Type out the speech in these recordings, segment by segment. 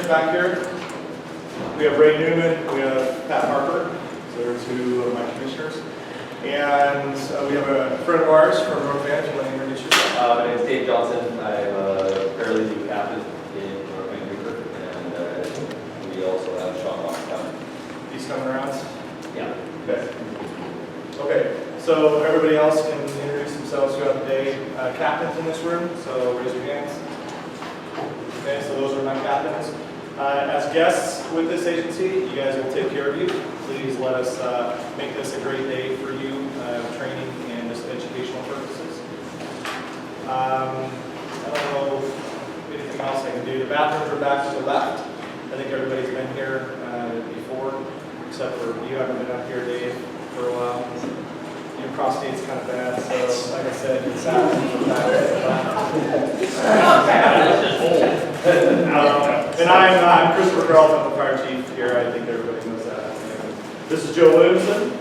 back here. We have Ray Newman, we have Pat Harper, so they're two of my commissioners. And we have a friend of ours from North Van. Do you want to introduce yourself? My name is Dave Johnson. I'm a fairly new captain in North Vancouver, and we also have Sean Whatcom. He's coming around? Yeah. Okay. Okay, so everybody else can introduce themselves throughout the day. Captains in this room, so raise your hands. Okay, so those are my captains. As guests with this agency, you guys will take care of you. Please let us make this a great day for you, training and just educational purposes. I don't know anything else I can do. The bathrooms are back to the left. I think everybody's been here before, except for you haven't been up here, Dave, for a while. Your prostate's kind of bad, so like I said, it's out. And I'm Christopher Carlton, I'm the fire chief here. I think everybody knows that. This is Joe Williamson.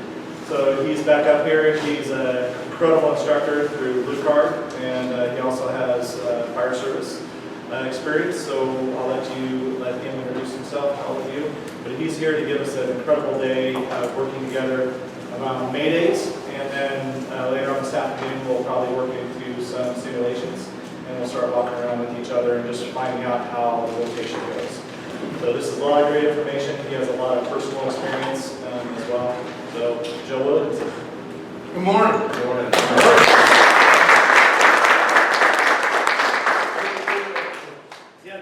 So he's back up here. He's an incredible instructor through Blue Card, and he also has fire service experience. So I'll let him introduce himself, all of you. But he's here to give us an incredible day working together around Maydays, and then later on this afternoon we'll probably work into some simulations, and we'll start walking around with each other and just finding out how the rotation goes. So this is a lot of great information. He has a lot of personal experience as well. So Joe Williamson. Good morning. Good morning. Yeah, I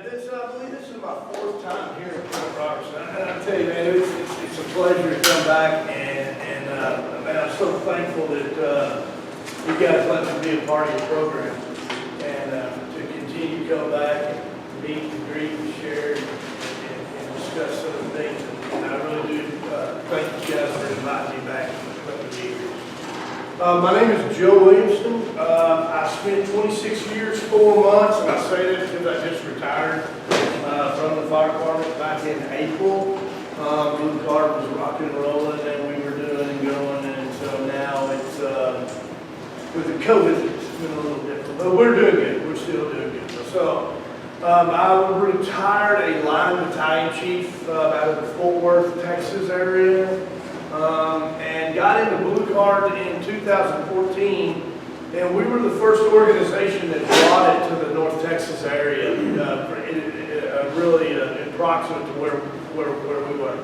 believe this is my fourth time here in Fort Robertson. And I tell you, man, it's a pleasure to come back, and man, I'm so thankful that you guys let me be a part of your program, and to continue to come back and meet and greet and share and discuss some of the things. And I really do thank you guys for inviting me back and letting me be here. My name is Joe Williamson. I spent 26 years, 4 months, and I say that because I just retired from the fire department back in April. Blue Card was rocking and rolling, and we were doing and going, and so now it's, with the COVID, it's been a little different, but we're doing good. We're still doing good. So I retired a line battalion chief out of the Fort Worth, Texas area. And got into Blue Card in 2014, and we were the first organization that brought it to the North Texas area, really approximate to where we were.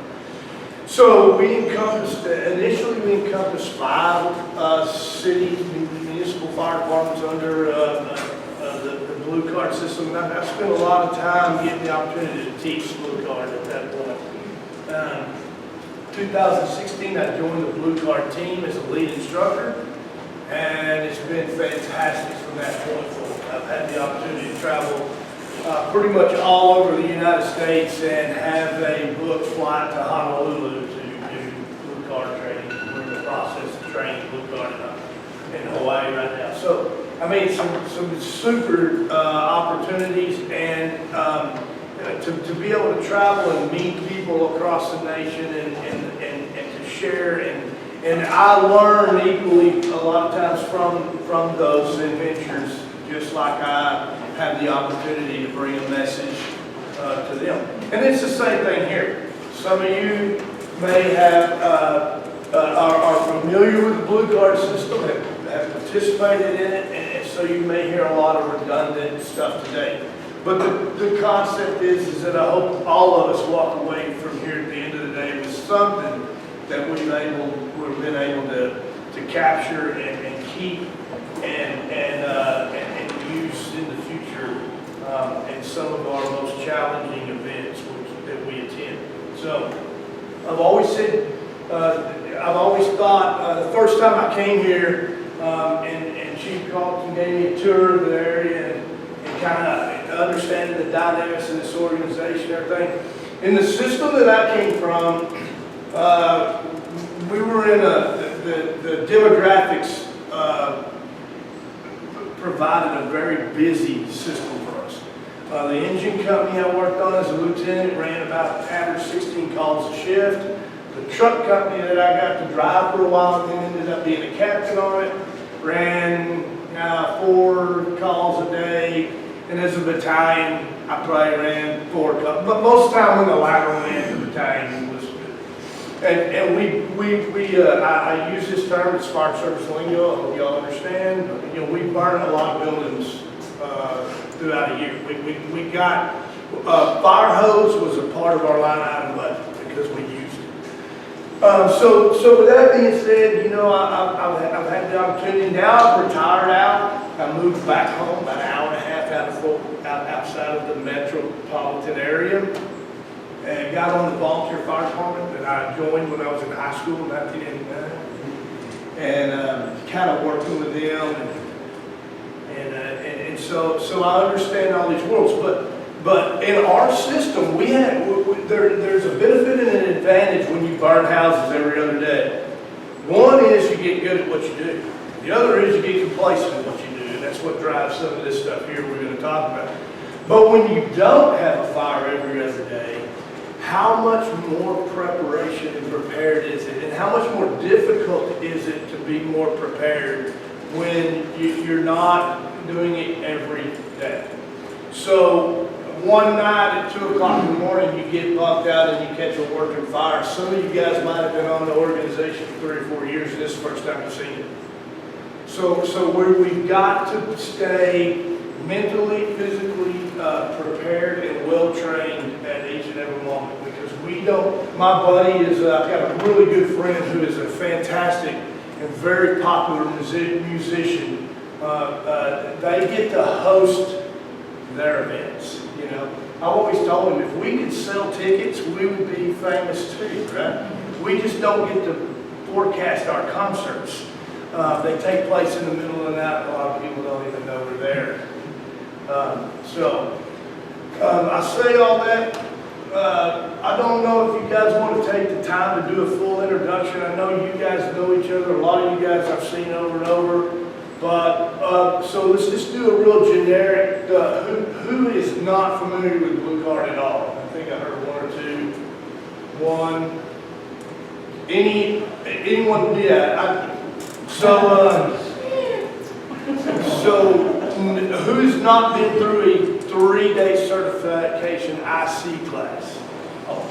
So we encompassed, initially we encompassed 5 cities, municipal fire departments under the Blue Card system. And I spent a lot of time getting the opportunity to teach Blue Card at that point. 2016, I joined the Blue Card team as a lead instructor, and it's been fantastic from that point forward. I've had the opportunity to travel pretty much all over the United States and have a booked flight to Honolulu to do Blue Card training. We're in the process of training Blue Card in Hawaii right now. So, I mean, some super opportunities, and to be able to travel and meet people across the nation and to share, and I learn equally a lot of times from those adventures, just like I have the opportunity to bring a message to them. And it's the same thing here. Some of you may have are familiar with the Blue Card system, have participated in it, and so you may hear a lot of redundant stuff today. But the concept is that I hope all of us walk away from here at the end of the day with something that we've been able to capture and keep and use in the future in some of our most challenging events that we attend. So I've always said, I've always thought the first time I came here and Chief Carlton gave me a tour of the area and kind of understanding the dynamics of this organization, everything. In the system that I came from, we were in the demographics provided a very busy system for us. The engine company I worked on as a lieutenant ran about average 16 calls a shift. The truck company that I got to drive for a while and then ended up being a captain on it ran 4 calls a day. And as a battalion, I probably ran 4 companies, but most of the time when the lateral ran, the battalion was good. And I use this term, it's fire service lingo, I hope y'all understand. You know, we burn a lot of buildings throughout a year. We got, fire hose was a part of our line item budget because we used it. So with that being said, you know, I've had the opportunity, now I've retired out. I moved back home about an hour and a half outside of the metropolitan area, and got on the volunteer fire department that I joined when I was in high school in 1989, and kind of working with them, and so I understand all these rules, but in our system, there's a benefit and an advantage when you burn houses every other day. One is you get good at what you do. The other is you get complacent at what you do, and that's what drives some of this stuff here we're going to talk about. But when you don't have a fire every other day, how much more preparation and prepared is it? And how much more difficult is it to be more prepared when you're not doing it every day? So one night at 2 o'clock in the morning, you get bumped out and you catch a working fire. Some of you guys might have been on the organization for 3 or 4 years, and this is the first time you've seen it. So we've got to stay mentally, physically prepared and well-trained at each and every moment, because we don't, my buddy is, I've got a really good friend who is a fantastic and very popular musician. They get to host their events, you know. I always told him if we could sell tickets, we would be famous too, right? We just don't get to forecast our concerts. They take place in the middle of the night. A lot of people don't even know we're there. I say all that. I don't know if you guys want to take the time to do a full introduction. I know you guys know each other. A lot of you guys I've seen over and over. But, so let's just do a real generic, who is not familiar with Blue Card at all? I think I heard 1 or 2. 1. Anyone? Yeah. So who's not been through a 3-day certification IC class? Oh.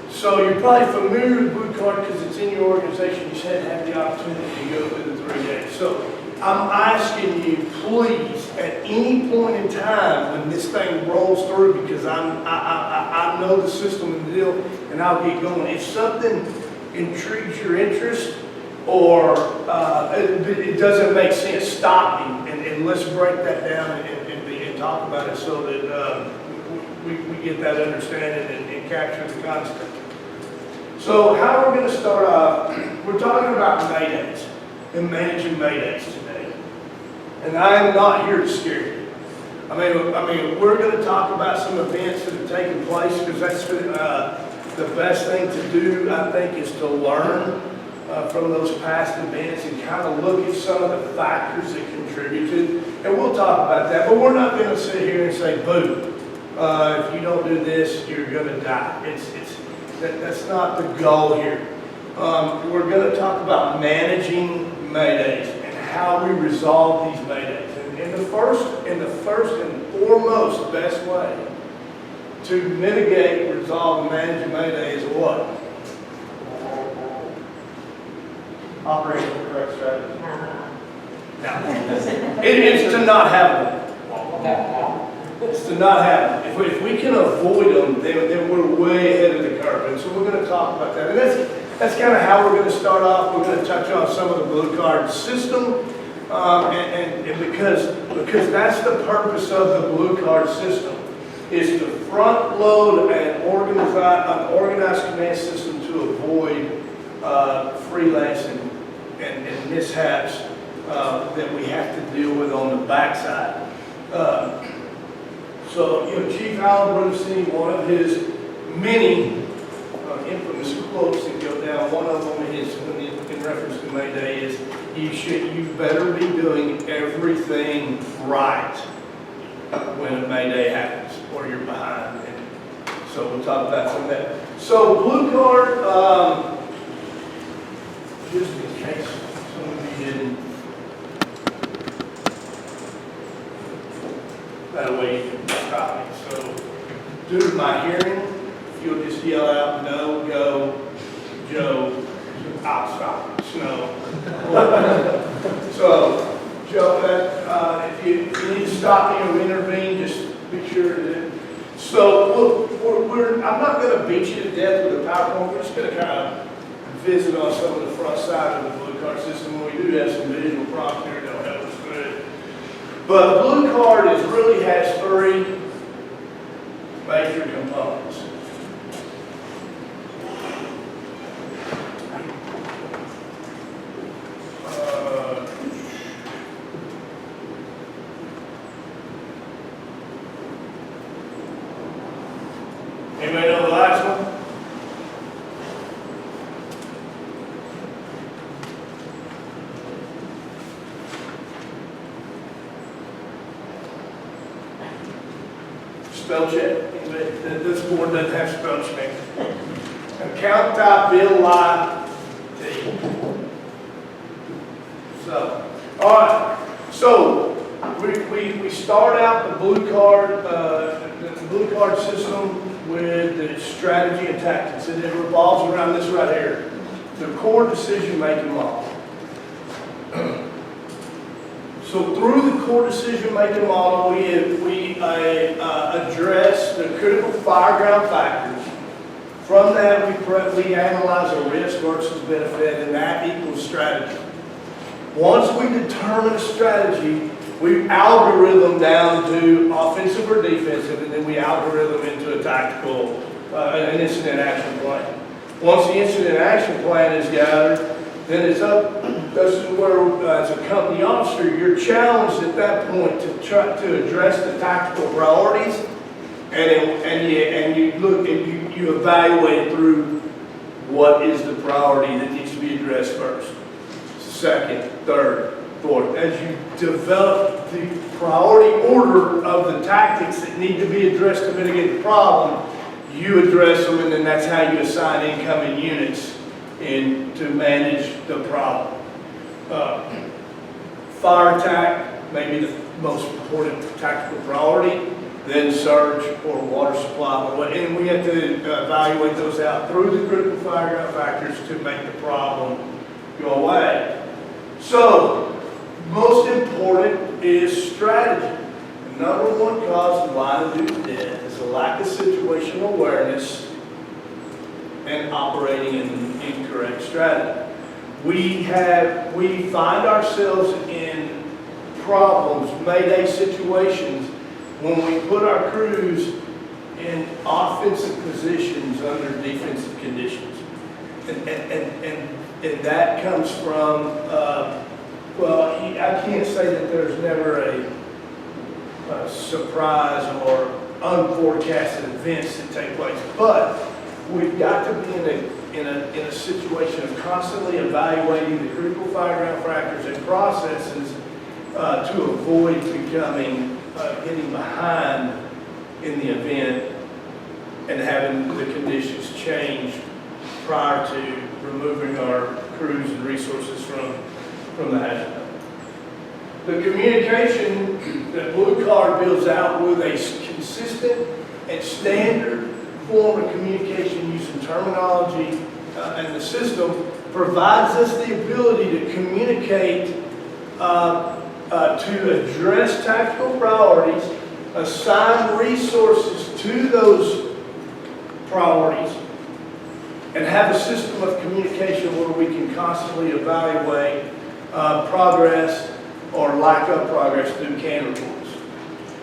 So you're probably familiar with Blue Card because it's in your organization. You just hadn't had the opportunity to go through the 3 days. So I'm asking you, please, at any point in time when this thing rolls through, because I know the system and the deal, and I'll get going. If something intrigues your interest, or it doesn't make sense, stop me, and let's break that down and talk about it so that we get that understanding and capture the concept. So how we're going to start off, we're talking about Maydays and managing Maydays today. And I am not here to scare you. I mean, we're going to talk about some events that have taken place, because that's the best thing to do, I think, is to learn from those past events and kind of look at some of the factors that contributed. And we'll talk about that, but we're not going to sit here and say, boo, if you don't do this, you're going to die. That's not the goal here. We're going to talk about managing Maydays and how we resolve these Maydays. And the first and foremost best way to mitigate, resolve, and manage a Mayday is what? Operating the correct strategy. No. It's to not have them. It's to not have them. If we can avoid them, then we're way ahead of the curve. And so we're going to talk about that. And that's kind of how we're going to start off. We're going to touch on some of the Blue Card system. And because that's the purpose of the Blue Card system, is to front load an organized command system to avoid freelancing and mishaps that we have to deal with on the backside. So, you know, Chief Alan Brucey, one of his many infamous quotes that go down, one of them is in reference to Mayday is, you better be doing everything right when a Mayday happens, or you're behind. And so we'll talk about some of that. So Blue Card, just in case some of you didn't, got a way you can stop me. So due to my hearing, if you'll just yell out, no, go, Joe, I'll stop, Snow. So, Joe, if you need to stop me or intervene, just be sure that. So, look, I'm not going to beat you to death with a PowerPoint. We're just going to kind of visit on some of the front side of the Blue Card system. We do have some visual prompts here that'll help us good. But Blue Card really has three major components. Anybody know the last one? Spell check. This board doesn't have spell check. Account type, bill line, T. So, all right. So we start out the Blue Card system with the strategy and tactics, and it revolves around this right here, the core decision-making model. So through the core decision-making model, we address the critical fireground factors. From that, we analyze a risk versus benefit, and that equals strategy. Once we determine a strategy, we algorithm down to offensive or defensive, and then we algorithm into a tactical, an incident action plan. Once the incident action plan is gathered, then it's up. This is where, as a company officer, you're challenged at that point to try to address the tactical priorities, and you look and you evaluate through what is the priority that needs to be addressed first, second, third, fourth. As you develop the priority order of the tactics that need to be addressed to mitigate the problem, you address them, and then that's how you assign incoming units to manage the problem. Fire attack may be the most important tactical priority, then surge or water supply. And we have to evaluate those out through the critical fireground factors to make the problem go away. So, most important is strategy. The number one cause of line of duty death is a lack of situational awareness and operating an incorrect strategy. We find ourselves in problems, Mayday situations, when we put our crews in offensive positions under defensive conditions. And that comes from, I can't say that there's never a surprise or unforecasted events that take place, but we've got to be in a situation of constantly evaluating the critical fireground factors and processes to avoid getting behind in the event and having the conditions change prior to removing our crews and resources from the hazard. The communication that Blue Card builds out with a consistent and standard form of communication using terminology and the system provides us the ability to communicate to address tactical priorities, assign resources to those priorities, and have a system of communication where we can constantly evaluate progress or lack of progress through CAN reports.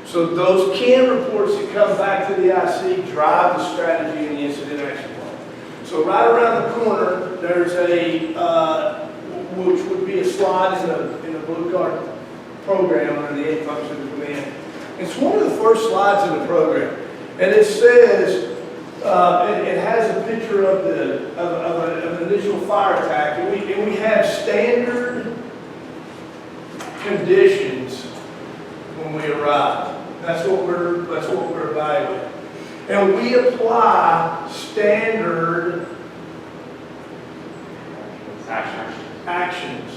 So those CAN reports that come back to the IC drive the strategy and the incident action plan. So right around the corner, there's which would be a slide in the Blue Card program under the 8 functions of command. It's one of the first slides in the program, and it says, it has a picture of an initial fire attack, and we have standard conditions when we arrive. That's what we're evaluating, and we apply standard actions.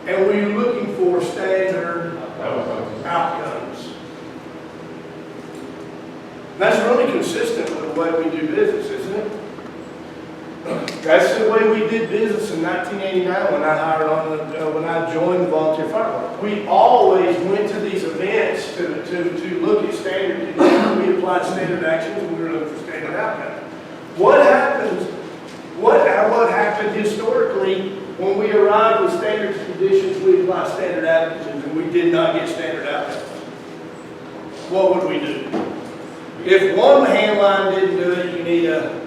And we're looking for standard Outcomes. That's really consistent with the way we do business, isn't it? That's the way we did business in 1989 when I joined the volunteer fire department. We always went to these events to look at standard conditions. We applied standard actions and we were looking for standard outcomes. What happened historically when we arrived with standard conditions, we applied standard actions and we did not get standard outcomes? What would we do? If one hand line didn't do it, you need a,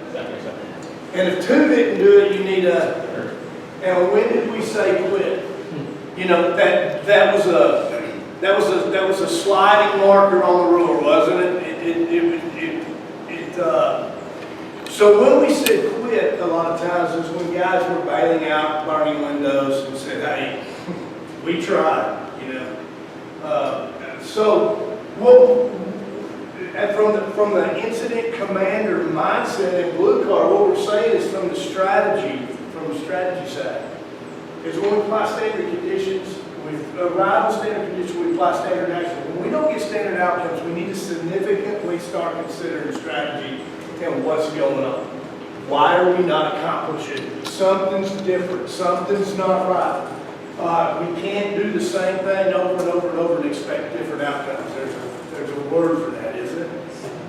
and if two didn't do it, you need a, and when did we say quit? You know, that was a sliding marker on the ruler, wasn't it? So when we said quit, a lot of times is when guys were bailing out, burning windows, and said, "Hey, we tried," you know. And from the incident commander mindset in Blue Card, what we're saying is from the strategy side, is when we apply standard conditions, we arrive at standard conditions, we apply standard action. When we don't get standard outcomes, we need to significantly start considering strategy and what's going on. Why are we not accomplishing? Something's different, something's not right. We can't do the same thing over and over and over and expect different outcomes. There's a word for that, isn't it?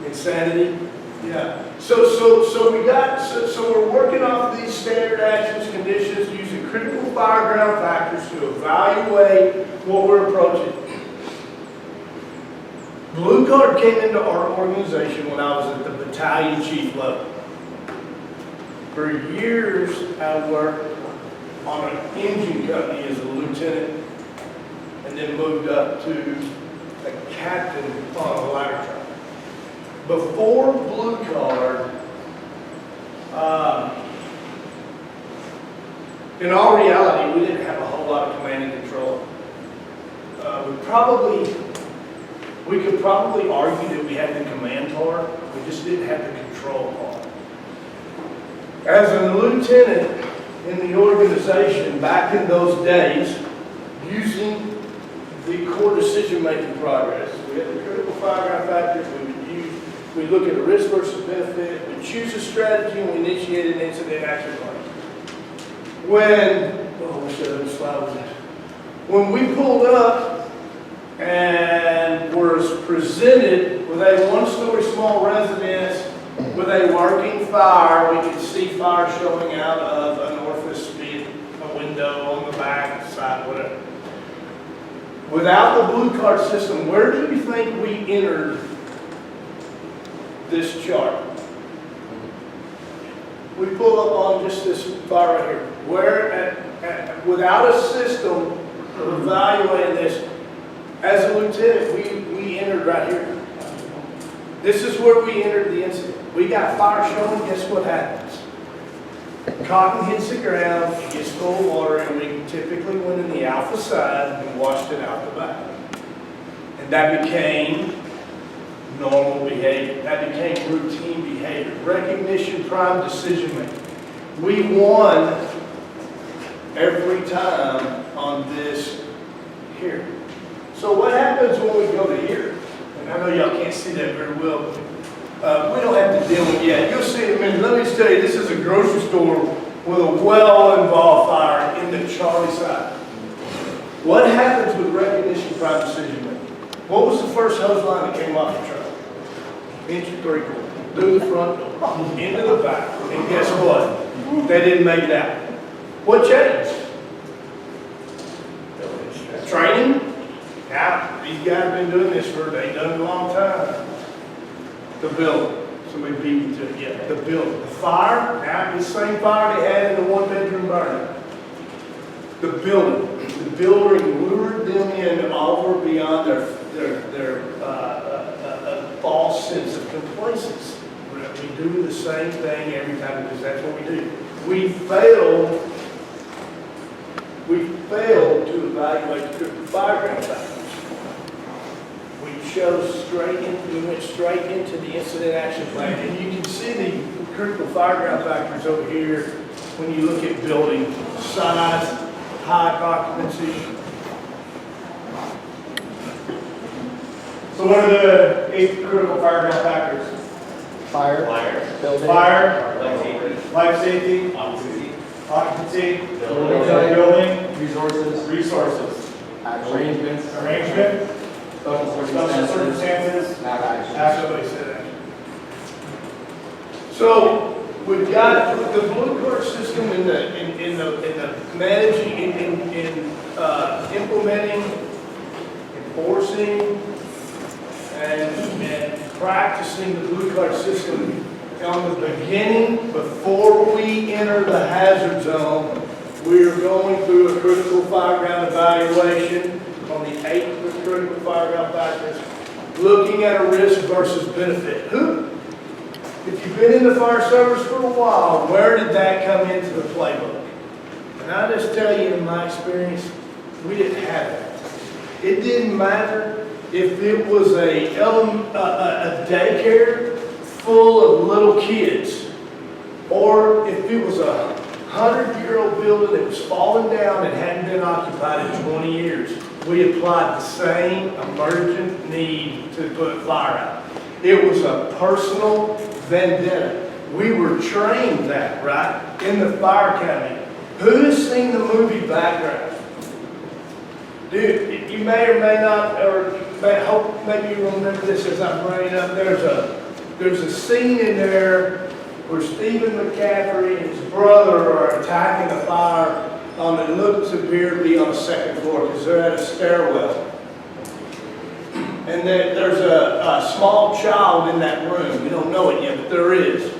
Insanity. Yeah. So we're working off of these standard actions, conditions, using critical fireground factors to evaluate what we're approaching. Blue Card came into our organization when I was at the battalion chief level. For years, I worked on an engine company as a lieutenant, and then moved up to a captain on a ladder truck. Before Blue Card, in all reality, we didn't have a whole lot of command and control. We could probably argue that we had the command part, we just didn't have the control part. As a lieutenant in the organization back in those days, using the core decision-making progress, we had the critical fireground factors, we look at a risk versus benefit, we choose a strategy, and we initiate an incident action plan. When we pulled up and were presented with a one-story small residence with a working fire, we could see fire showing out of an orifice, be it a window on the back, side, whatever. Without the Blue Card system, where do you think we entered this chart? We pull up on just this fire right here. Where, without a system of evaluating this, as a lieutenant, we entered right here. This is where we entered the incident. We got fire showing, guess what happens? Cotton hits the ground, it gets full of water, and we typically went in the alpha side and washed it out the back. And that became normal behavior. That became routine behavior. Recognition, prime decision making. We won every time on this here. So what happens when we go to here? And I know y'all can't see that very well, but we don't have to deal with it yet. You'll see in a minute. Let me just tell you, this is a grocery store with a well-involved fire in the Charlie side. What happens with recognition, prime decision making? What was the first hose line that came off the truck? Into 3/4, through the front door, into the back. And guess what? They didn't make it out. What changed? Training? Now, these guys have been doing this they've done it a long time. The building. Somebody beat me to it. Yeah, the building. The fire, now the same fire they had in the one-bedroom burning. The building. The building lured them in over beyond their false sense of complacency. We do the same thing every time because that's what we do. We failed to evaluate the critical fireground factors. We went straight into the incident action plan. And you can see the critical fireground factors over here when you look at building size, high occupancy. So what are the 8 critical fireground factors? Fire. Building. Fire, Life safety, life safety, occupancy, occupancy, Building. building, resources, Arrangements. arrangement, Social special circumstances. circumstances, Not action. Somebody said that. So we've got the blue card system in the managing, implementing, enforcing, and practicing the blue card system. On the beginning, before we enter the hazard zone, we are going through a critical fireground evaluation on the 8 critical fireground factors, looking at a risk versus benefit. If you've been in the fire service for a while, where did that come into the playbook? And I just tell you, in my experience, we didn't have that. It didn't matter if it was a daycare full of little kids, or if it was a 100-year-old building that was falling down and hadn't been occupied in 20 years. We applied the same emergent need to put fire out. It was a personal vendetta. We were trained that, right, in the fire academy. Who has seen the movie Background? Dude, you may or may not, or maybe you remember this as I'm bringing it up. There's a scene in there where Stephen McCaffrey and his brother are attacking a fire that looks to appear to be on the 2nd floor because they're at a stairwell. And there's a small child in that room. You don't know it yet, but there is.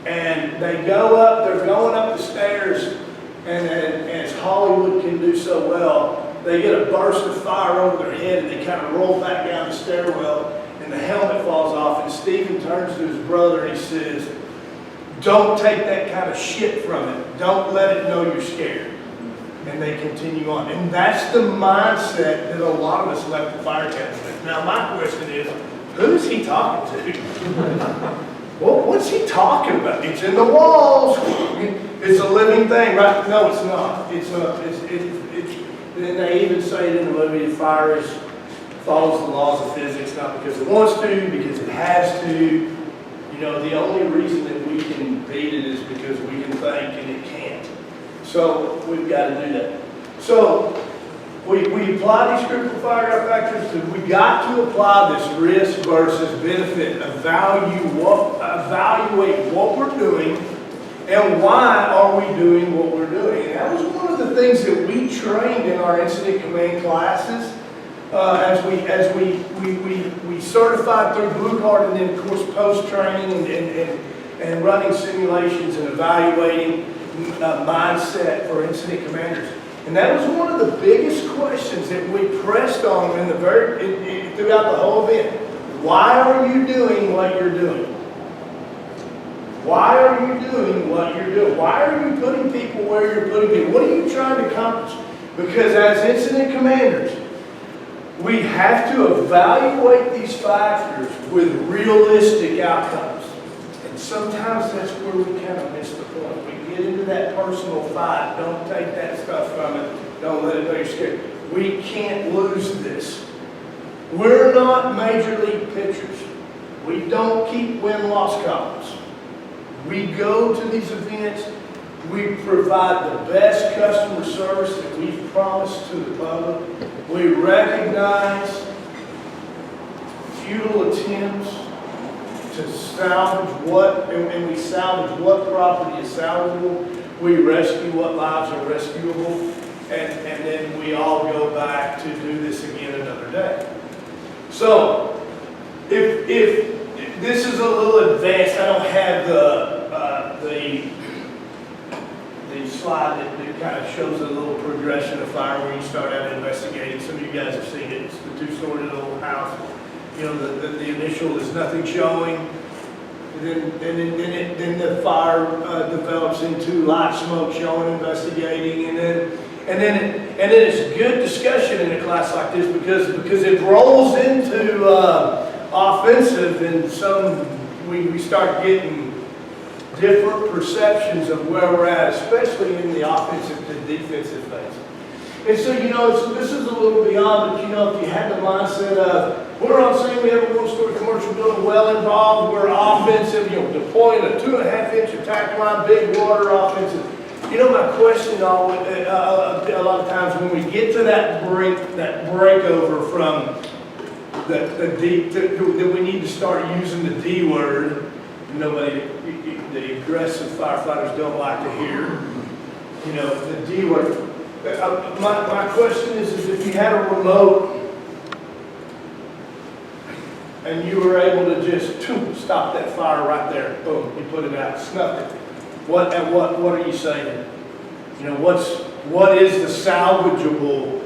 And they go up, they're going up the stairs, and as Hollywood can do so well, they get a burst of fire over their head and they kind of roll back down the stairwell and the helmet falls off and Stephen turns to his brother and he says, "Don't take that kind of shit from it. Don't let it know you're scared." And they continue on. And that's the mindset that a lot of us left the fire academy with. Now my question is, who's he talking to? Well, what's he talking about? It's in the walls. It's a living thing, right? No, it's not. It's and they even say it in the movie, fire follows the laws of physics, not because it wants to, because it has to. You know, the only reason that we can beat it is because we can think and it can't. So we've got to do that. So we apply these critical fireground factors. We got to apply this risk versus benefit. Evaluate what we're doing and why are we doing what we're doing. And that was one of the things that we trained in our incident command classes as we certified through Blue Card and then of course post-training and running simulations and evaluating mindset for incident commanders. And that was one of the biggest questions that we pressed on in throughout the whole event. Why are you doing what you're doing? Why are you doing what you're doing? Why are you putting people where you're putting people? What are you trying to accomplish? Because as incident commanders, we have to evaluate these factors with realistic outcomes. And sometimes that's where we kind of miss the point. We get into that personal fight. Don't take that stuff from it. Don't let it know you're scared. We can't lose this. We're not major league pitchers. We don't keep win-loss columns. We go to these events. We provide the best customer service that we've promised to the public. We recognize futile attempts to salvage and we salvage what property is salvageable. We rescue what lives are rescuable. And then we all go back to do this again another day. So, if this is a little advanced, I don't have the slide that kind of shows a little progression of fire where you start out investigating. Some of you guys have seen it. It's the 2-story little house. You know, the initial is nothing showing. Then the fire develops into light smoke showing, investigating, and then it's good discussion in a class like this because it rolls into offensive, and we start getting different perceptions of where we're at, especially in the offensive to defensive phase. And so, this is a little beyond, but if you had the mindset of, We're on scene, we have a one-story commercial building well involved, we're offensive, deploying a 2.5-inch attack line, big water offensive. My question always, a lot of times when we get to that breakover from the D, that we need to start using the D word, the aggressive firefighters don't like to hear, the D word. My question is if you had a remote and you were able to just stop that fire right there, boom, you put it out, snuffed it. What are you saying? What is the salvageable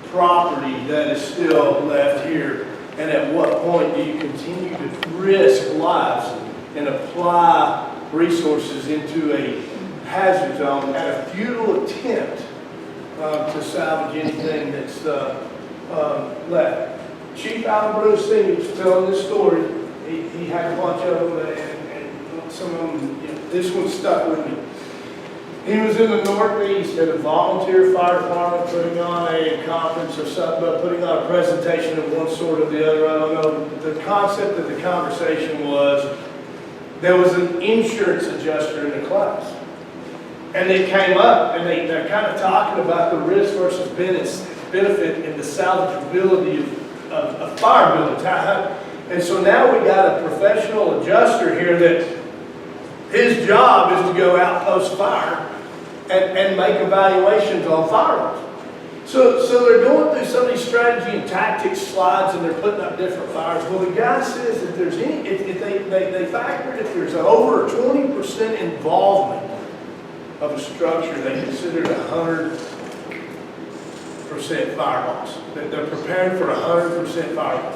property that is still left here? And at what point do you continue to risk lives and apply resources into a hazard zone at a futile attempt to salvage anything that's left? Chief Alan Bruce Sr. was telling this story. He had a bunch of them, and some of them, this one stuck with me. He was in the Northeast at a volunteer fire department putting on a conference or something, but putting on a presentation of one sort or the other. I don't know. The concept of the conversation was there was an insurance adjuster in the class. And they came up and they're kind of talking about the risk versus benefit and the salvageability of fire buildings. And so now we got a professional adjuster here that his job is to go out post-fire and make evaluations on firearms. So they're going through some of these strategy and tactics slides and they're putting up different fires. Well, the guy says if there's any, if they factored if there's over 20% involvement of a structure, they consider it 100% fire loss. They're preparing for 100% fire loss.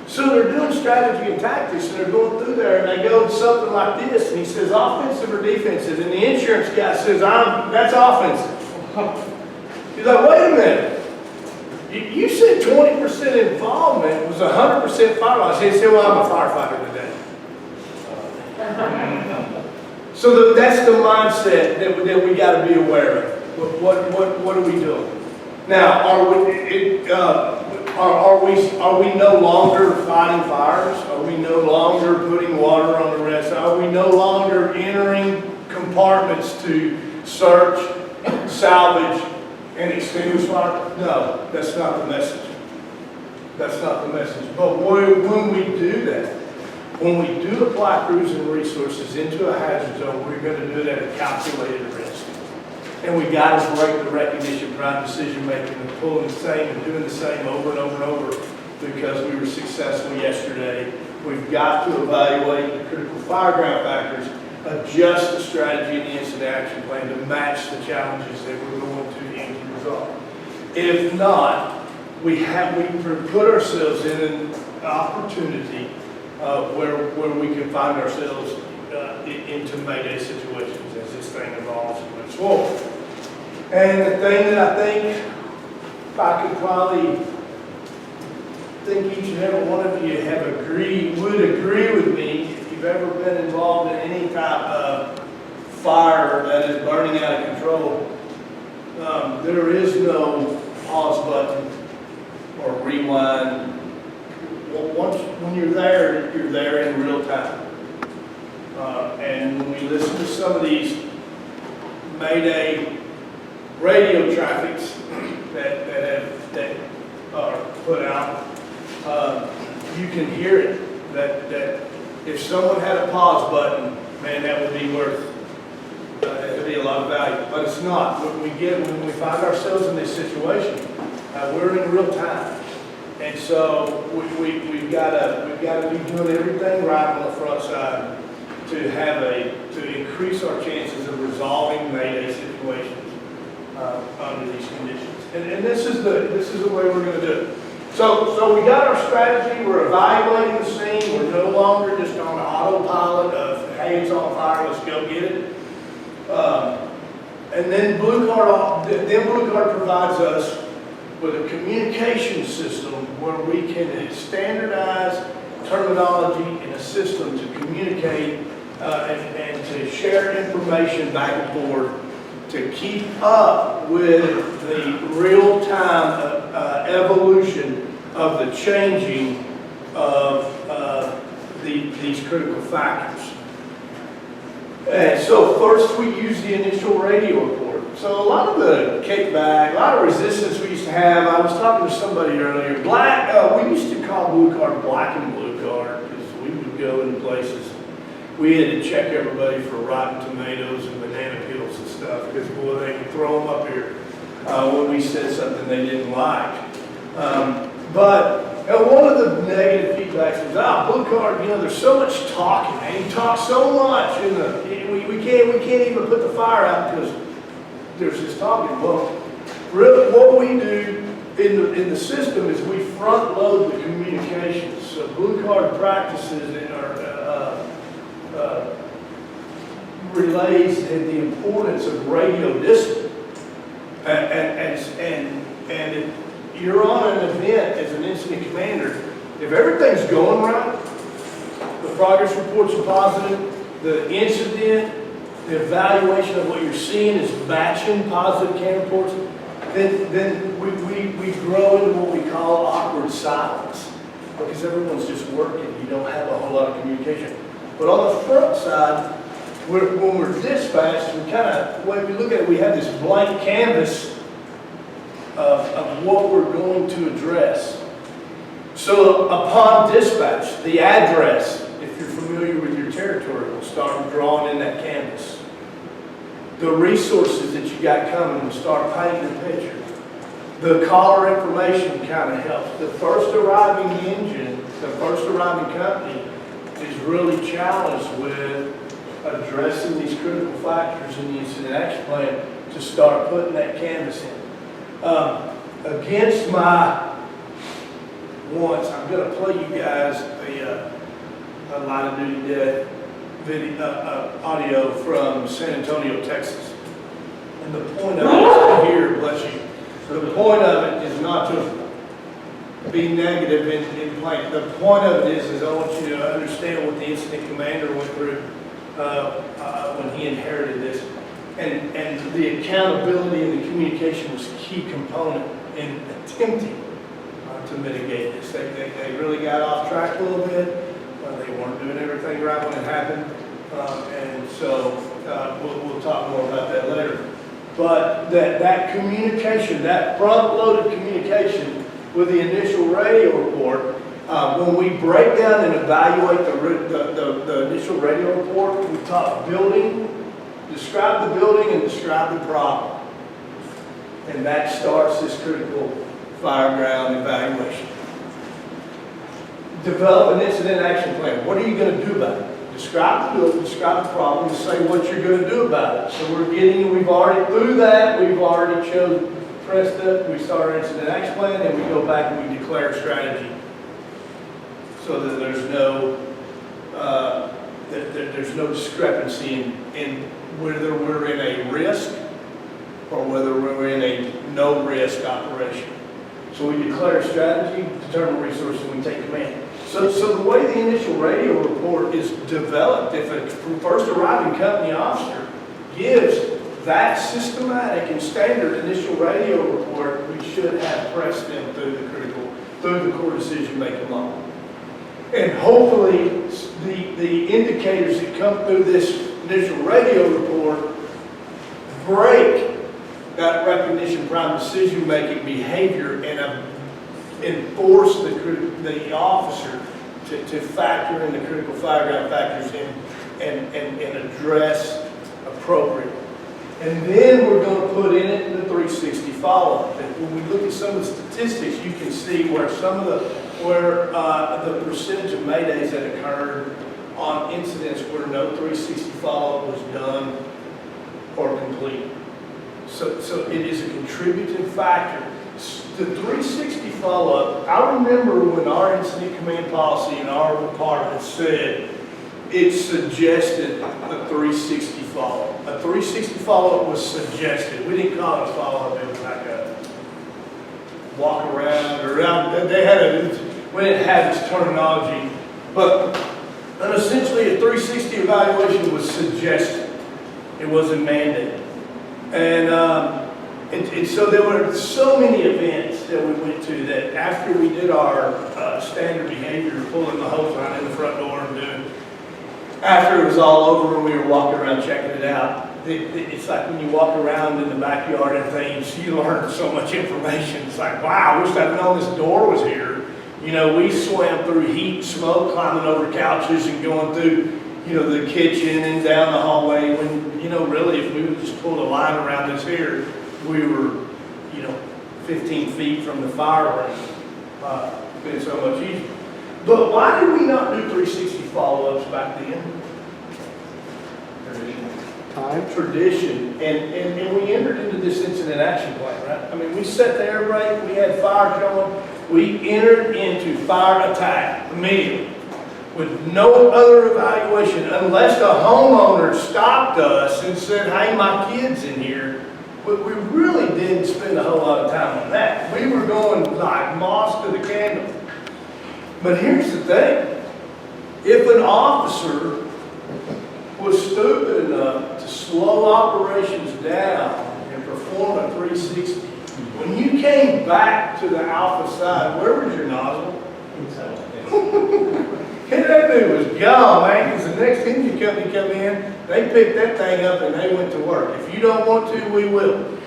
So they're doing strategy and tactics, and they're going through there, and they go to something like this, and he says, offensive or defensive? And the insurance guy says, that's offensive. He's like, wait a minute. You said 20% involvement was 100% fire loss. He said, well, I'm a firefighter today. So that's the mindset that we got to be aware of. What are we doing? Now, are we no longer fighting fires? Are we no longer putting water on the rest? Are we no longer entering compartments to search, salvage, and extinguish fire? No, that's not the message. That's not the message. But when we do that, when we do apply crews and resources into a hazard zone, we're going to do it at a calculated risk. And we got to break the recognition, pride, decision making, and pulling the same and doing the same over and over and over because we were successful yesterday. We've got to evaluate the critical fireground factors, adjust the strategy and the incident action plan to match the challenges that we're going to aim to resolve. If not, we put ourselves in an opportunity where we can find ourselves into Mayday situations as this thing evolves and moves forward. And the thing that I think, if I could probably think each and every one of you would agree with me, if you've ever been involved in any type of fire that is burning out of control, there is no pause button or rewind. When you're there in real time. And when we listen to some of these Mayday radio traffics that are put out, you can hear it. That if someone had a pause button, man, that would be worth. It would be a lot of value. But it's not. When we find ourselves in this situation, we're in real time. And so we've got to be doing everything right on the front side to increase our chances of resolving Mayday situations under these conditions. And this is the way we're going to do it. So we got our strategy. We're evaluating the scene. We're no longer just on autopilot of hey, it's on fire. Let's go get it. And then Blue Card provides us with a communication system where we can standardize terminology in a system to communicate and to share information back and forth to keep up with the real-time evolution of the changing of these critical factors. And so first we use the initial radio report. So a lot of the kickback, a lot of resistance we used to have, I was talking to somebody earlier, we used to call blue card black and blue card because we would go in places. We had to check everybody for rotten tomatoes and banana peels and stuff because, boy, they could throw them up here when we said something they didn't like. But one of the negative feedbacks was, blue card, there's so much talking, man. You talk so much, we can't even put the fire out because there's this talking. Well, really, what we do in the system is we front load the communications. So blue card practices in our relays and the importance of radio discipline. And if you're on an event as an incident commander, if everything's going right, the progress reports are positive, the incident, the evaluation of what you're seeing is matching positive CAN reports, then we grow into what we call awkward silence because everyone's just working. You don't have a whole lot of communication. But on the front side, when we're dispatched, the way we look at it, we have this blank canvas of what we're going to address. So upon dispatch, the address, if you're familiar with your territory, will start drawing in that canvas. The resources that you got coming will start painting the picture. The caller information kind of helps. The first arriving engine, the first arriving company is really challenged with addressing these critical factors in the incident action plan to start putting that canvas in. Against my wants, I'm going to play you guys a line of duty death video, audio from San Antonio, Texas. And the point of it is here, bless you. The point of it is not to be negative in plan. The point of it is I want you to understand what the incident commander went through when he inherited this. And the accountability and the communication was a key component in attempting to mitigate this. They really got off track a little bit. They weren't doing everything right when it happened. And so we'll talk more about that later. But that communication, that front-loaded communication with the initial radio report, when we break down and evaluate the initial radio report, we talk building, describe the building, and describe the problem. And that starts this critical fireground evaluation. Develop an incident action plan. What are you going to do about it? Describe the building, describe the problem, and say what you're going to do about it. So we've already, through that, we've already pressed up, we start our incident action plan, and we go back and we declare a strategy. So that there's no discrepancy in whether we're in a risk or whether we're in a no-risk operation. So we declare a strategy, determine resources, and we take command. So the way the initial radio report is developed, if a first arriving company officer gives that systematic and standard initial radio report, we should have pressed them through the core decision-making model. And hopefully the indicators that come through this initial radio report break that recognition prime decision-making behavior and enforce the officer to factor in the critical fireground factors and address appropriately. And then we're going to put in it the 360 follow-up. And when we look at some of the statistics, you can see where the percentage of Maydays that occurred on incidents where no 360 follow-up was done or complete. So it is a contributing factor. The 360 follow-up, I remember when our incident command policy in our department said it suggested a 360 follow-up. A 360 follow-up was suggested. We didn't call it a follow-up, it was like a walk around or around. They had when it had this terminology, but essentially a 360 evaluation was suggested. It wasn't mandated. And so there were so many events that we went to that after we did our standard behavior, pulling the hose line in the front door and doing, after it was all over and we were walking around checking it out, it's like when you walk around in the backyard and things, you learn so much information. It's like, wow, I wish I'd known this door was here. You know, we swam through heat and smoke, climbing over couches and going through, you know, the kitchen and down the hallway when, you know, really if we would just pull a line around us here, we were, you know, 15 feet from the fire ring. It's been so much easier. But why did we not do 360 follow-ups back then? Time. Tradition, and we entered into this incident action plan, right? I mean, we set the air brake, we had fire going, we entered into fire attack immediately with no other evaluation unless the homeowner stopped us and said, hey, my kid's in here. But we really didn't spend a whole lot of time on that. We were going like moss to the candle. But here's the thing. If an officer was stupid enough to slow operations down and perform a 360, when you came back to the alpha side, where was your nozzle? And that dude was gone, man, because the next engine company come in, they picked that thing up and they went to work. If you don't want to, we will.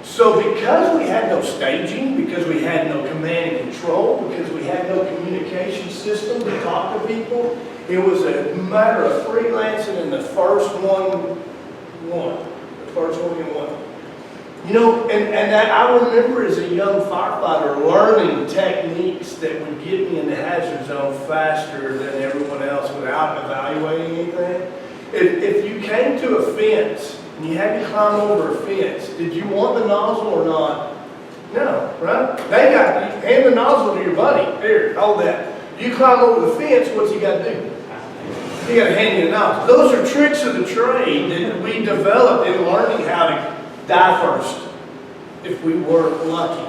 So because we had no staging, because we had no command and control, because we had no communication system to talk to people, it was a matter of freelancing and the first one won. The first one you won. You know, and that I remember as a young firefighter learning techniques that would get me in the hazard zone faster than everyone else without evaluating anything. If you came to a fence and you had to climb over a fence, did you want the nozzle or not? No, right? They got, you hand the nozzle to your buddy. Here, hold that. You climb over the fence, what's he got to do? You got to hand you the nozzle. Those are tricks of the trade that we developed in learning how to die first, if we were lucky.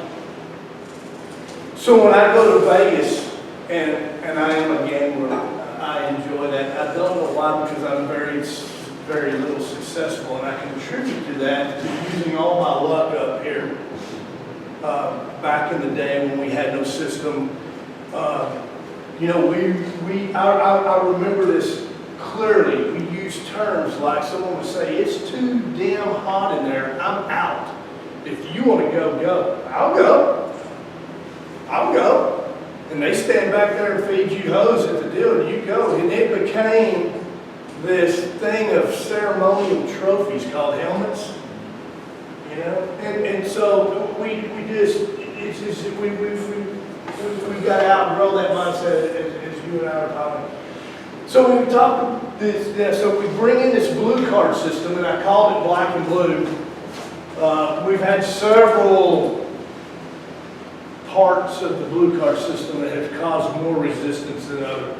So when I go to Vegas, and I am a gambler, I enjoy that. I don't know why, because I'm very little successful, and I contribute to that to using all my luck up here. Back in the day when we had no system, you know, I remember this clearly. We used terms like someone would say, "It's too damn hot in there. I'm out. If you want to go, go. I'll go. I'll go." And they stand back there and feed you hose at the deal, and you go. And it became this thing of ceremonial trophies called helmets. You know, and so we got out and rolled that mindset as you and I are talking. So we talk this, so we bring in this blue card system, and I called it black and blue. We've had several parts of the blue card system that have caused more resistance than others.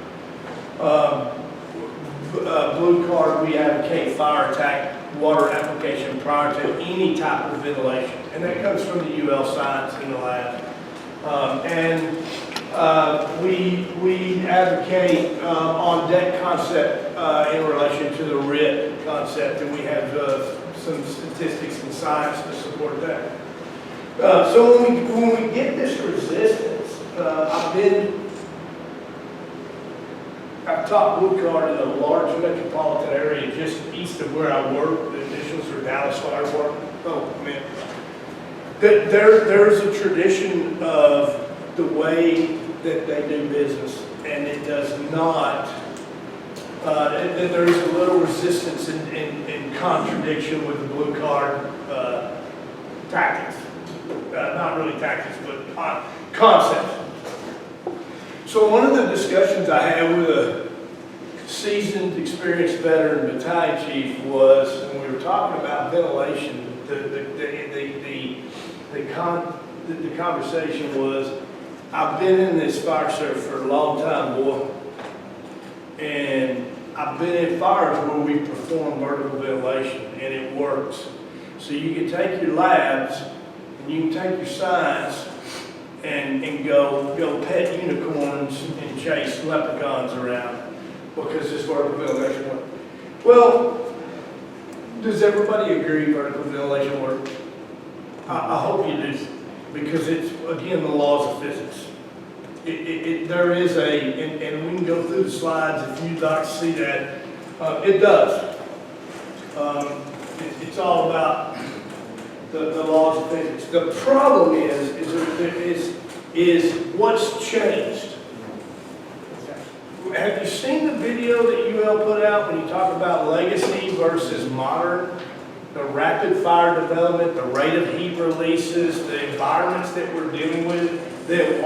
Blue card, we advocate fire attack water application prior to any type of ventilation, and that comes from the UL science in the lab. We advocate on deck concept in relation to the RIT concept, and we have some statistics and science to support that. So when we get this resistance, I've taught blue card in a large metropolitan area just east of where I work. The initials are Dallas Fire Department. Oh, man. There's a tradition of the way that they do business, and it does not, there's a little resistance in contradiction with the blue card tactics. Not really tactics, but concepts. So one of the discussions I had with a seasoned, experienced veteran battalion chief was, when we were talking about ventilation, the conversation was, I've been in this fire service for a long time, boy, and I've been in fires where we perform vertical ventilation, and it works. So you can take your labs, and you can take your science, and go pet unicorns and chase leprechauns around because this vertical ventilation works. Well, does everybody agree vertical ventilation works? I hope you do, because it's, again, the laws of physics. There is and we can go through the slides if you'd like to see that. It does. It's all about the laws of physics. The problem is what's changed. Have you seen the video that UL put out when you talk about legacy versus modern? The rapid fire development, the rate of heat releases, the environments that we're dealing with, that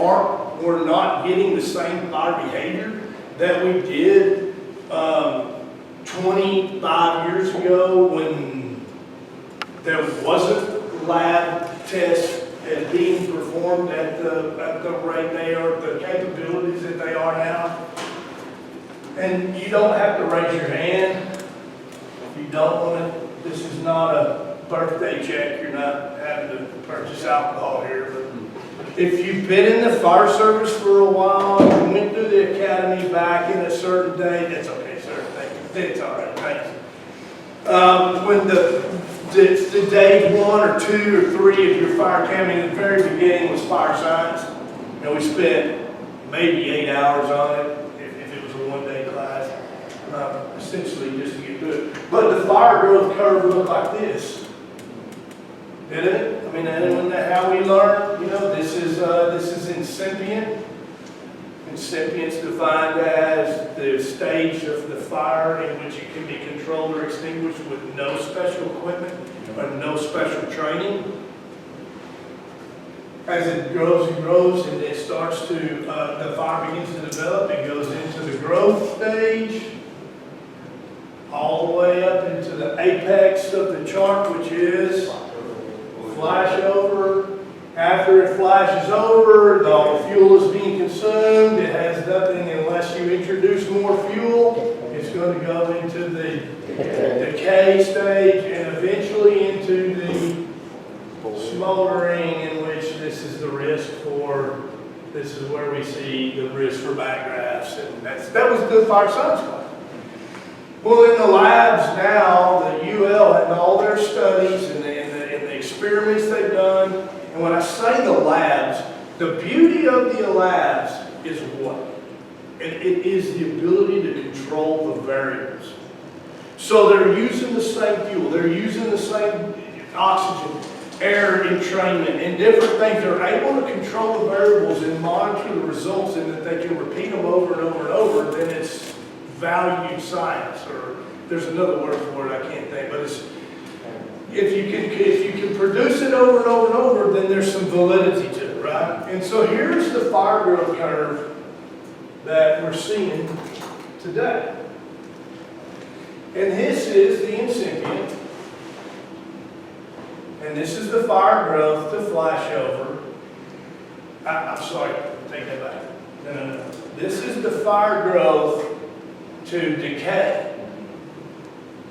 we're not getting the same fire behavior that we did 25 years ago when there wasn't lab tests being performed at the rate they are, the capabilities that they are now. And you don't have to raise your hand if you don't want to. This is not a birthday check. You're not having to purchase alcohol here. But if you've been in the fire service for a while, you went through the academy back in a certain day, that's okay, sir. Thank you. It's all right. Thanks. When the day 1 or 2 or 3 of your fire academy at the very beginning was fire science. You know, we spent maybe 8 hours on it if it was a one-day class. Essentially just to get through it. But the fire growth curve looked like this. Did it? I mean, isn't that how we learn? You know, this is incipient. Incipient's defined as the stage of the fire in which it can be controlled or extinguished with no special equipment or no special training. As it grows and grows and it starts to, the fire begins to develop, it goes into the growth stage, all the way up into the apex of the chart, which is flash over. After it flashes over, all the fuel is being consumed. It has nothing, unless you introduce more fuel, it's going to go into the decay stage and eventually into the smoldering, in which this is the risk for, this is where we see the risk for backdrafts. And that was the fire science class. Well, in the labs now, the UL and all their studies and the experiments they've done, and when I say the labs, the beauty of the labs is what? It is the ability to control the variables. So they're using the same fuel, they're using the same oxygen, air entrainment, and different things. They're able to control the variables and monitor the results, and that they can repeat them over and over and over. Then it's valued science, or there's another word for it I can't think, but it's, if you can produce it over and over and over, then there's some validity to it, right? And so here's the fire growth curve that we're seeing today. And this is the incipient. And this is the fire growth to flash over. I'm sorry, take that back. No. This is the fire growth to decay.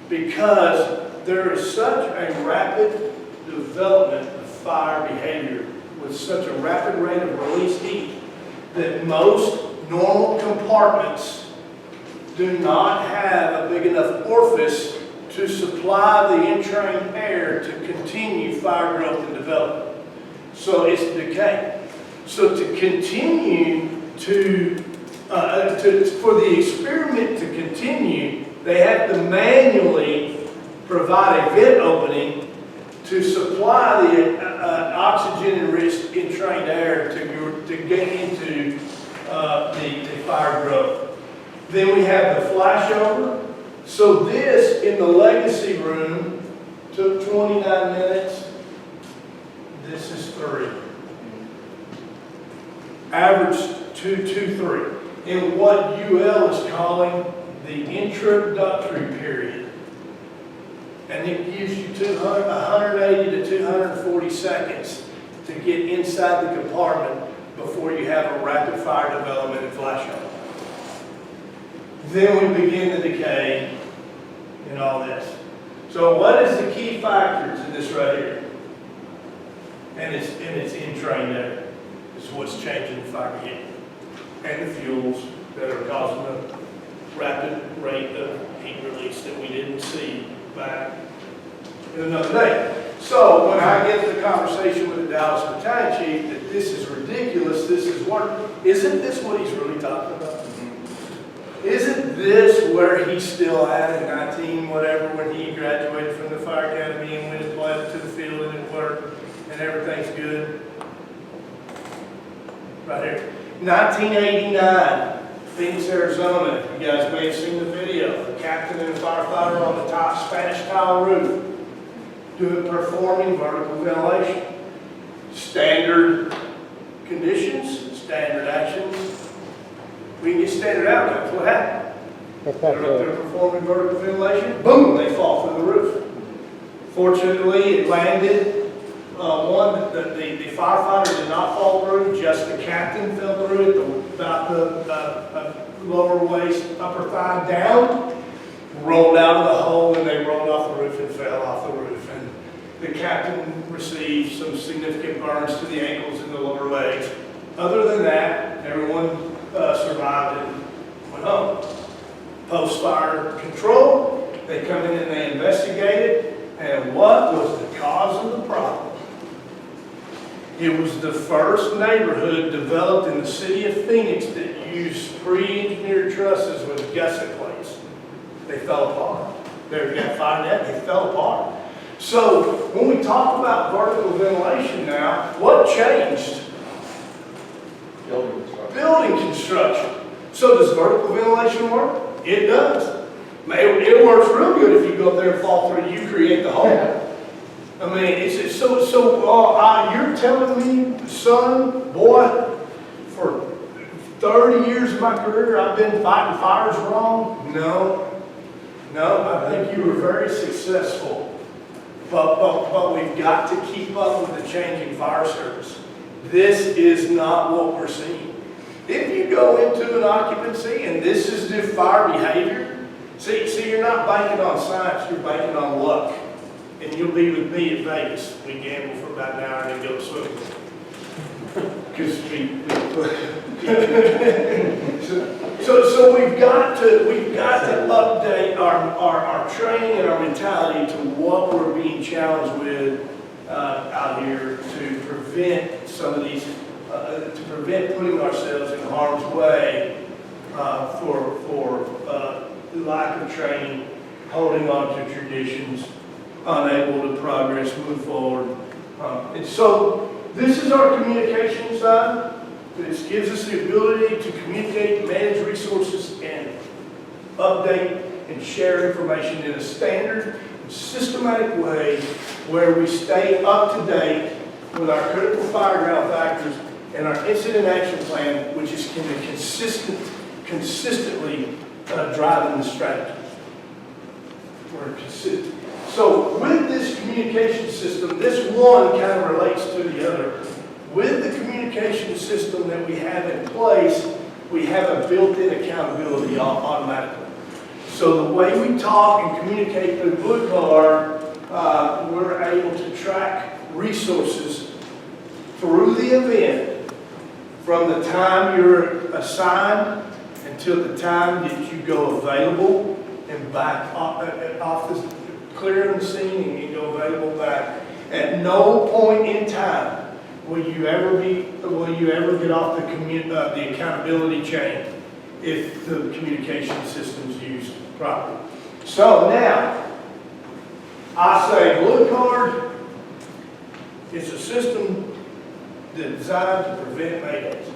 Because there is such a rapid development of fire behavior with such a rapid rate of release heat that most normal compartments do not have a big enough orifice to supply the entrained air to continue fire growth and development. So it's decay. So to continue for the experiment to continue, they have to manually provide a vent opening to supply the oxygen-enriched entrained air to get into the fire growth. Then we have the flashover. So this, in the legacy room, took 29 minutes. This is 3. Average 2-3. In what UL is calling the introductory period. And it gives you 180 to 240 seconds to get inside the compartment before you have a rapid fire development and flash on. Then we begin the decay and all this. So what is the key factors in this right here? And it's entrained air. This is what's changing the fire behavior. And the fuels that are causing the rapid rate of heat release that we didn't see back in another day. So when I get the conversation with the Dallas Battalion Chief that this is ridiculous, this is isn't this what he's really talking about? Isn't this where he's still at 19 whatever when he graduated from the fire academy and went and played to the field and it worked and everything's good? Right here. 1989, Phoenix, Arizona. You guys may have seen the video. The captain and firefighter on the top Spanish tile roof performing vertical ventilation. Standard conditions, standard actions. We can get standard outcomes. What happened? They're up there performing vertical ventilation. Boom, they fall through the roof. Fortunately, it landed. The firefighter did not fall through, just the captain fell through it, about the lower waist, upper thigh down, rolled out of the hole, and they rolled off the roof and fell off the roof. And the captain received some significant burns to the ankles and the lower legs. Other than that, everyone survived and went home. Post-fire control, they come in and they investigate it, and what was the cause of the problem? It was the first neighborhood developed in the city of Phoenix that used pre-engineered trusses with gusset plates. They fell apart. They got fired at, they fell apart. So when we talk about vertical ventilation now, what changed? Building construction. So does vertical ventilation work? It does. It works real good if you go up there and fall through, you create the hole. I mean, it's so you're telling me, son, boy, for 30 years of my career, I've been fighting fires wrong? No, I think you were very successful. But we've got to keep up with the changing fire service. This is not what we're seeing. If you go into an occupancy and this is the fire behavior, see, you're not banking on science, you're banking on luck. And you'll be with me at Vegas. We gamble for about an hour and then go swimming. Because so we've got to update our training and our mentality to what we're being challenged with out here to prevent some of these, to prevent putting ourselves in harm's way for lack of training, holding on to traditions, unable to progress, move forward. And so this is our communication side. This gives us the ability to communicate, manage resources, and update and share information in a standard, systematic way where we stay up to date with our critical fire ground factors and our incident action plan, which is consistently driving the strategy. We're consistent. So with this communication system, this one kind of relates to the other. With the communication system that we have in place, we have a built-in accountability automatically. So the way we talk and communicate through Blue Card, we're able to track resources through the event from the time you're assigned until the time that you go available and back off the clearing the scene and go available back. At no point in time will you ever get off the accountability chain if the communication system's used properly. So now, I say Blue Card is a system designed to prevent Maydays.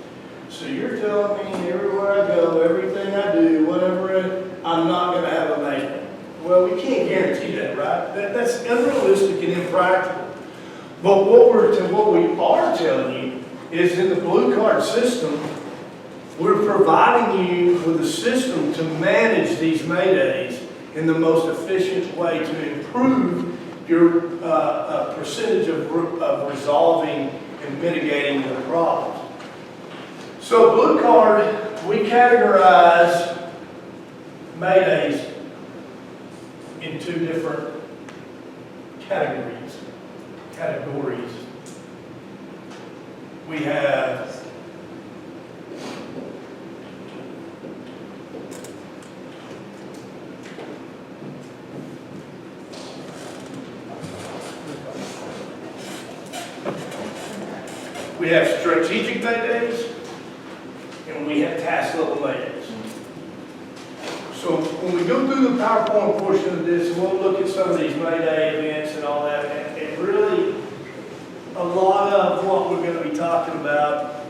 So you're telling me everywhere I go, everything I do, whatever, I'm not going to have a Mayday. Well, we can't guarantee that, right? That's unrealistic and impractical. But what we are telling you is in the Blue Card system, we're providing you with a system to manage these Maydays in the most efficient way to improve your percentage of resolving and mitigating the problems. So Blue Card, we categorize Maydays in two different categories. We have We have strategic Maydays, and we have task level Maydays. So when we go through the PowerPoint portion of this, we'll look at some of these Mayday events and all that, and really, a lot of what we're going to be talking about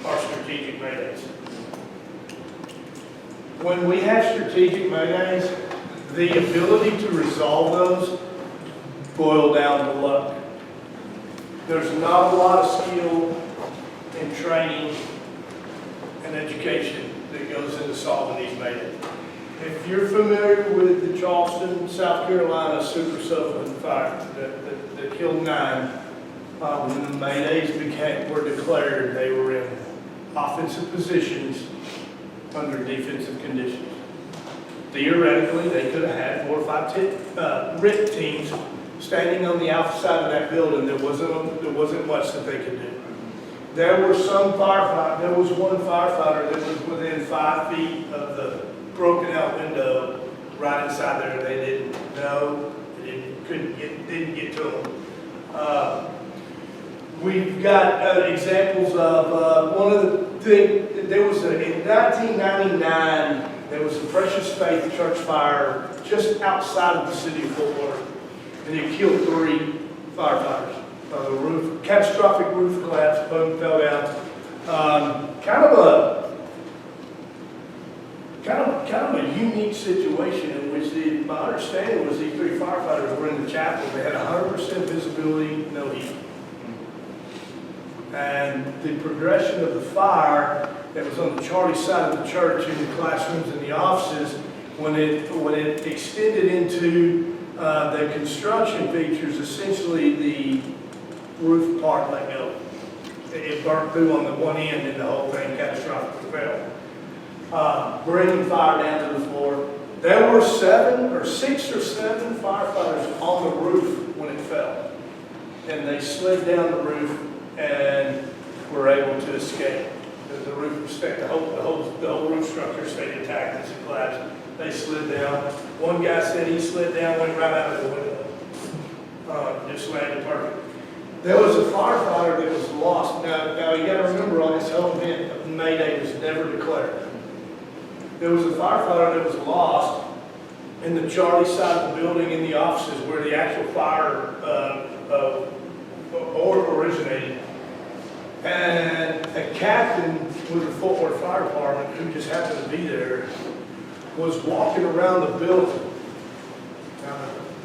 are strategic Maydays. When we have strategic Maydays, the ability to resolve those boil down to luck. There's not a lot of skill and training and education that goes into solving these Maydays. If you're familiar with the Charleston, South Carolina super sofa fire that killed 9, when the Maydays were declared, they were in offensive positions under defensive conditions. Theoretically, they could have had 4 or 5 RIT teams standing on the outside of that building. There wasn't much that they could do. There were some firefighters. There was one firefighter that was within 5 feet of the broken out window right inside there. They didn't know. They didn't get to them. We've got examples of one of the things. There was in 1999. There was a Precious Faith church fire just outside of the city of Fort Worth, and it killed 3 firefighters. The roof, catastrophic roof collapse, boom, fell down. Kind of a unique situation in which my understanding was these 3 firefighters were in the chapel. They had 100% visibility, no heat. And the progression of the fire that was on the Charlie side of the church, in the classrooms and the offices, when it extended into the construction features, essentially the roof part let go. It burnt through on the one end and the whole thing catastrophically fell. Bringing fire down to the floor. There were 6 or 7 firefighters on the roof when it fell. And they slid down the roof and were able to escape. The roof stayed, the whole roof structure stayed intact as it collapsed. They slid down. One guy said he slid down, went right out of the window. Just landed perfect. There was a firefighter that was lost. Now you got to remember, on this whole event, Mayday was never declared. There was a firefighter that was lost in the Charlie side of the building, in the offices where the actual fire originated. And a captain with the Fort Worth Fire Department, who just happened to be there, was walking around the building.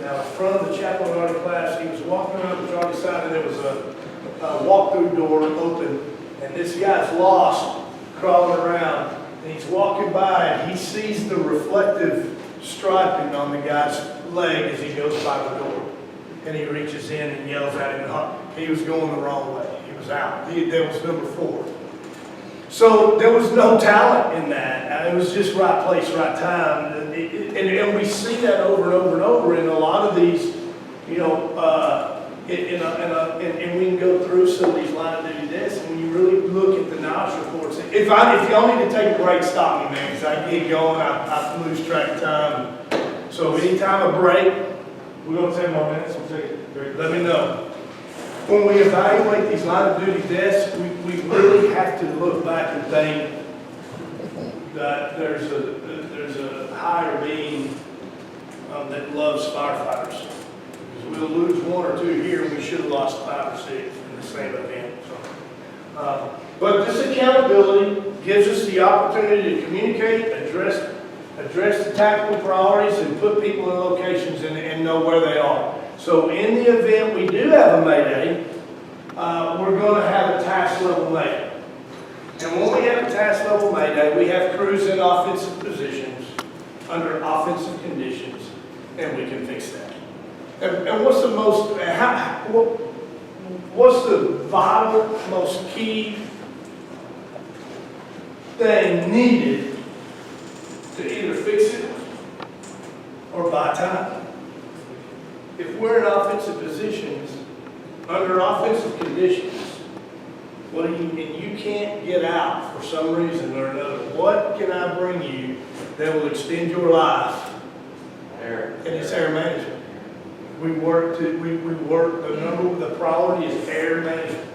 Now in front of the chapel and art class, he was walking around the Charlie side, and there was a walk-through door open, and this guy's lost, crawling around, and he's walking by, and he sees the reflective striping on the guy's leg as he goes by the door. And he reaches in and yells at him. He was going the wrong way. He was out. That was number 4. So there was no talent in that. It was just right place, right time. And we see that over and over and over in a lot of these, you know, and we can go through some of these line of duty deaths, and when you really look at the NOS reports, if y'all need to take a break, stop me, man, because I get going, I lose track of time. So anytime a break, We're going to 10 more minutes. We'll take a break. let me know. When we evaluate these line of duty deaths, we really have to look back and think that there's a higher being that loves firefighters. Because we'll lose 1 or 2 here, and we should have lost 5 or 6 in the same event. So, but this accountability gives us the opportunity to communicate, address the tactical priorities, and put people in locations and know where they are. So in the event we do have a Mayday, we're going to have a task level Mayday. And when we have a task level Mayday, we have crews in offensive positions under offensive conditions, and we can fix that. And what's the vital, most key thing needed to either fix it or buy time? If we're in offensive positions, under offensive conditions, and you can't get out for some reason or another, what can I bring you that will extend your life? Air. And it's air management. The priority is air management.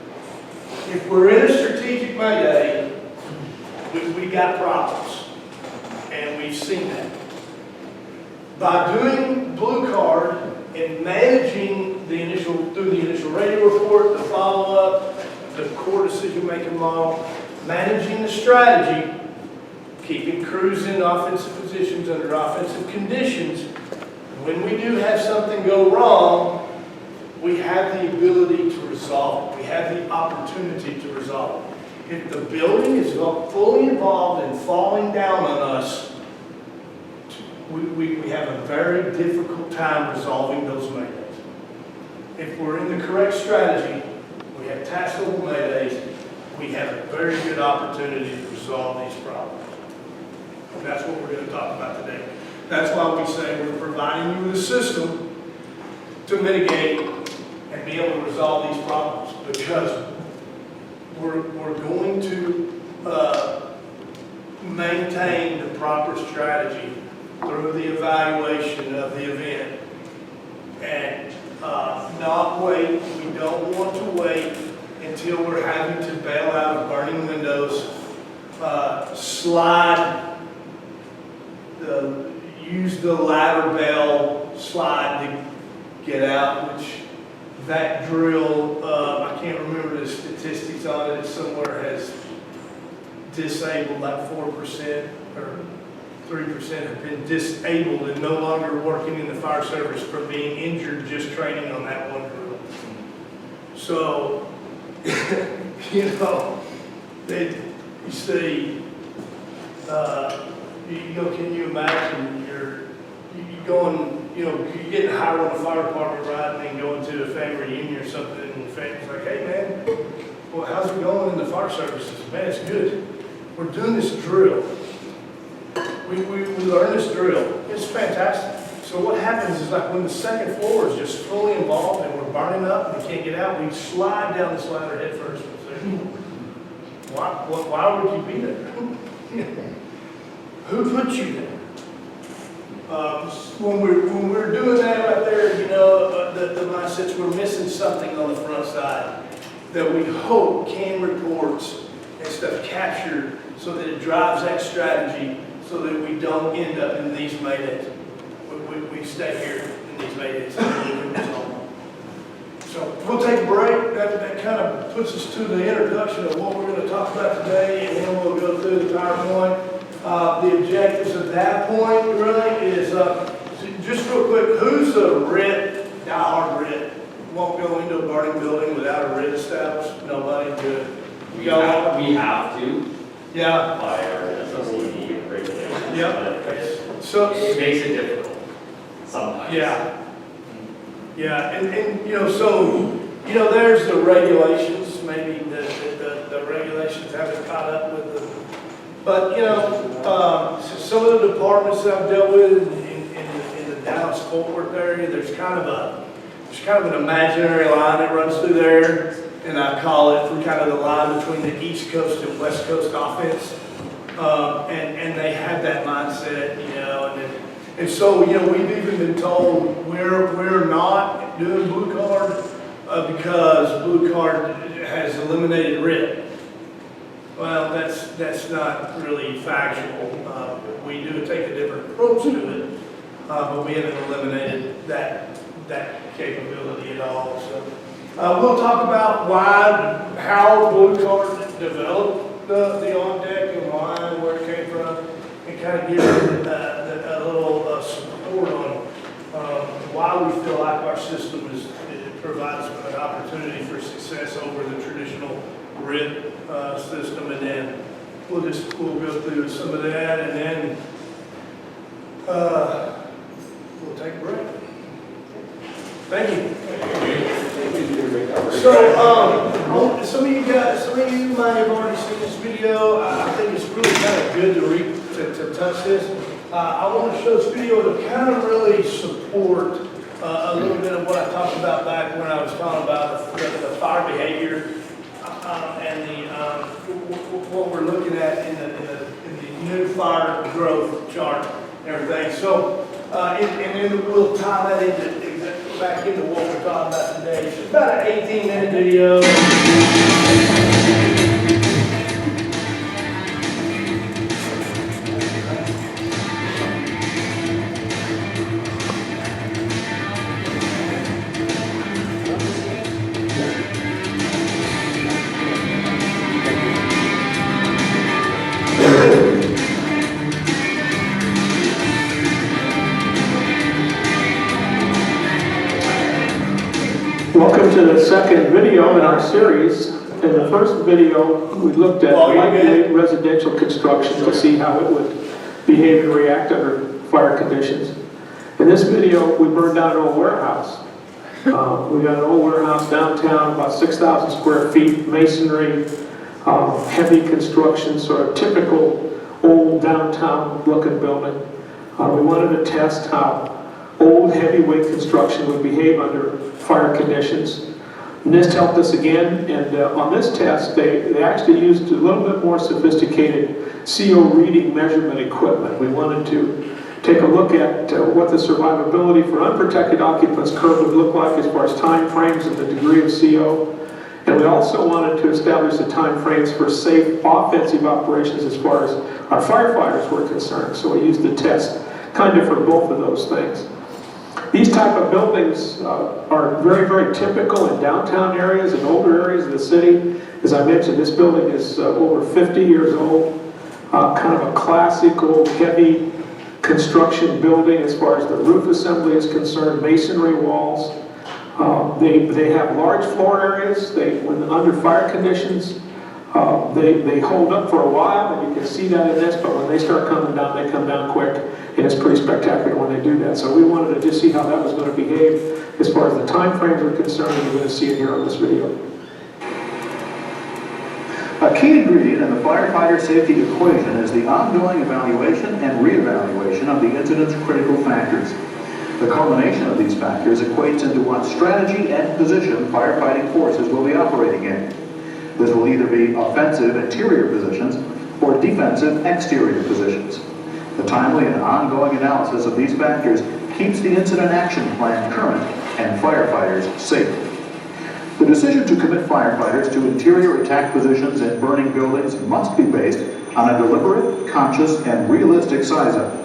if we're in a strategic Mayday, we got problems, and we've seen that. By doing blue card and managing the through the initial radio report, the follow-up, the core decision-making model, managing the strategy, keeping crews in offensive positions under offensive conditions, when we do have something go wrong, we have the ability to resolve it. We have the opportunity to resolve it. If the building is fully involved in falling down on us, we have a very difficult time resolving those Maydays. If we're in the correct strategy, we have taskable Maydays, we have a very good opportunity to resolve these problems. And that's what we're going to talk about today. That's why we say we're providing you with a system to mitigate and be able to resolve these problems, because we're going to maintain the proper strategy through the evaluation of the event and not wait. We don't want to wait until we're having to bail out of burning windows, use the ladder bell slide to get out, which that drill, I can't remember the statistics on it, somewhere has disabled like 4% or 3% have been disabled and no longer working in the fire service for being injured just training on that one drill. So, you know, you see, can you imagine you're going, you're getting hired on a fire department, right, and then going to a family reunion or something, and the family's like, hey man, well, how's it going in the fire services? Man, it's good. We're doing this drill. We learn this drill. It's fantastic. So what happens is, like, when the second floor is just fully involved and we're burning up and we can't get out, we slide down this ladder head first and say, why would you be there? Who put you there? When we're doing that right there, the mindsets, we're missing something on the front side that we hope can reports and stuff captured so that it drives that strategy so that we don't end up in these Maydays. We stay here in these Maydays. So we'll take a break. That kind of puts us to the introduction of what we're going to talk about today, and then we'll go through the PowerPoint. The objectives at that point really is, just real quick, who's a RIT, diehard RIT? Won't go into a burning building without a RIT established? Nobody? Good. We have to. Yeah. By our SOC regulations. Yep. So it makes it difficult sometimes. Yeah. Yeah, and so there's the regulations. Maybe the regulations haven't caught up with the. But some of the departments that I've dealt with in the Dallas-Fort Worth area, there's kind of an imaginary line that runs through there, and I call it kind of the line between the East Coast and West Coast offense. And they have that mindset, and so we've even been told we're not doing blue card because blue card has eliminated RIT. Well, that's not really factual. We do take a different approach to it, but we haven't eliminated that capability at all. So we'll talk about how blue card developed the on deck and where it came from, and kind of give a little support on why we feel like our system it provides an opportunity for success over the traditional RIT system, and then we'll go through some of that, and then we'll take a break. Thank you. So, some of you might have already seen this video. I think it's really kind of good to touch this. I want to show this video to kind of really support a little bit of what I talked about back when I was talking about the fire behavior and what we're looking at in the new fire growth chart and everything. So, and then we'll tie that back into what we're talking about today. It's about an 18-minute video. to the second video in our series. In the first video, we looked at lightweight residential construction to see how it would behave and react under fire conditions. In this video, we burned down an old warehouse. We got an old warehouse downtown, about 6,000 square feet, masonry, heavy construction, sort of typical old downtown looking building. We wanted to test how old heavyweight construction would behave under fire conditions. NIST helped us again, and on this test, they actually used a little bit more sophisticated CO reading measurement equipment. We wanted to take a look at what the survivability for unprotected occupants curve would look like as far as time frames and the degree of CO. And we also wanted to establish the time frames for safe offensive operations as far as our firefighters were concerned. So we used the test kind of for both of those things. These type of buildings are very, very typical in downtown areas and older areas of the city. As I mentioned, this building is over 50 years old, kind of a classic old heavy construction building as far as the roof assembly is concerned, masonry walls. They have large floor areas. When under fire conditions, they hold up for a while, and you can see that in this, but when they start coming down, they come down quick, and it's pretty spectacular when they do that. So we wanted to just see how that was going to behave as far as the time frames are concerned, and you're going to see it here on this video. A key ingredient in the firefighter safety equation is the ongoing evaluation and reevaluation of the incident's critical factors. The culmination of these factors equates into what strategy and position firefighting forces will be operating in. This will either be offensive interior positions or defensive exterior positions. The timely and ongoing analysis of these factors keeps the incident action plan current and firefighters safe. The decision to commit firefighters to interior attack positions in burning buildings must be based on a deliberate, conscious, and realistic size-up.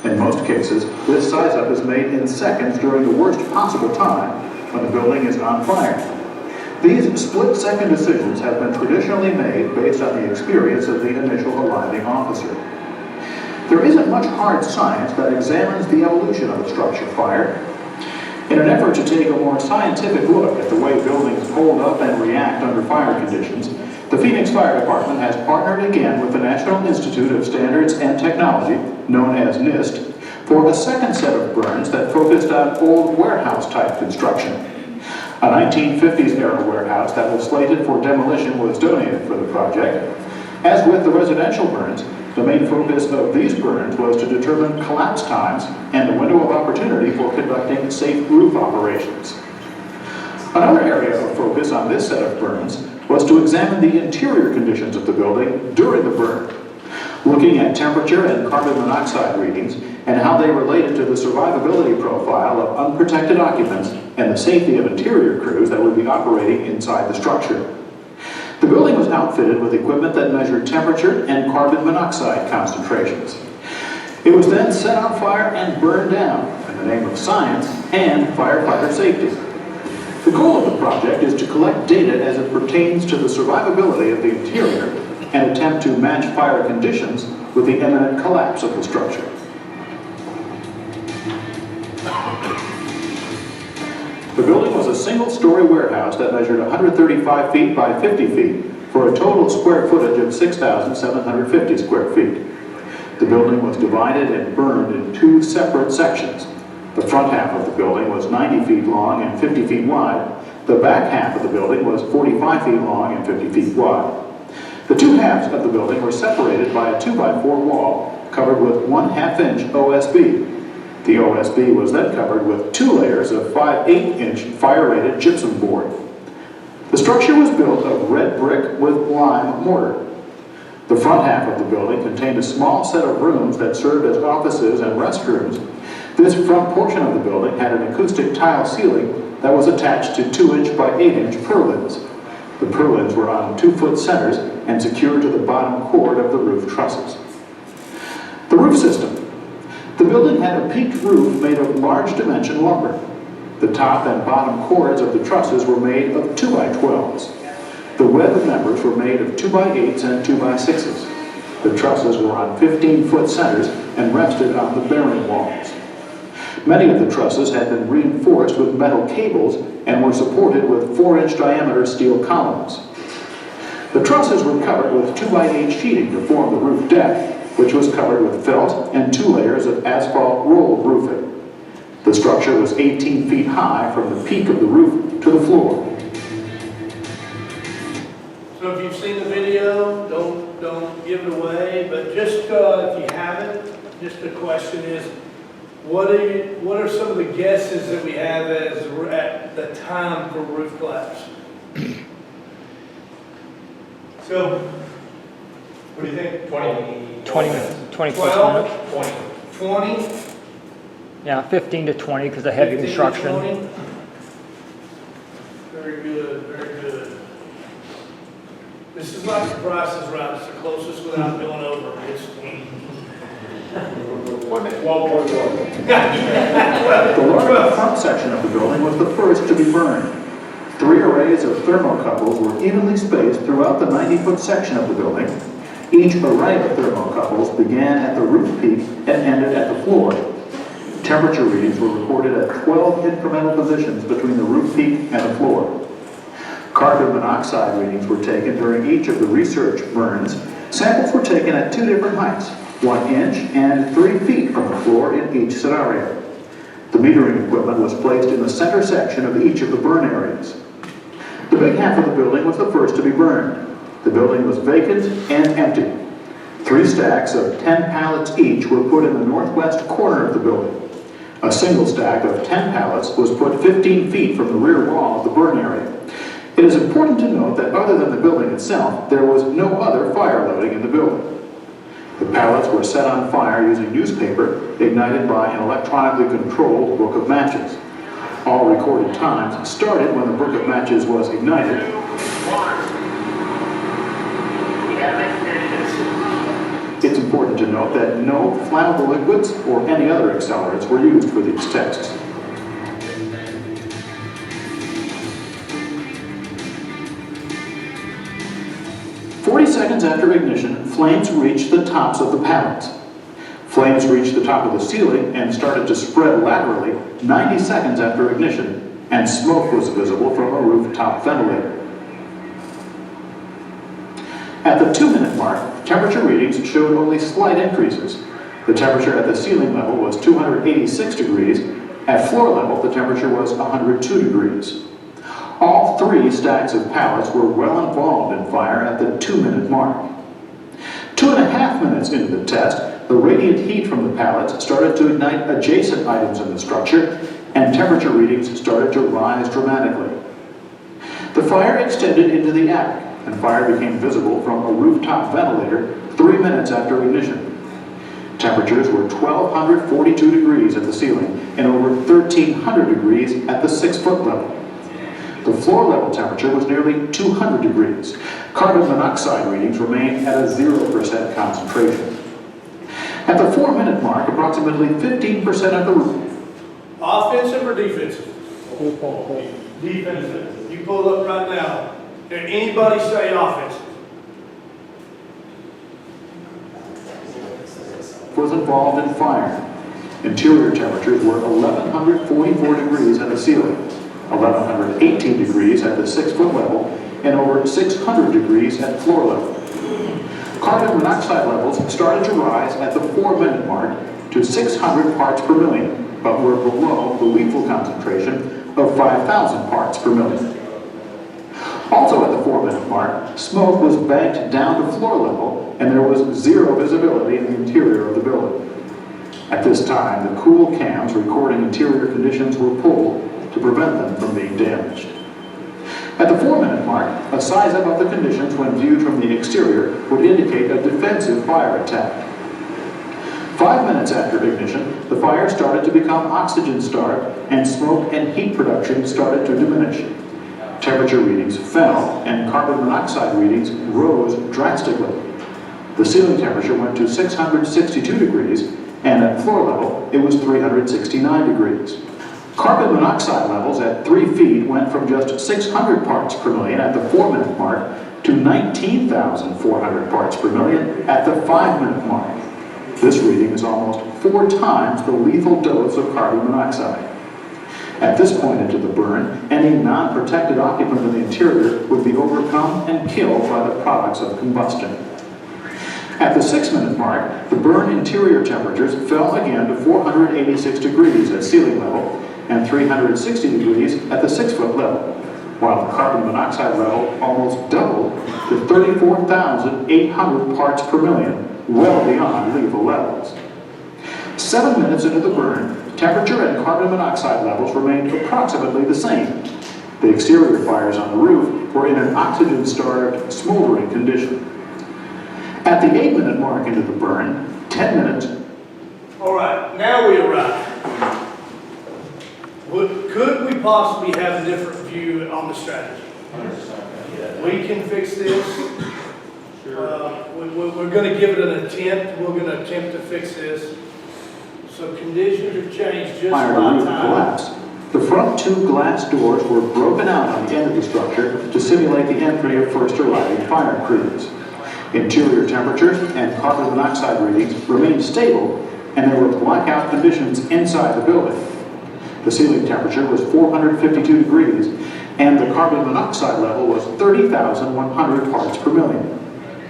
In most cases, this size-up is made in seconds during the worst possible time when the building is on fire. These split-second decisions have been traditionally made based on the experience of the initial arriving officer. There isn't much hard science that examines the evolution of a structure fire. In an effort to take a more scientific look at the way buildings hold up and react under fire conditions, the Phoenix Fire Department has partnered again with the National Institute of Standards and Technology, known as NIST, for a second set of burns that focused on old warehouse-type construction. A 1950s-era warehouse that was slated for demolition was donated for the project. As with the residential burns, the main focus of these burns was to determine collapse times and the window of opportunity for conducting safe roof operations. Another area of focus on this set of burns was to examine the interior conditions of the building during the burn, looking at temperature and carbon monoxide readings and how they related to the survivability profile of unprotected occupants and the safety of interior crews that would be operating inside the structure. The building was outfitted with equipment that measured temperature and carbon monoxide concentrations. It was then set on fire and burned down in the name of science and firefighter safety. The goal of the project is to collect data as it pertains to the survivability of the interior and attempt to match fire conditions with the imminent collapse of the structure. The building was a single-story warehouse that measured 135 feet by 50 feet for a total square footage of 6,750 square feet. The building was divided and burned in two separate sections. The front half of the building was 90 feet long and 50 feet wide. The back half of the building was 45 feet long and 50 feet wide. The two halves of the building were separated by a 2x4 wall covered with 1/2-inch OSB. The OSB was then covered with 2 layers of 5/8-inch fire-rated gypsum board. The structure was built of red brick with lime mortar. The front half of the building contained a small set of rooms that served as offices and restrooms. This front portion of the building had an acoustic tile ceiling that was attached to 2-inch by 8-inch purlins. The purlins were on 2-foot centers and secured to the bottom cord of the roof trusses. The roof system. The building had a peaked roof made of large dimension lumber. The top and bottom cords of the trusses were made of 2x12s. The web members were made of 2x8s and 2x6s. The trusses were on 15-foot centers and rested on the bearing walls. Many of the trusses had been reinforced with metal cables and were supported with 4-inch diameter steel columns. The trusses were covered with 2x8 sheeting to form the roof deck, which was covered with felt and 2 layers of asphalt rolled roofing. The structure was 18 feet high from the peak of the roof to the floor. So if you've seen the video, don't give it away, but just if you haven't, just the question is, what are some of the guesses that we have as at the time for roof collapse? So, what do you think? 20 plus 12? minutes. 20? Yeah, 15 to 20 because of heavy 15 to construction. 20? Very good, very good. This is like the Price is Right. It's the closest without going over. It's 20. The large front section of the building was the first to be burned. 3 arrays of thermocouples were evenly spaced throughout the 90-foot section of the building. Each array of thermocouples began at the roof peak and ended at the floor. Temperature readings were recorded at 12 incremental positions between the roof peak and the floor. Carbon monoxide readings were taken during each of the research burns. Samples were taken at 2 different heights, 1 inch and 3 feet from the floor in each scenario. The metering equipment was placed in the center section of each of the burn areas. The big half of the building was the first to be burned. The building was vacant and empty. 3 stacks of 10 pallets each were put in the northwest corner of the building. A single stack of 10 pallets was put 15 feet from the rear wall of the burn area. It is important to note that other than the building itself, there was no other fire loading in the building. The pallets were set on fire using newspaper ignited by an electronically controlled book of matches. All recorded times started when the book of matches was ignited. It's important to note that no flammable liquids or any other accelerants were used for these tests. Seconds after ignition, flames reached the tops of the pallets. Flames reached the top of the ceiling and started to spread laterally 90 seconds after ignition, and smoke was visible from a rooftop ventilator. At the 2-minute mark, temperature readings showed only slight increases. The temperature at the ceiling level was 286 degrees. At floor level, the temperature was 102 degrees. All 3 stacks of pallets were well involved in fire at the 2-minute mark. 2.5 minutes into the test, the radiant heat from the pallets started to ignite adjacent items in the structure, and temperature readings started to rise dramatically. The fire extended into the attic, and fire became visible from a rooftop ventilator 3 minutes after ignition. Temperatures were 1,242 degrees at the ceiling and over 1,300 degrees at the 6-foot level. The floor level temperature was nearly 200 degrees. Carbon monoxide readings remained at a 0% concentration. At the 4-minute mark, approximately 15% of the roof. Offensive or defensive? Defensive. You pull up right now. Did anybody say offensive? Was involved in fire. Interior temperatures were 1,144 degrees at the ceiling, 1,118 degrees at the 6-foot level, and over 600 degrees at floor level. Carbon monoxide levels started to rise at the 4-minute mark to 600 parts per million, but were below the lethal concentration of 5,000 parts per million. Also at the 4-minute mark, smoke was banked down to floor level, and there was zero visibility in the interior of the building. At this time, the cool cams recording interior conditions were pulled to prevent them from being damaged. At the 4-minute mark, a size-up of the conditions when viewed from the exterior would indicate a defensive fire attack. 5 minutes after ignition, the fire started to become oxygen-starved, and smoke and heat production started to diminish. Temperature readings fell, and carbon monoxide readings rose drastically. The ceiling temperature went to 662 degrees, and at floor level, it was 369 degrees. Carbon monoxide levels at 3 feet went from just 600 parts per million at the 4-minute mark to 19,400 parts per million at the 5-minute mark. This reading is almost 4 times the lethal dose of carbon monoxide. At this point into the burn, any non-protected occupant of the interior would be overcome and killed by the products of combustion. At the 6-minute mark, the burn interior temperatures fell again to 486 degrees at ceiling level and 360 degrees at the 6-foot level, while the carbon monoxide level almost doubled to 34,800 parts per million, well beyond lethal levels. 7 minutes into the burn, temperature and carbon monoxide levels remained approximately the same. The exterior fires on the roof were in an oxygen-starved, smoldering condition. At the 8-minute mark into the burn, 10 minutes. All right, now we arrive. Could we possibly have a different view on the strategy? We can fix this. We're going to give it an attempt. We're going to attempt to fix this. So conditions have changed just Prior to by roof time. collapse, the front 2 glass doors were broken out on the end of the structure to simulate the entry of first arriving fire crews. Interior temperatures and carbon monoxide readings remained stable, and there were blackout conditions inside the building. The ceiling temperature was 452 degrees, and the carbon monoxide level was 30,100 parts per million.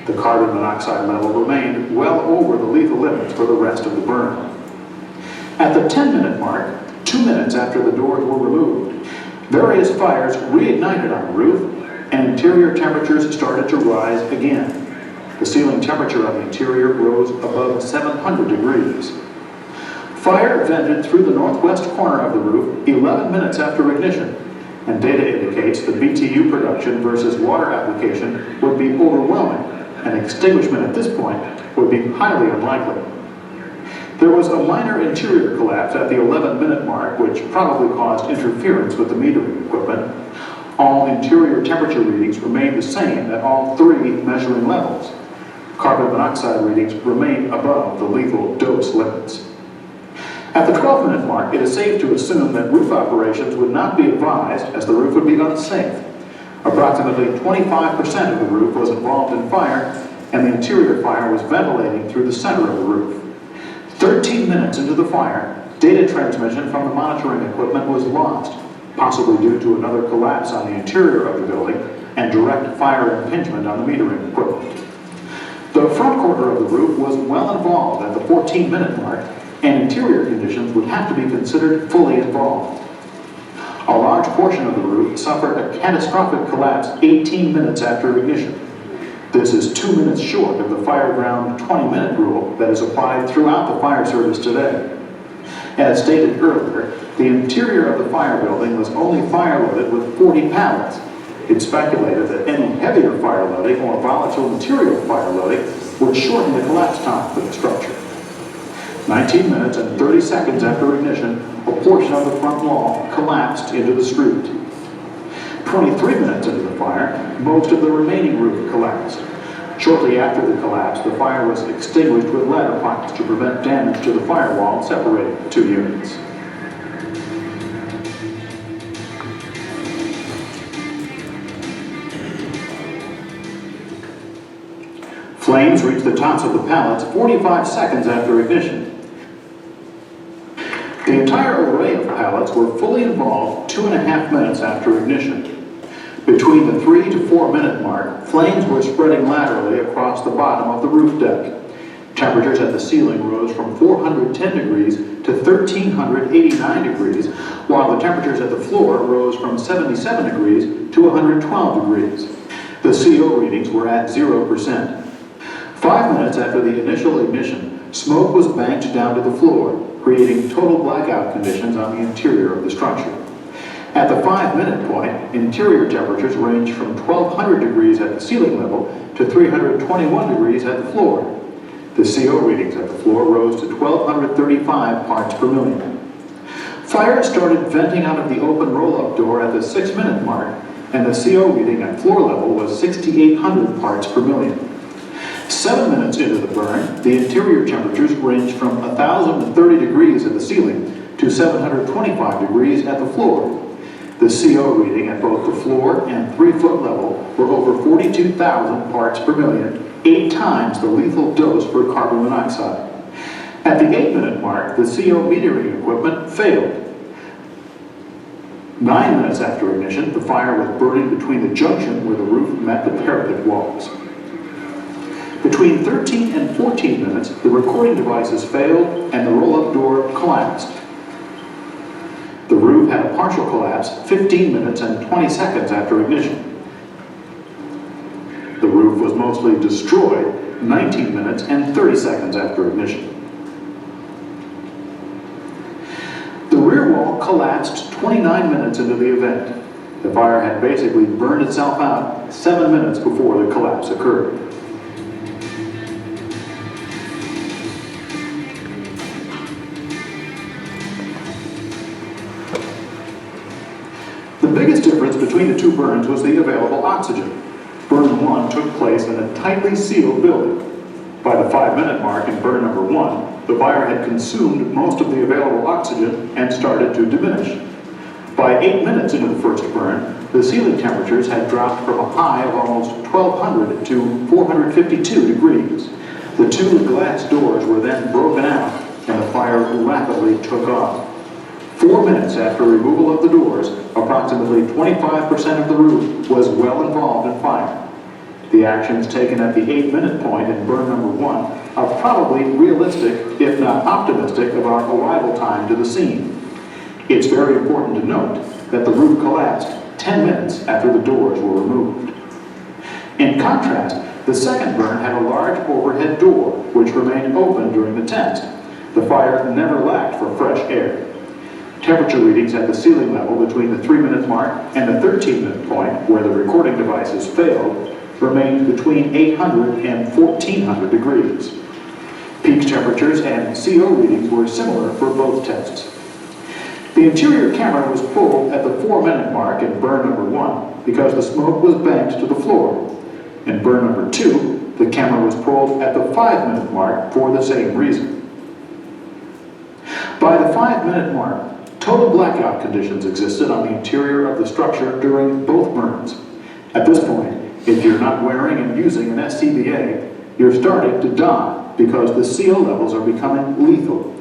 The carbon monoxide level remained well over the lethal limits for the rest of the burn. At the 10-minute mark, 2 minutes after the doors were removed, various fires reignited on the roof, and interior temperatures started to rise again. The ceiling temperature of the interior rose above 700 degrees. Fire vented through the northwest corner of the roof 11 minutes after ignition, and data indicates the BTU production versus water application would be overwhelming, and extinguishment at this point would be highly unlikely. There was a minor interior collapse at the 11-minute mark, which probably caused interference with the metering equipment. All interior temperature readings remained the same at all 3 measuring levels. Carbon monoxide readings remained above the lethal dose limits. At the 12-minute mark, it is safe to assume that roof operations would not be advised, as the roof would be unsafe. Approximately 25% of the roof was involved in fire, and the interior fire was ventilating through the center of the roof. 13 minutes into the fire, data transmission from the monitoring equipment was lost, possibly due to another collapse on the interior of the building and direct fire impingement on the metering equipment. The front quarter of the roof was well involved at the 14-minute mark, and interior conditions would have to be considered fully involved. A large portion of the roof suffered a catastrophic collapse 18 minutes after ignition. This is 2 minutes short of the fire ground 20-minute rule that is applied throughout the fire service today. As stated earlier, the interior of the fire building was only fire loaded with 40 pallets. It's speculated that any heavier fire loading or volatile material fire loading would shorten the collapse time for the structure. 19 minutes and 30 seconds after ignition, a portion of the front wall collapsed into the street. 23 minutes into the fire, most of the remaining roof collapsed. Shortly after the collapse, the fire was extinguished with ladder pipes to prevent damage to the firewall separating the 2 units. Flames reached the tops of the pallets 45 seconds after ignition. The entire array of pallets were fully involved 2.5 minutes after ignition. Between the 3 to 4 minute mark, flames were spreading laterally across the bottom of the roof deck. Temperatures at the ceiling rose from 410 degrees to 1,389 degrees, while the temperatures at the floor rose from 77 degrees to 112 degrees. The CO readings were at 0%. 5 minutes after the initial ignition, smoke was banked down to the floor, creating total blackout conditions on the interior of the structure. At the 5-minute point, interior temperatures ranged from 1,200 degrees at the ceiling level to 321 degrees at the floor. The CO readings at the floor rose to 1,235 parts per million. Fire started venting out of the open roll-up door at the 6-minute mark, and the CO reading at floor level was 6,800 parts per million. 7 minutes into the burn, the interior temperatures ranged from 1,030 degrees at the ceiling to 725 degrees at the floor. The CO reading at both the floor and 3-foot level were over 42,000 parts per million, 8 times the lethal dose for carbon monoxide. At the 8-minute mark, the CO metering equipment failed. 9 minutes after ignition, the fire was burning between the junction where the roof met the parapet walls. Between 13 and 14 minutes, the recording devices failed and the roll-up door collapsed. The roof had a partial collapse 15 minutes and 20 seconds after ignition. The roof was mostly destroyed 19 minutes and 30 seconds after ignition. The rear wall collapsed 29 minutes into the event. The fire had basically burned itself out 7 minutes before the collapse occurred. The biggest difference between the two burns was the available oxygen. Burn 1 took place in a tightly sealed building. By the 5-minute mark in burn number 1, the fire had consumed most of the available oxygen and started to diminish. By 8 minutes into the first burn, the ceiling temperatures had dropped from a high of almost 1200 to 452 degrees. The two glass doors were then broken out and the fire rapidly took off. 4 minutes after removal of the doors, approximately 25% of the roof was well involved in fire. The actions taken at the 8-minute point in burn number 1 are probably realistic, if not optimistic, of our arrival time to the scene. It's very important to note that the roof collapsed 10 minutes after the doors were removed. In contrast, the second burn had a large overhead door, which remained open during the test. The fire never lacked for fresh air. Temperature readings at the ceiling level between the 3-minute mark and the 13-minute point, where the recording devices failed, remained between 800 and 1400 degrees. Peak temperatures and CO readings were similar for both tests. The interior camera was pulled at the 4-minute mark in burn number 1 because the smoke was banked to the floor. In burn number 2, the camera was pulled at the 5-minute mark for the same reason. By the 5-minute mark, total blackout conditions existed on the interior of the structure during both burns. At this point, if you're not wearing and using an SCBA, you're starting to die because the CO levels are becoming lethal.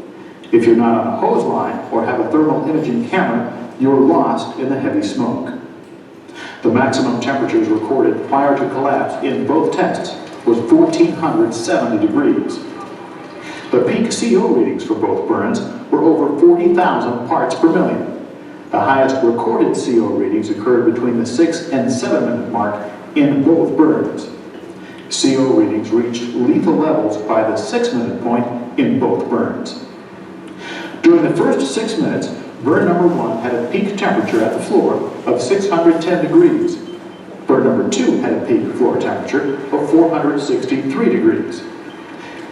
If you're not on a hose line or have a thermal imaging camera, you're lost in the heavy smoke. The maximum temperatures recorded prior to collapse in both tests was 1470 degrees. The peak CO readings for both burns were over 40,000 parts per million. The highest recorded CO readings occurred between the 6 and 7-minute mark in both burns. CO readings reached lethal levels by the 6-minute point in both burns. During the first 6 minutes, burn number 1 had a peak temperature at the floor of 610 degrees. Burn number 2 had a peak floor temperature of 463 degrees.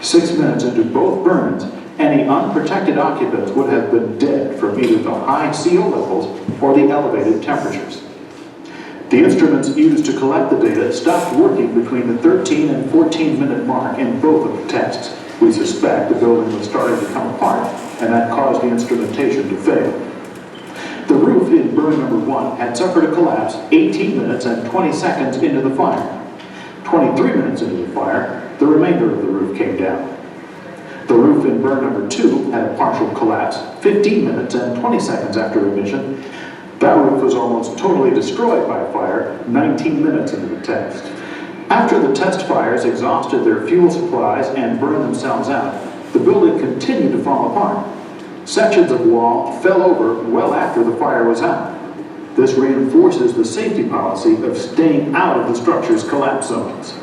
6 minutes into both burns, any unprotected occupants would have been dead from either the high CO levels or the elevated temperatures. The instruments used to collect the data stopped working between the 13 and 14-minute mark in both of the tests. We suspect the building was starting to come apart, and that caused the instrumentation to fail. The roof in burn number 1 had suffered a collapse 18 minutes and 20 seconds into the fire. 23 minutes into the fire, the remainder of the roof came down. The roof in burn number 2 had a partial collapse 15 minutes and 20 seconds after ignition. That roof was almost totally destroyed by fire 19 minutes into the test. After the test fires exhausted their fuel supplies and burned themselves out, the building continued to fall apart. Sections of wall fell over well after the fire was out. This reinforces the safety policy of staying out of the structure's collapse zones.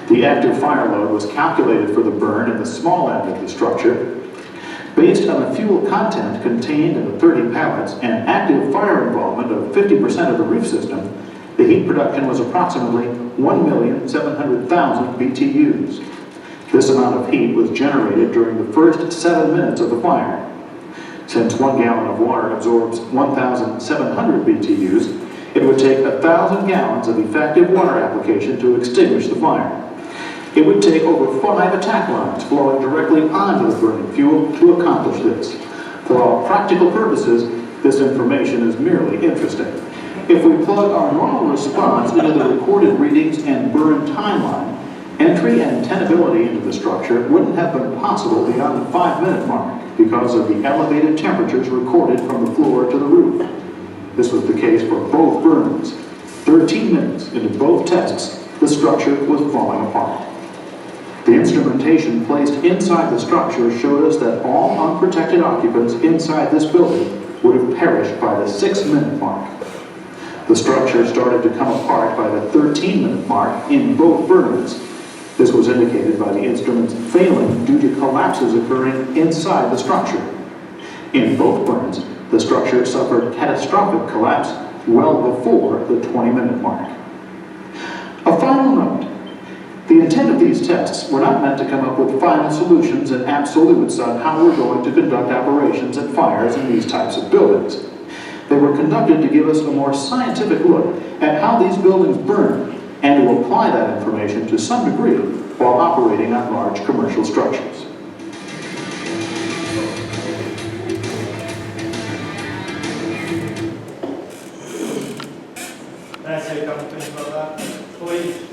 The active fire load was calculated for the burn in the small end of the structure. Based on the fuel content contained in the 30 pallets and active fire involvement of 50% of the roof system, the heat production was approximately 1,700,000 BTUs. This amount of heat was generated during the first 7 minutes of the fire. Since 1 gallon of water absorbs 1,700 BTUs, it would take 1,000 gallons of effective water application to extinguish the fire. It would take over 5 attack lines flowing directly onto the burning fuel to accomplish this. For all practical purposes, this information is merely interesting. If we plug our normal response into the recorded readings and burn timeline, Entry and tenability into the structure wouldn't have been possible beyond the 5-minute mark because of the elevated temperatures recorded from the floor to the roof. This was the case for both burns. 13 minutes into both tests, the structure was falling apart. The instrumentation placed inside the structure showed us that all unprotected occupants inside this building would have perished by the 6-minute mark. The structure started to come apart by the 13-minute mark in both burns. This was indicated by the instruments failing due to collapses occurring inside the structure. In both burns, the structure suffered catastrophic collapse well before the 20-minute mark. A final note. The intent of these tests were not meant to come up with final solutions and absolutes on how we're going to conduct operations and fires in these types of buildings. They were conducted to give us a more scientific look at how these buildings burn and to apply that information to some degree while operating on large commercial structures. Can I say a couple things about that, please?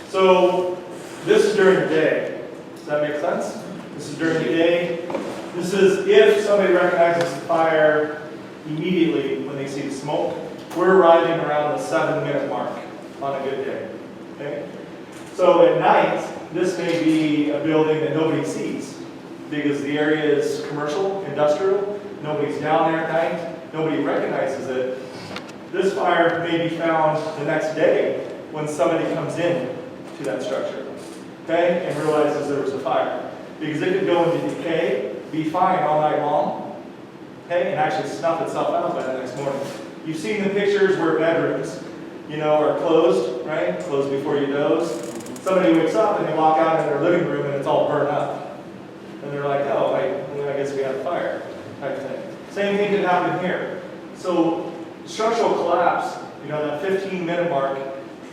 So, this is during the day. Does that make sense? This is during the day. This is if somebody recognizes the fire immediately when they see the smoke. We're arriving around the 7-minute mark on a good day. Okay? So at night, this may be a building that nobody sees because the area is commercial, industrial. Nobody's down there at night. Nobody recognizes it. This fire may be found the next day when somebody comes in to that structure, okay, and realizes there was a fire. Because it could go into decay, be fine all night long, okay, and actually snuff itself out by the next morning. You've seen the pictures where bedrooms, are closed, right? Closed before you doze. Somebody wakes up and they walk out in their living room and it's all burned up. And they're like, oh, I guess we had a fire, type thing. Same thing could happen here. So structural collapse, that 15-minute mark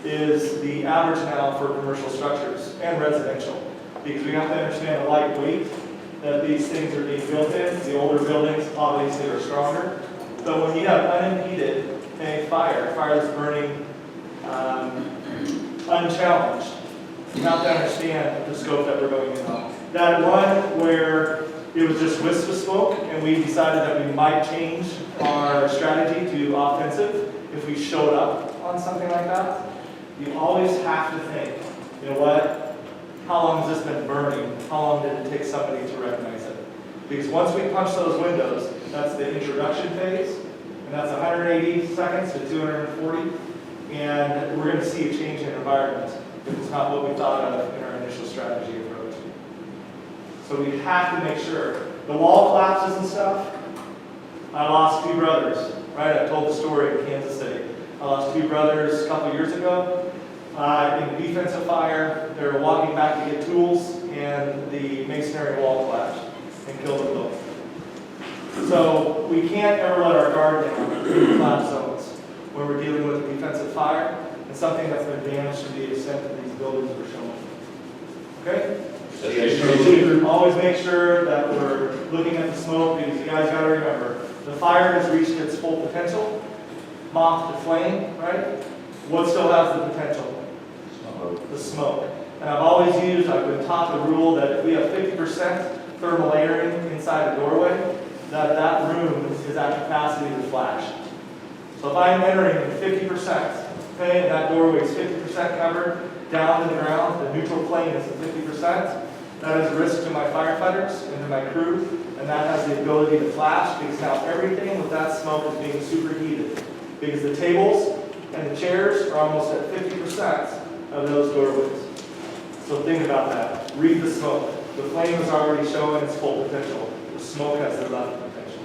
is the average now for commercial structures and residential. Because we have to understand the light weight that these things are being built in. The older buildings obviously are stronger. But when you have unimpeded fire that's burning unchallenged, you have to understand the scope that we're going in on. That one where it was just wisps of smoke and we decided that we might change our strategy to offensive if we showed up on something like that. You always have to think, how long has this been burning? How long did it take somebody to recognize it? Because once we punch those windows, that's the introduction phase, and that's 180 seconds to 240, and we're going to see a change in environment if it's not what we thought of in our initial strategy approach. So we have to make sure. The wall collapses and stuff. I lost 2 brothers, right? I told the story in Kansas City. I lost 2 brothers a couple years ago in a defensive fire. They were walking back to get tools, and the masonry wall collapsed and killed them both. So we can't ever let our guard down in collapse zones when we're dealing with a defensive fire and something that's been damaged to the extent that these buildings were shown. Okay? So always make sure that we're looking at the smoke, because you guys got to remember, the fire has reached its full potential. Moth to flame, right? What still has the potential? The smoke. And I've been taught the rule that if we have 50% thermal layering inside a doorway, that room is at capacity to flash. So if I'm entering at 50%, okay, and that doorway is 50% covered, down to the ground, the neutral plane is at 50%, that is a risk to my firefighters and to my crew, and that has the ability to flash, because now everything with that smoke is being superheated. Because the tables and the chairs are almost at 50% of those doorways. So think about that. Read the smoke. The flame is already showing its full potential. The smoke has the left potential.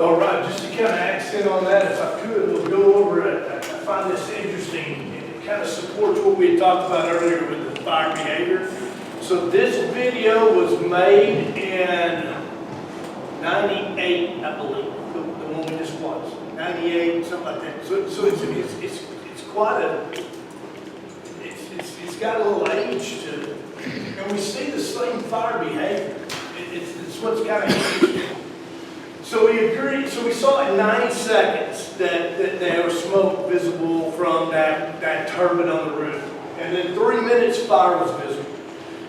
All right, just to kind of accent on that, if I could, we'll go over it. I find this interesting. It kind of supports what we had talked about earlier with the fire behavior. So this video was made in 98, I believe, the one we just watched. 98, something like that. So it's quite a, it's got a little age to it. And we see the same fire behavior. It's what's kind of interesting. So we agreed, so we saw in 90 seconds that there was smoke visible from that turbine on the roof. And and then 3 minutes fire was visible.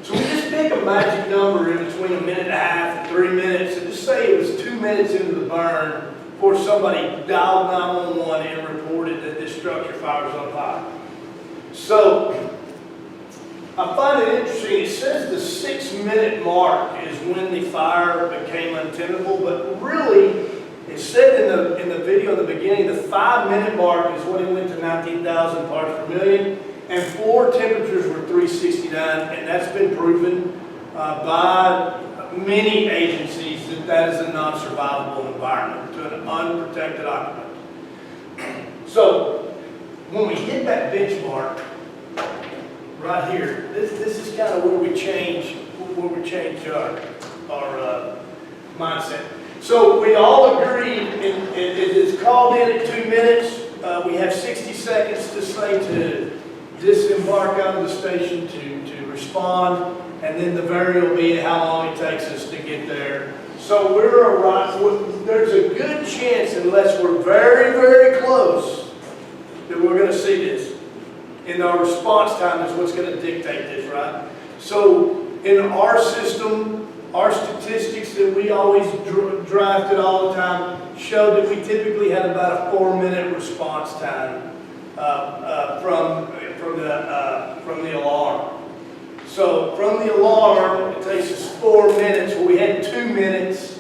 So we just pick a magic number in between a minute and a half and 3 minutes, and just say it was 2 minutes into the burn before somebody dialed 911 and reported that this structure fire was on fire. So I find it interesting. It says the 6 minute mark is when the fire became untenable, but really it said in the video in the beginning, the 5 minute mark is when it went to 19,000 parts per million, and floor temperatures were 369, and that's been proven by many agencies that that is a non-survivable environment to an unprotected occupant. So when we hit that benchmark right here, this is kind of where we change our mindset. So we all agreed, and it is called in at 2 minutes. We have 60 seconds to say to disembark out of the station to respond, and then the variable being how long it takes us to get there. So there's a good chance, unless we're very, very close, that we're going to see this. And our response time is what's going to dictate this, right? So in our system, our statistics that we always drafted all the time showed that we typically had about a 4 minute response time from the alarm. So from the alarm, it takes us 4 minutes. Well, we had 2 minutes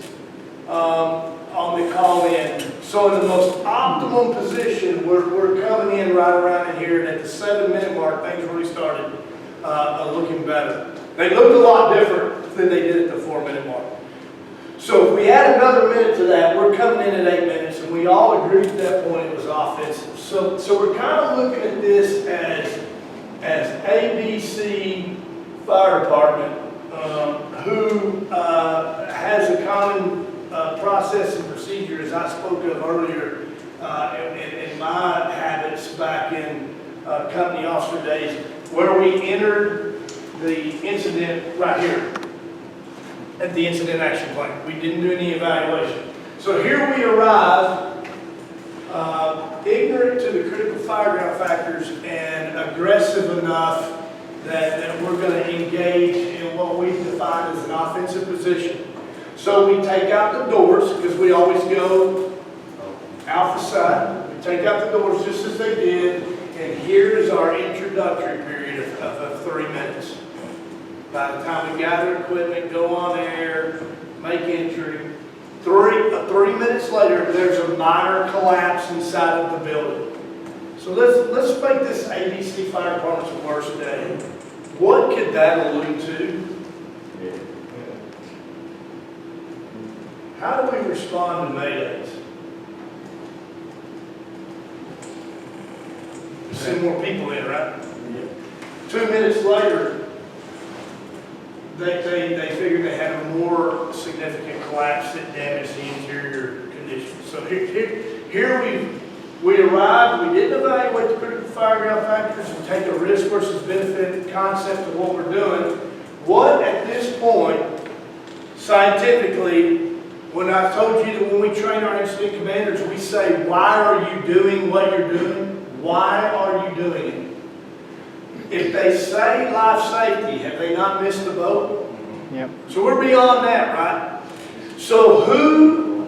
on the call in. So in the most optimum position, we're coming in right around in here, and at the 7 minute mark, things really started looking better. They looked a lot different than they did at the 4 minute mark. So if we add another minute to that, we're coming in at 8 minutes, and we all agreed at that point it was offensive. So we're kind of looking at this as ABC Fire Department, who has a common process and procedure, as I spoke of earlier in my habits back in company officer days, where we entered the incident right here at the incident action plan. We didn't do any evaluation. So here we arrive, ignorant to the critical fireground factors and aggressive enough that we're going to engage in what we define as an offensive position. So we take out the doors, because we always go out the side. We take out the doors just as they did, and here is our introductory period of 3 minutes. By the time we gather equipment, go on air, make entry, 3 minutes later, there's a minor collapse inside of the building. So let's make this ABC Fire Department's worst day. What could that allude to? How do we respond to Maydays? Send more people in, right? 2 minutes later, they figured they had a more significant collapse that damaged the interior conditions. So here we arrived, we didn't evaluate the critical fireground factors and take a risk versus benefit concept of what we're doing. What at this point, scientifically, when I told you that when we train our incident commanders, we say, why are you doing what you're doing? Why are you doing it? If they say life safety, have they not missed the boat? Yep. So we're beyond that, right? So who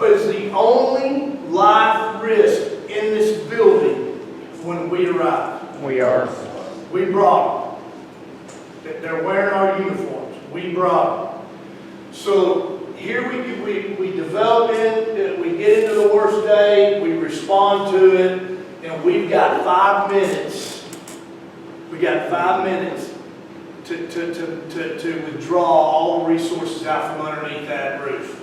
is the only life risk in this building when we arrive? We are. We brought them. They're wearing our uniforms. We brought them. So here we develop it, we get into the worst day, we respond to it, and we've got 5 minutes. We got 5 minutes to withdraw all the resources out from underneath that roof.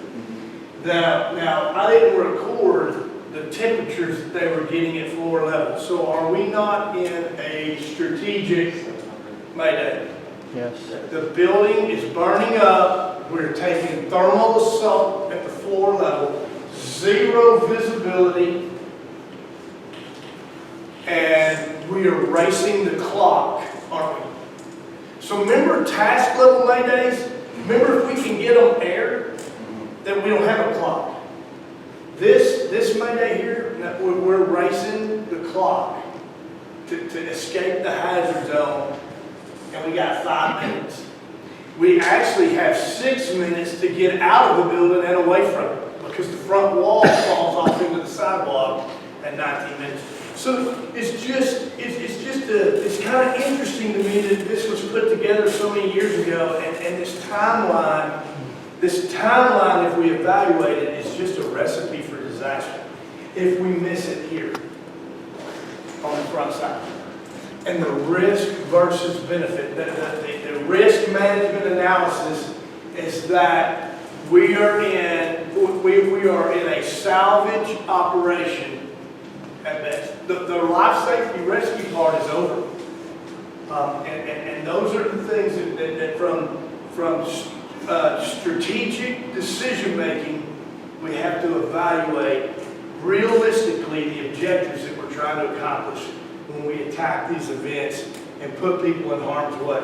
Now I didn't record the temperatures that they were getting at floor level. So are we not in a strategic Mayday? Yes. The building is burning up. We're taking thermal assault at the floor level, zero visibility, and we are racing the clock, aren't we? So remember task level Maydays? Remember if we can get on air, then we don't have a clock. This Mayday here, we're racing the clock. to escape the hazard zone, and we got 5 minutes. We actually have 6 minutes to get out of the building and away from it, because the front wall falls off into the sidewalk at 19 minutes. So it's kind of interesting to me that this was put together so many years ago, and this timeline, if we evaluate it, is just a recipe for disaster if we miss it here on the front side. And the risk versus benefit, the risk management analysis is that we are in a salvage operation at best. The life safety rescue part is over. And those are the things that from strategic decision making, we have to evaluate realistically the objectives that we're trying to accomplish when we attack these events and put people in harm's way.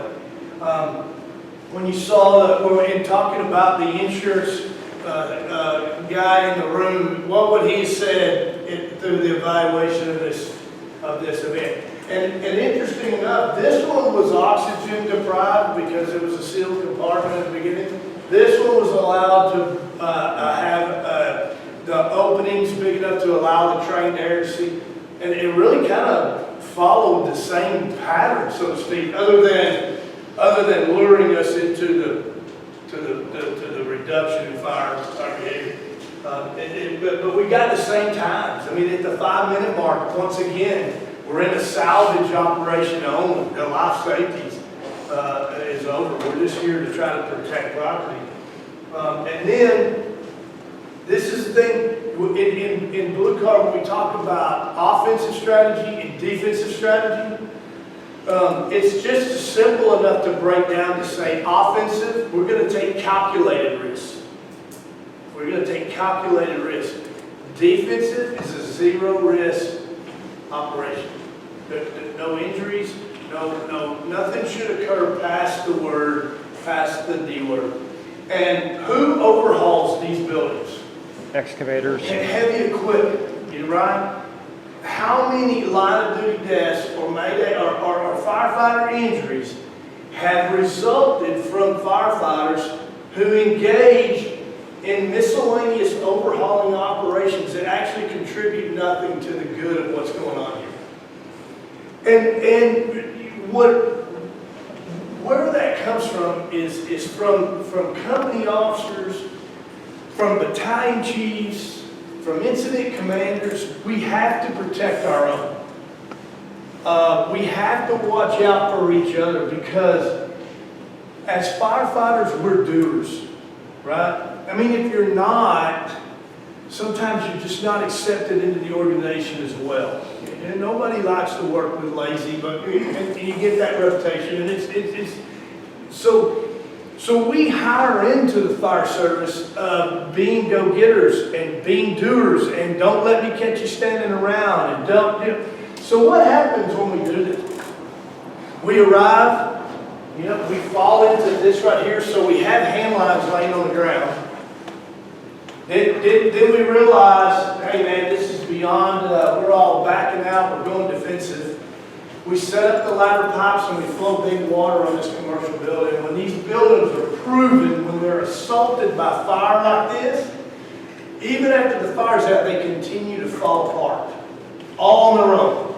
When you saw in talking about the insurance guy in the room, what would he have said through the evaluation of this event? And interesting enough, this one was oxygen deprived because it was a sealed compartment at the beginning. This one was allowed to have the openings big enough to allow the trained air to see. And it really kind of followed the same pattern, so to speak, other than luring us into the reduction in fire behavior. But we got the same times. I mean, at the 5-minute mark, once again, we're in a salvage operation only. The life safety is over. We're just here to try to protect property. And then, this is the thing, in Blue Card, when we talk about offensive strategy and defensive strategy, it's just simple enough to break down to say offensive, we're going to take calculated risks. We're going to take calculated risks. Defensive is a zero risk operation. No injuries, nothing should occur past the D word. And who overhauls these buildings? Excavators. And heavy equipment, you're right? How many line of duty deaths or Mayday or firefighter injuries have resulted from firefighters who engage in miscellaneous overhauling operations that actually contribute nothing to the good of what's going on here? And where that comes from is from company officers, from battalion chiefs, from incident commanders. We have to protect our own. We have to watch out for each other, because as firefighters, we're doers, right? I mean, if you're not, sometimes you're just not accepted into the organization as well. And nobody likes to work with lazy, but and you get that reputation. And it's so we hire into the fire service being go-getters and being doers, and don't let me catch you standing around, and don't. So what happens when we do this? We arrive, we fall into this right here. So we have hand lines laying on the ground. Then we realize, hey man, this is beyond, we're all backing out, we're going defensive. We set up the ladder pipes and we flow big water on this commercial building. When these buildings are proven, when they're assaulted by fire like this, even after the fire's out, they continue to fall apart, all on their own,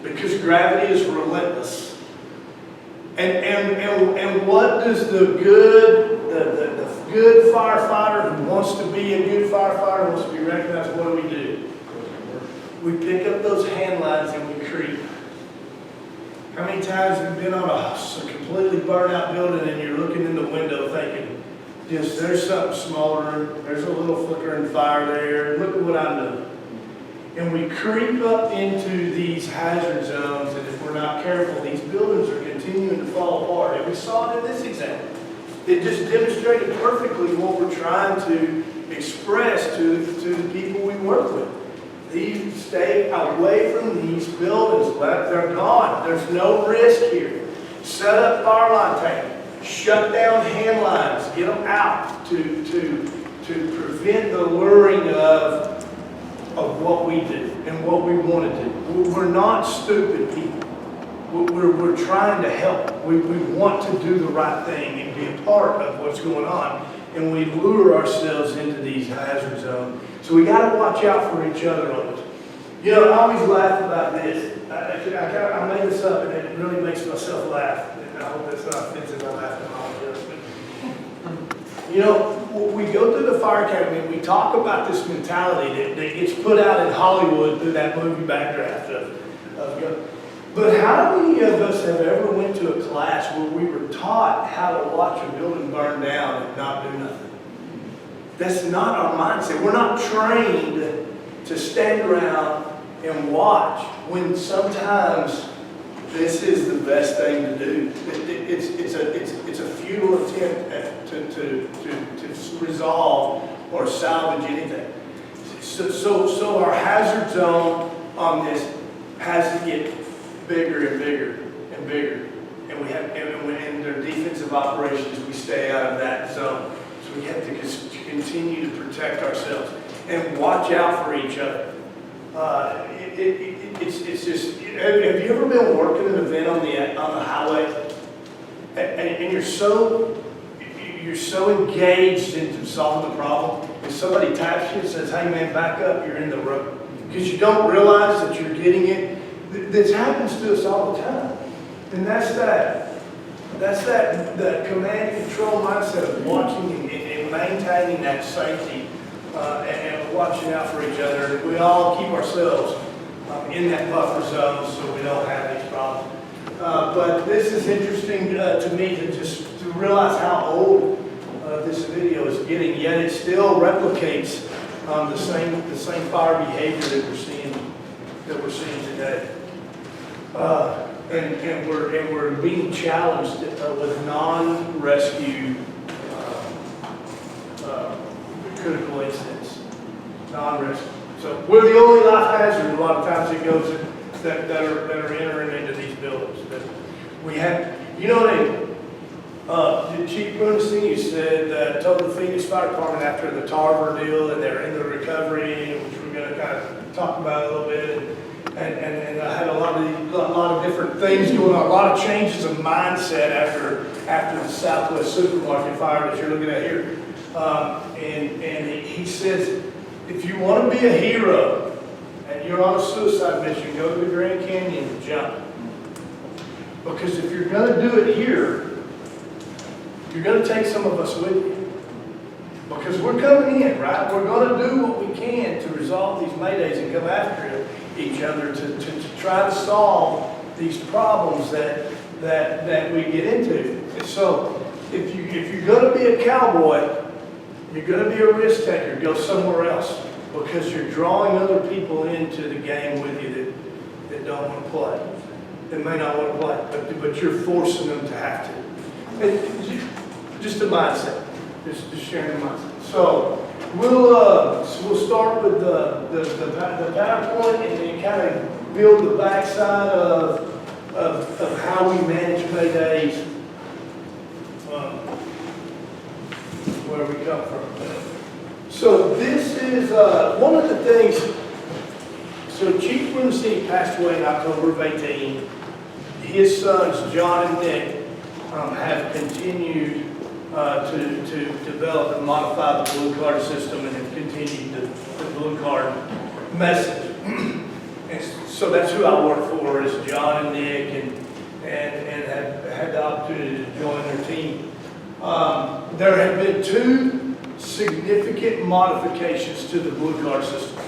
because gravity is relentless. And what does the good firefighter who wants to be a good firefighter, wants to be recognized, what do? We pick up those hand lines and we creep. How many times have you been on a completely burned out building and you're looking in the window thinking, just there's something smoldering, there's a little flickering fire there, look at what I'm doing. And we creep up into these hazard zones, and if we're not careful, these buildings are continuing to fall apart. And we saw it in this example. It just demonstrated perfectly what we're trying to express to the people we work with. These stay away from these buildings. They're gone. There's no risk here. Set up fire line tank. Shut down hand lines. Get them out to prevent the luring of of what we do and what we want to do. We're not stupid people. We're trying to help. We want to do the right thing and be a part of what's going on. And we lure ourselves into these hazard zones. So we got to watch out for each other on this. You know, I always laugh about this. I made this up and it really makes myself laugh. And I hope that's not offensive. I'm laughing at all of this. You know, we go through the fire academy and we talk about this mentality that gets put out in Hollywood through that movie Backdraft of but how many of us have ever went to a class where we were taught how to watch a building burn down and not do nothing? That's not our mindset. We're not trained to stand around and watch when sometimes this is the best thing to do. It's a futile attempt to resolve or salvage anything. So our hazard zone on this has to get bigger and bigger and bigger, and in their defensive operations, we stay out of that zone. So we have to continue to protect ourselves and watch out for each other. It's just. Have you ever been working an event on the highway, and you're so engaged into solving the problem, and somebody taps you and says, "Hey man, back up! You're in the road," because you don't realize that you're getting it. This happens to us all the time, and that's that command and control mindset of watching and maintaining that safety and watching out for each other. We all keep ourselves in that buffer zone so we don't have these problems. But this is interesting to me to realize how old this video is getting, yet it still replicates the same fire behavior that we're seeing today. And we're being challenged with non-rescue critical incidents. Non-rescue. So we're the only life hazard. A lot of times it goes that are entering into these buildings. That we have, you know, the Chief Brunasini said told the Phoenix Fire Department after the Tarver deal, and they're in the recovery, which we're going to kind of talk about a little bit. And I had a lot of different things going on, a lot of changes of mindset after the Southwest Supermarket fire that you're looking at here. And he says, if you want to be a hero and you're on a suicide mission, go to the Grand Canyon and jump. Because if you're going to do it here, you're going to take some of us with you. Because we're coming in, right? We're going to do what we can to resolve these Maydays and come after each other to try to solve these problems that we get into. And so if you're going to be a cowboy, you're going to be a risk taker, go somewhere else, because you're drawing other people into the game with you that don't want to play, that may not want to play, but you're forcing them to have to. It's just a mindset, just sharing the mindset. So we'll start with the PowerPoint and then kind of build the backside of how we manage Maydays, where we come from. So this is one of the things. So Chief Brunasini passed away in October of 18. His sons, John and Nick, have continued to develop and modify the blue card system and have continued the blue card message. And so that's who I work for, is John and Nick, and have had the opportunity to join their team. There have been two significant modifications to the blue card system.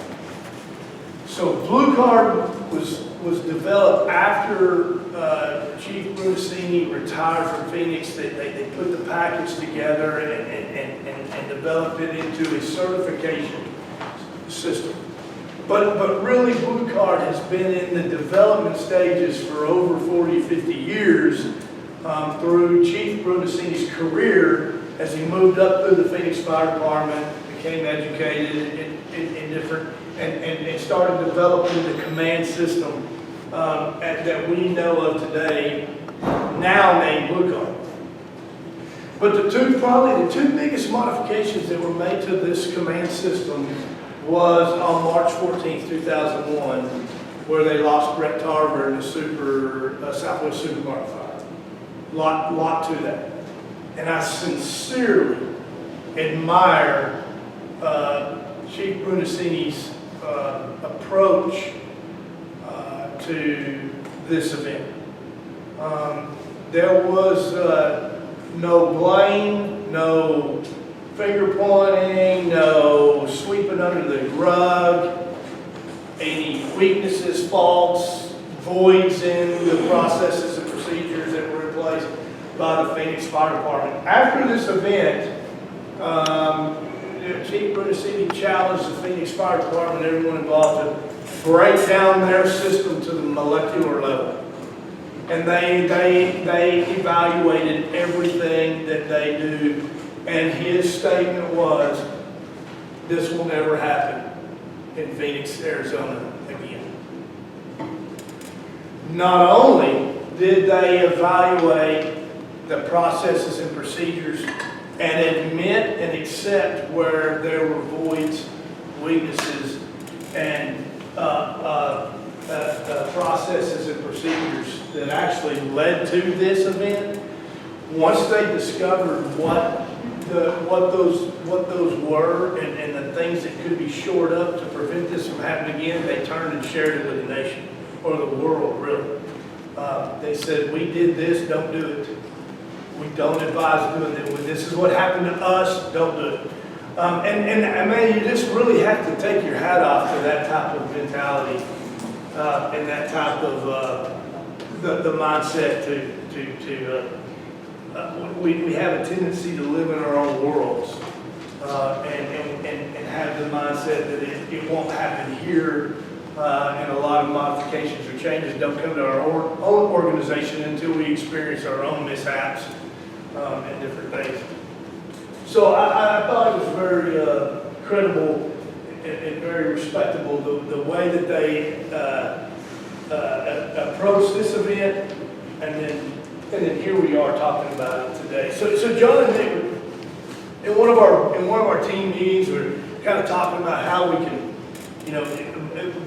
So blue card was developed after Chief Brunasini retired from Phoenix. They put the package together and developed it into a certification system. But really, blue card has been in the development stages for over 40, 50 years through Chief Brunasini's career as he moved up through the Phoenix Fire Department, became educated in different, and started developing the command system that we know of today, now named Blue Card. But probably the two biggest modifications that were made to this command system was on March 14th, 2001, where they lost Brett Tarver in the Southwest Supermarket fire. Lot to that. And I sincerely admire Chief Brunacini's approach to this event. There was no blame, no finger pointing, no sweeping under the rug, any weaknesses, faults, voids in the processes and procedures that were in place by the Phoenix Fire Department. After this event, Chief Brunacini challenged the Phoenix Fire Department and everyone involved to break down their system to the molecular level. And they evaluated everything that they do. And his statement was, this will never happen in Phoenix, Arizona again. Not only did they evaluate the processes and procedures and admit and accept where there were voids, weaknesses, and processes and procedures that actually led to this event. Once they discovered what those were and the things that could be shored up to prevent this from happening again, they turned and shared it with the nation, or the world, really. They said, we did this, don't do it. We don't advise doing it. This is what happened to us, don't do it. And man, you just really have to take your hat off to that type of mentality and that type of the mindset we have a tendency to live in our own worlds and have the mindset that it won't happen here, and a lot of modifications or changes don't come to our own organization until we experience our own mishaps and different things. So I thought it was very credible and very respectable the way that they approached this event, and then here we are talking about it today. So John and Nick, in one of our team meetings, we're kind of talking about how we can,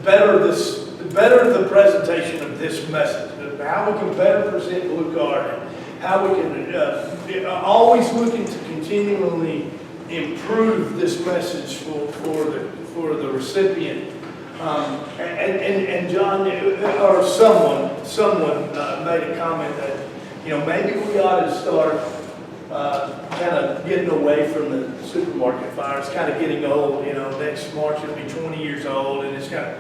better the presentation of this message, how we can better present Blue Card, how we can always looking to continually improve this message for the recipient. And John, or someone made a comment that, maybe we ought to start kind of getting away from the supermarket fire. It's kind of getting old. Next March it'll be 20 years old, and it's kind of,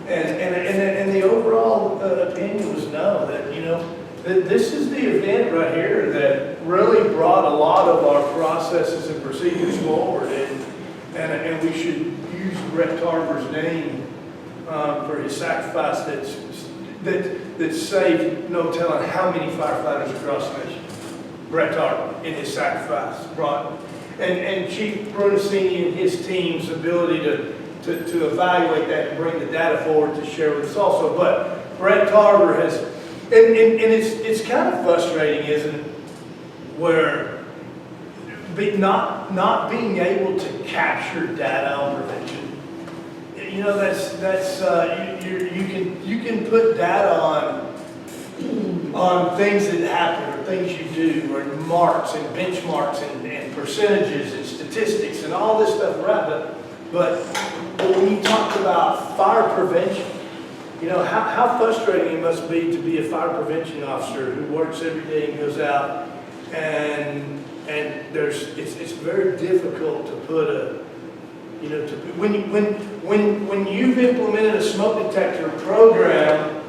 and the overall opinion was no, that this is the event right here that really brought a lot of our processes and procedures forward, and we should use Brett Tarver's name for his sacrifice that saved no telling how many firefighters across the nation. Brett Tarver in his sacrifice brought, and Chief Brunacini and his team's ability to evaluate that and bring the data forward to share with us also. But Brett Tarver has, and it's kind of frustrating, isn't it, where not being able to capture data on prevention. You can put data on things that happen or things you do, or marks and benchmarks and percentages and statistics and all this stuff, right? But when you talk about fire prevention, how frustrating it must be to be a fire prevention officer who works every day and goes out, and it's very difficult to put when you've implemented a smoke detector program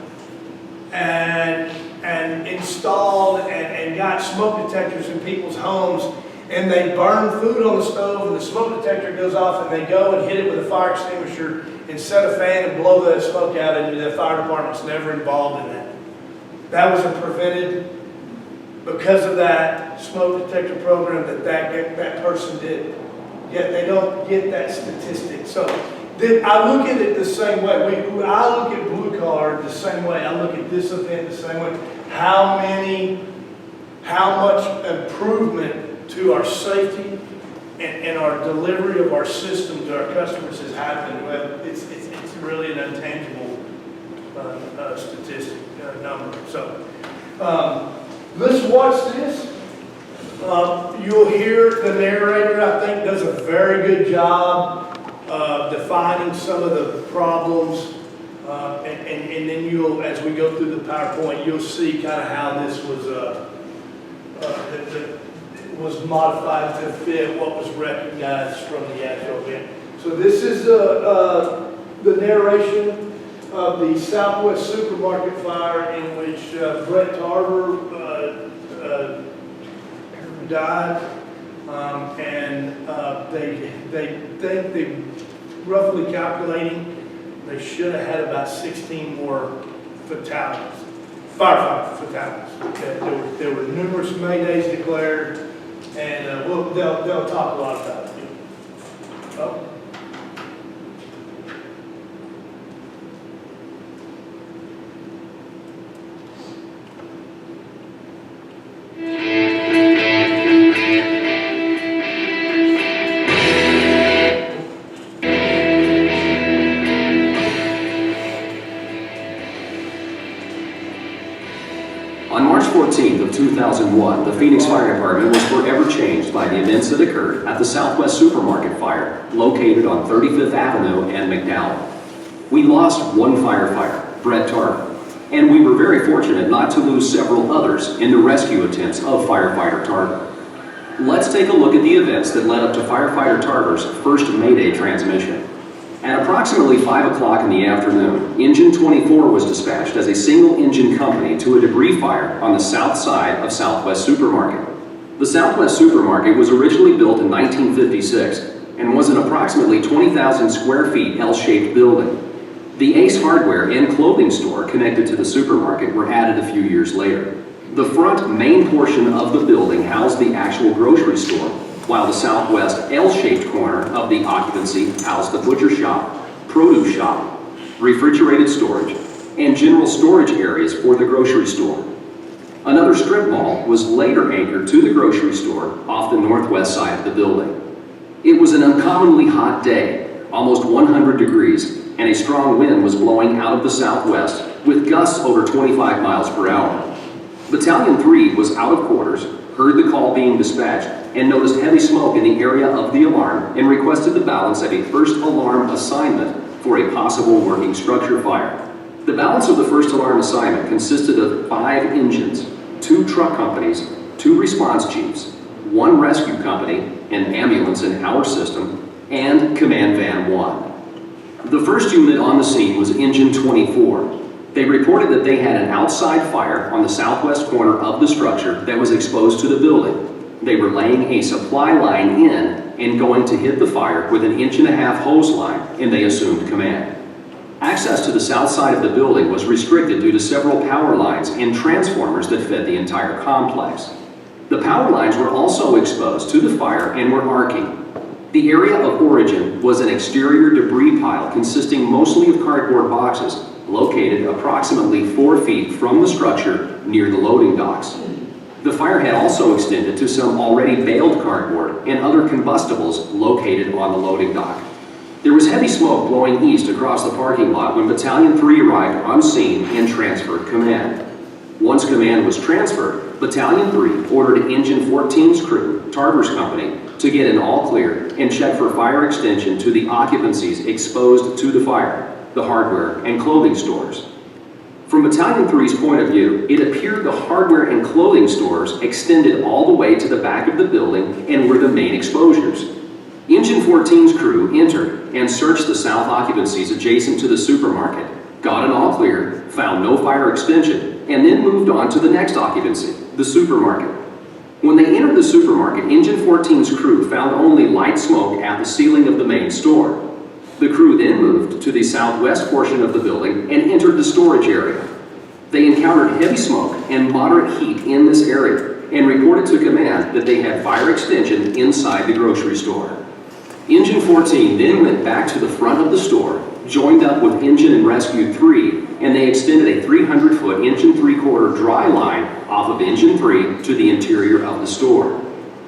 and installed and got smoke detectors in people's homes, and they burn food on the stove, and the smoke detector goes off, and they go and hit it with a fire extinguisher and set a fan and blow that smoke out, and the fire department's never involved in that. That was prevented because of that smoke detector program that person did. Yet they don't get that statistic. So I look at it the same way. I look at Blue Card the same way. I look at this event the same way. How much improvement to our safety and our delivery of our system to our customers has happened. Well, it's really an intangible statistic number. So let's watch this. You'll hear the narrator, I think, does a very good job of defining some of the problems. And then you'll, as we go through the PowerPoint, you'll see kind of how this was modified to fit what was recognized from the actual event. So this is the narration of the Southwest Supermarket fire in which Brett Tarver died, and they think they roughly calculating they should have had about 16 more fatalities, firefighter fatalities. There were numerous Maydays declared, and they'll talk a lot about it. Oh. On March 14th of 2001, the Phoenix Fire Department was forever changed by the events that occurred at the Southwest Supermarket fire, located on 35th Avenue and McDowell. We lost one firefighter, Brett Tarver, and we were very fortunate not to lose several others in the rescue attempts of firefighter Tarver. Let's take a look at the events that led up to firefighter Tarver's first Mayday transmission. At approximately 5 o'clock in the afternoon, Engine 24 was dispatched as a single-engine company to a debris fire on the south side of Southwest Supermarket. The Southwest Supermarket was originally built in 1956 and was an approximately 20,000 square feet L-shaped building. The Ace hardware and clothing store connected to the supermarket were added a few years later. The front main portion of the building housed the actual grocery store, while the southwest L-shaped corner of the occupancy housed the butcher shop, produce shop, refrigerated storage, and general storage areas for the grocery store. Another strip mall was later anchored to the grocery store off the northwest side of the building. It was an uncommonly hot day, almost 100 degrees, and a strong wind was blowing out of the southwest with gusts over 25 miles per hour. Battalion 3 was out of quarters, heard the call being dispatched, and noticed heavy smoke in the area of the alarm and requested the balance of a first alarm assignment for a possible working structure fire. The balance of the first alarm assignment consisted of 5 engines, 2 truck companies, 2 response jeeps, 1 rescue company, an ambulance in our system, and Command Van 1. The first unit on the scene was Engine 24. They reported that they had an outside fire on the southwest corner of the structure that was exposed to the building. They were laying a supply line in and going to hit the fire with an 1.5-inch hose line, and they assumed command. Access to the south side of the building was restricted due to several power lines and transformers that fed the entire complex. The power lines were also exposed to the fire and were arcing. The area of origin was an exterior debris pile consisting mostly of cardboard boxes, located approximately 4 feet from the structure near the loading docks. The fire had also extended to some already baled cardboard and other combustibles located on the loading dock. There was heavy smoke blowing east across the parking lot when Battalion 3 arrived on scene and transferred command. Once command was transferred, Battalion 3 ordered Engine 14's crew, Tarver's company, to get an all clear and check for fire extension to the occupancies exposed to the fire, the hardware and clothing stores. From Battalion 3's point of view, it appeared the hardware and clothing stores extended all the way to the back of the building and were the main exposures. Engine 14's crew entered and searched the south occupancies adjacent to the supermarket, got an all clear, found no fire extension, and then moved on to the next occupancy, the supermarket. When they entered the supermarket, Engine 14's crew found only light smoke at the ceiling of the main store. The crew then moved to the southwest portion of the building and entered the storage area. They encountered heavy smoke and moderate heat in this area and reported to command that they had fire extension inside the grocery store. Engine 14 then went back to the front of the store, joined up with Engine and Rescue 3, and they extended a 300-foot Engine 3/4 dry line off of Engine 3 to the interior of the store.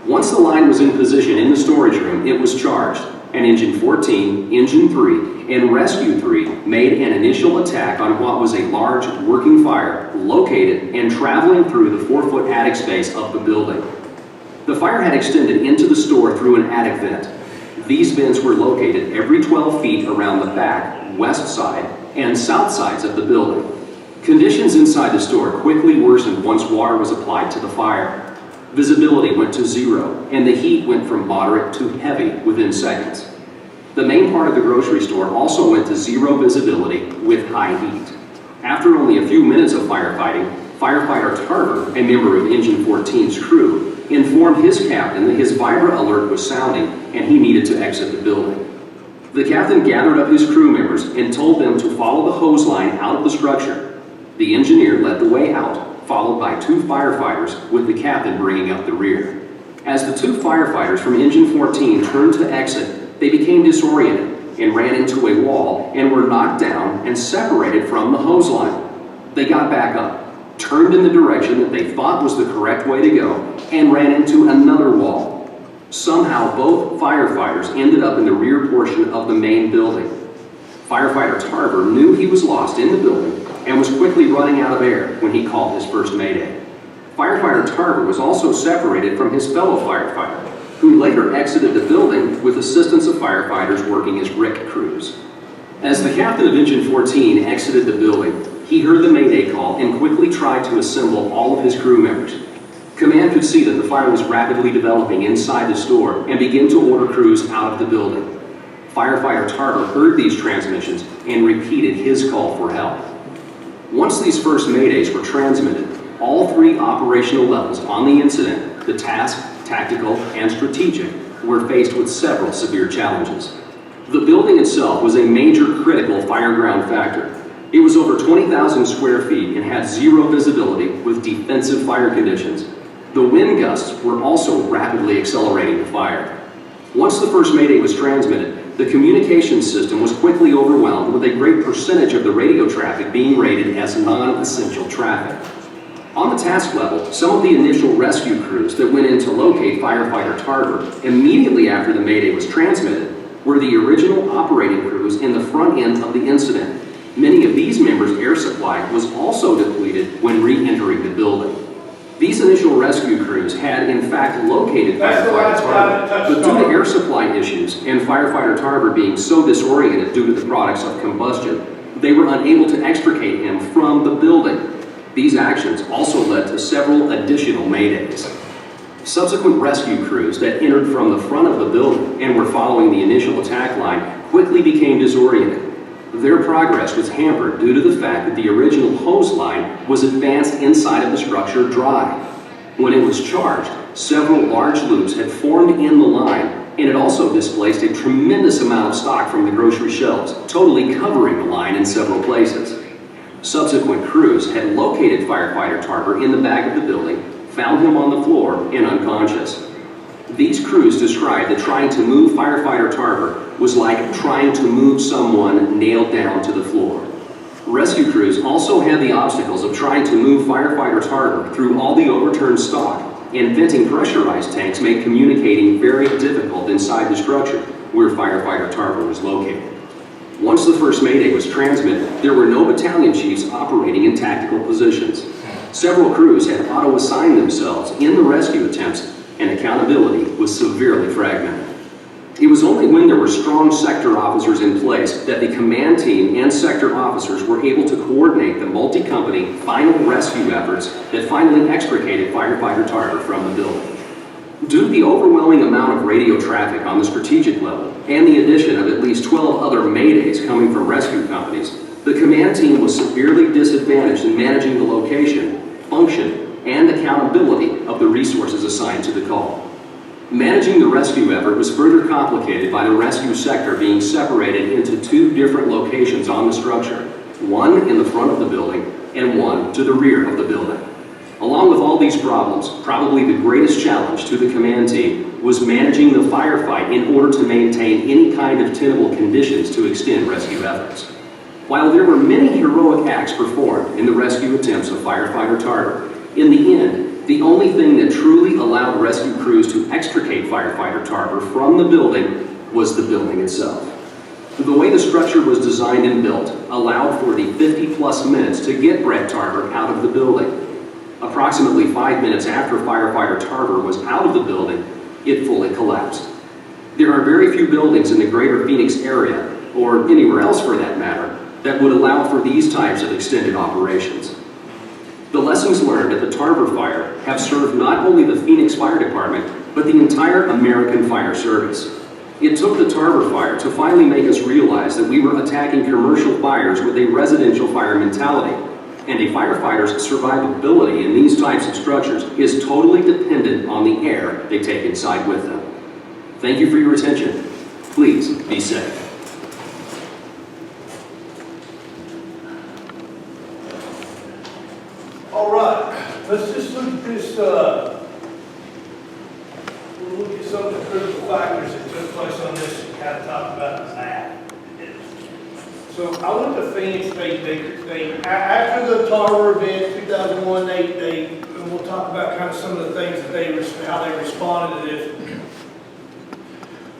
Once the line was in position in the storage room, it was charged, and Engine 14, Engine 3, and Rescue 3 made an initial attack on what was a large working fire located and traveling through the 4-foot attic space of the building. The fire had extended into the store through an attic vent. These vents were located every 12 feet around the back, west side, and south sides of the building. Conditions inside the store quickly worsened once water was applied to the fire. Visibility went to 0, and the heat went from moderate to heavy within seconds. The main part of the grocery store also went to 0 visibility with high heat. After only a few minutes of firefighting, firefighter Tarver, a member of Engine 14's crew, informed his captain that his vibra alert was sounding and he needed to exit the building. The captain gathered up his crew members and told them to follow the hose line out of the structure. The engineer led the way out, followed by 2 firefighters, with the captain bringing up the rear. As the 2 firefighters from Engine 14 turned to exit, they became disoriented and ran into a wall and were knocked down and separated from the hose line. They got back up, turned in the direction that they thought was the correct way to go, and ran into another wall. Somehow both firefighters ended up in the rear portion of the main building. Firefighter Tarver knew he was lost in the building and was quickly running out of air when he called his first mayday. Firefighter Tarver was also separated from his fellow firefighter, who later exited the building with assistance of firefighters working as RIC crews. As the captain of Engine 14 exited the building, he heard the mayday call and quickly tried to assemble all of his crew members. Command could see that the fire was rapidly developing inside the store and began to order crews out of the building. Firefighter Tarver heard these transmissions and repeated his call for help. Once these first maydays were transmitted, all 3 operational levels on the incident, the task, tactical, and strategic, were faced with several severe challenges. The building itself was a major critical fireground factor. It was over 20,000 square feet and had 0 visibility with defensive fire conditions. The wind gusts were also rapidly accelerating the fire. Once the first mayday was transmitted, the communications system was quickly overwhelmed with a great percentage of the radio traffic being rated as non-essential traffic. On the task level, some of the initial rescue crews that went in to locate firefighter Tarver immediately after the mayday was transmitted were the original operating crews in the front end of the incident. Many of these members' air supply was also depleted when re-entering the building. These initial rescue crews had in fact located firefighter Tarver, but due to air supply issues and firefighter Tarver being so disoriented due to the products of combustion, they were unable to extricate him from the building. These actions also led to several additional maydays. Subsequent rescue crews that entered from the front of the building and were following the initial attack line quickly became disoriented. Their progress was hampered due to the fact that the original hose line was advanced inside of the structure dry. When it was charged, several large loops had formed in the line, and it also displaced a tremendous amount of stock from the grocery shelves, totally covering the line in several places. Subsequent crews had located firefighter Tarver in the back of the building, found him on the floor and unconscious. These crews described that trying to move firefighter Tarver was like trying to move someone nailed down to the floor. Rescue crews also had the obstacles of trying to move firefighter Tarver through all the overturned stock, and venting pressurized tanks made communicating very difficult inside the structure where firefighter Tarver was located. Once the first mayday was transmitted, there were no battalion chiefs operating in tactical positions. Several crews had auto-assigned themselves in the rescue attempts, and accountability was severely fragmented. It was only when there were strong sector officers in place that the command team and sector officers were able to coordinate the multi-company final rescue efforts that finally extricated firefighter Tarver from the building. Due to the overwhelming amount of radio traffic on the strategic level and the addition of at least 12 other maydays coming from rescue companies, the command team was severely disadvantaged in managing the location, function, and accountability of the resources assigned to the call. Managing the rescue effort was further complicated by the rescue sector being separated into 2 different locations on the structure, one in the front of the building and one to the rear of the building. Along with all these problems, probably the greatest challenge to the command team was managing the firefight in order to maintain any kind of tenable conditions to extend rescue efforts. While there were many heroic acts performed in the rescue attempts of firefighter Tarver, in the end, The only thing that truly allowed rescue crews to extricate firefighter Tarver from the building was the building itself. The way the structure was designed and built allowed for the 50-plus minutes to get Brett Tarver out of the building. Approximately 5 minutes after firefighter Tarver was out of the building, it fully collapsed. There are very few buildings in the greater Phoenix area, or anywhere else for that matter, that would allow for these types of extended operations. The lessons learned at the Tarver fire have served not only the Phoenix Fire Department, but the entire American fire service. It took the Tarver fire to finally make us realize that we were attacking commercial fires with a residential fire mentality, and a firefighter's survivability in these types of structures is totally dependent on the air they take inside with them. Thank you for your attention. Please be safe. All right, let's just look at this, we'll look at some of the critical factors that took place on this and kind of talk about that. So I went to Phoenix, after the Tarver event, 2001, and we'll talk about kind of some of the things that how they responded to this.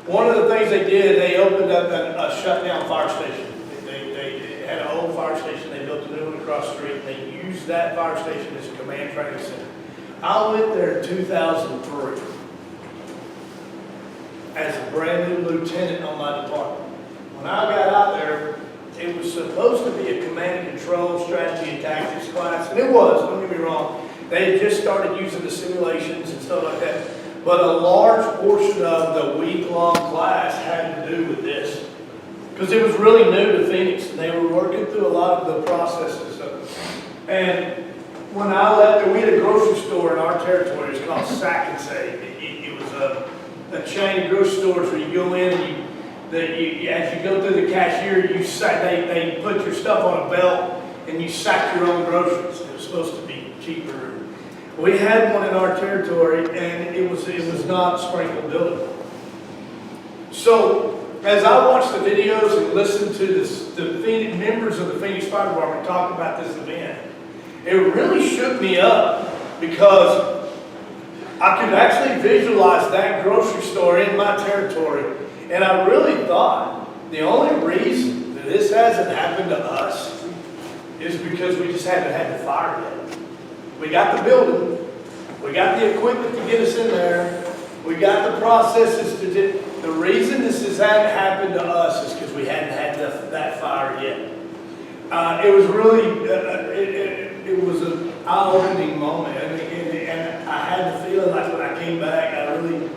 One of the things they did, they opened up a shutdown fire station. They had an old fire station, they built a new one across the street, and they used that fire station as a command training center. I went there in 2003 as a brand new lieutenant on my department. When I got out there, it was supposed to be a command and control strategy and tactics class, and it was, don't get me wrong. They had just started using the simulations and stuff like that, but a large portion of the week-long class had to do with this, because it was really new to Phoenix, and they were working through a lot of the processes. And when I left, we had a grocery store in our territory. It was called Sack and Save. It was a chain of grocery stores where you go in and as you go through the cashier, they put your stuff on a belt and you sack your own groceries. It was supposed to be cheaper. We had one in our territory, and it was not sprinkled building. So as I watched the videos and listened to the members of the Phoenix Fire Department talk about this event, it really shook me up, because I could actually visualize that grocery store in my territory. And I really thought the only reason that this hasn't happened to us is because we just haven't had the fire yet. We got the building, we got the equipment to get us in there, we got the processes to do. The reason this hasn't happened to us is because we hadn't had that fire yet. It was really, it was an eye-opening moment, and I had the feeling like when I came back, I really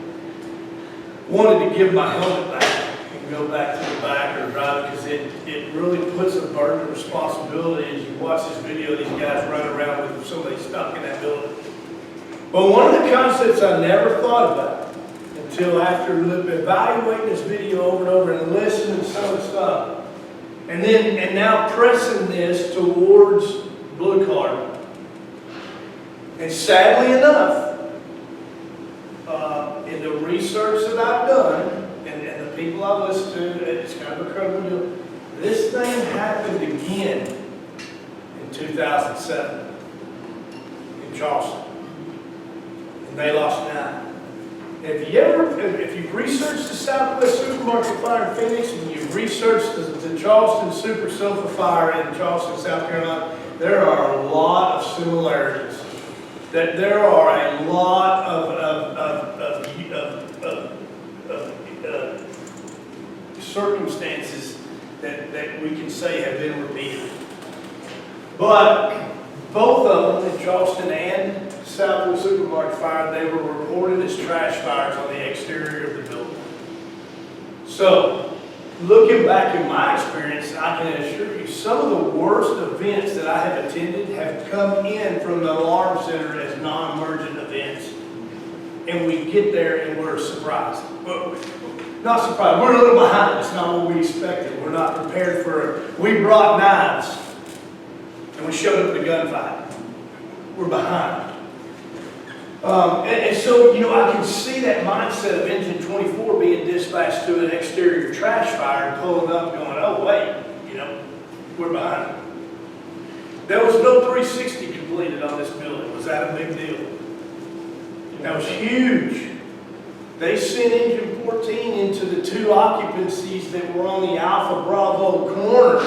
wanted to give my helmet back and go back to the back or drive it, because it really puts a burden of responsibility as you watch this video, these guys run around with somebody stuck in that building. But one of the concepts I never thought about until after evaluating this video over and over and listening to some of the stuff, and now pressing this towards blue card. And sadly enough, in the research that I've done, and the people I've listened to, it's kind of a credible deal. This thing happened again in 2007 in Charleston, and they lost 9. If you've researched the Southwest Supermarket Fire in Phoenix, and you've researched the Charleston Super Sofa Fire in Charleston, South Carolina, there are a lot of similarities. That there are a lot of circumstances that we can say have been repeated. But both of them, in Charleston and Southwood Supermarket Fire, they were reported as trash fires on the exterior of the building. So, looking back in my experience, I can assure you some of the worst events that I have attended have come in from the alarm center as non-emergent events. And we get there and we're surprised. Well, not surprised, we're a little behind. It's not what we expected. We're not prepared for it. We brought knives and we showed up at a gunfight. We're behind. And so, I can see that mindset of Engine 24 being dispatched to an exterior trash fire and pulling up going, oh, wait, we're behind. There was no 360 completed on this building. Was that a big deal? That was huge. They sent engine 14 into the 2 occupancies that were on the Alpha Bravo corner,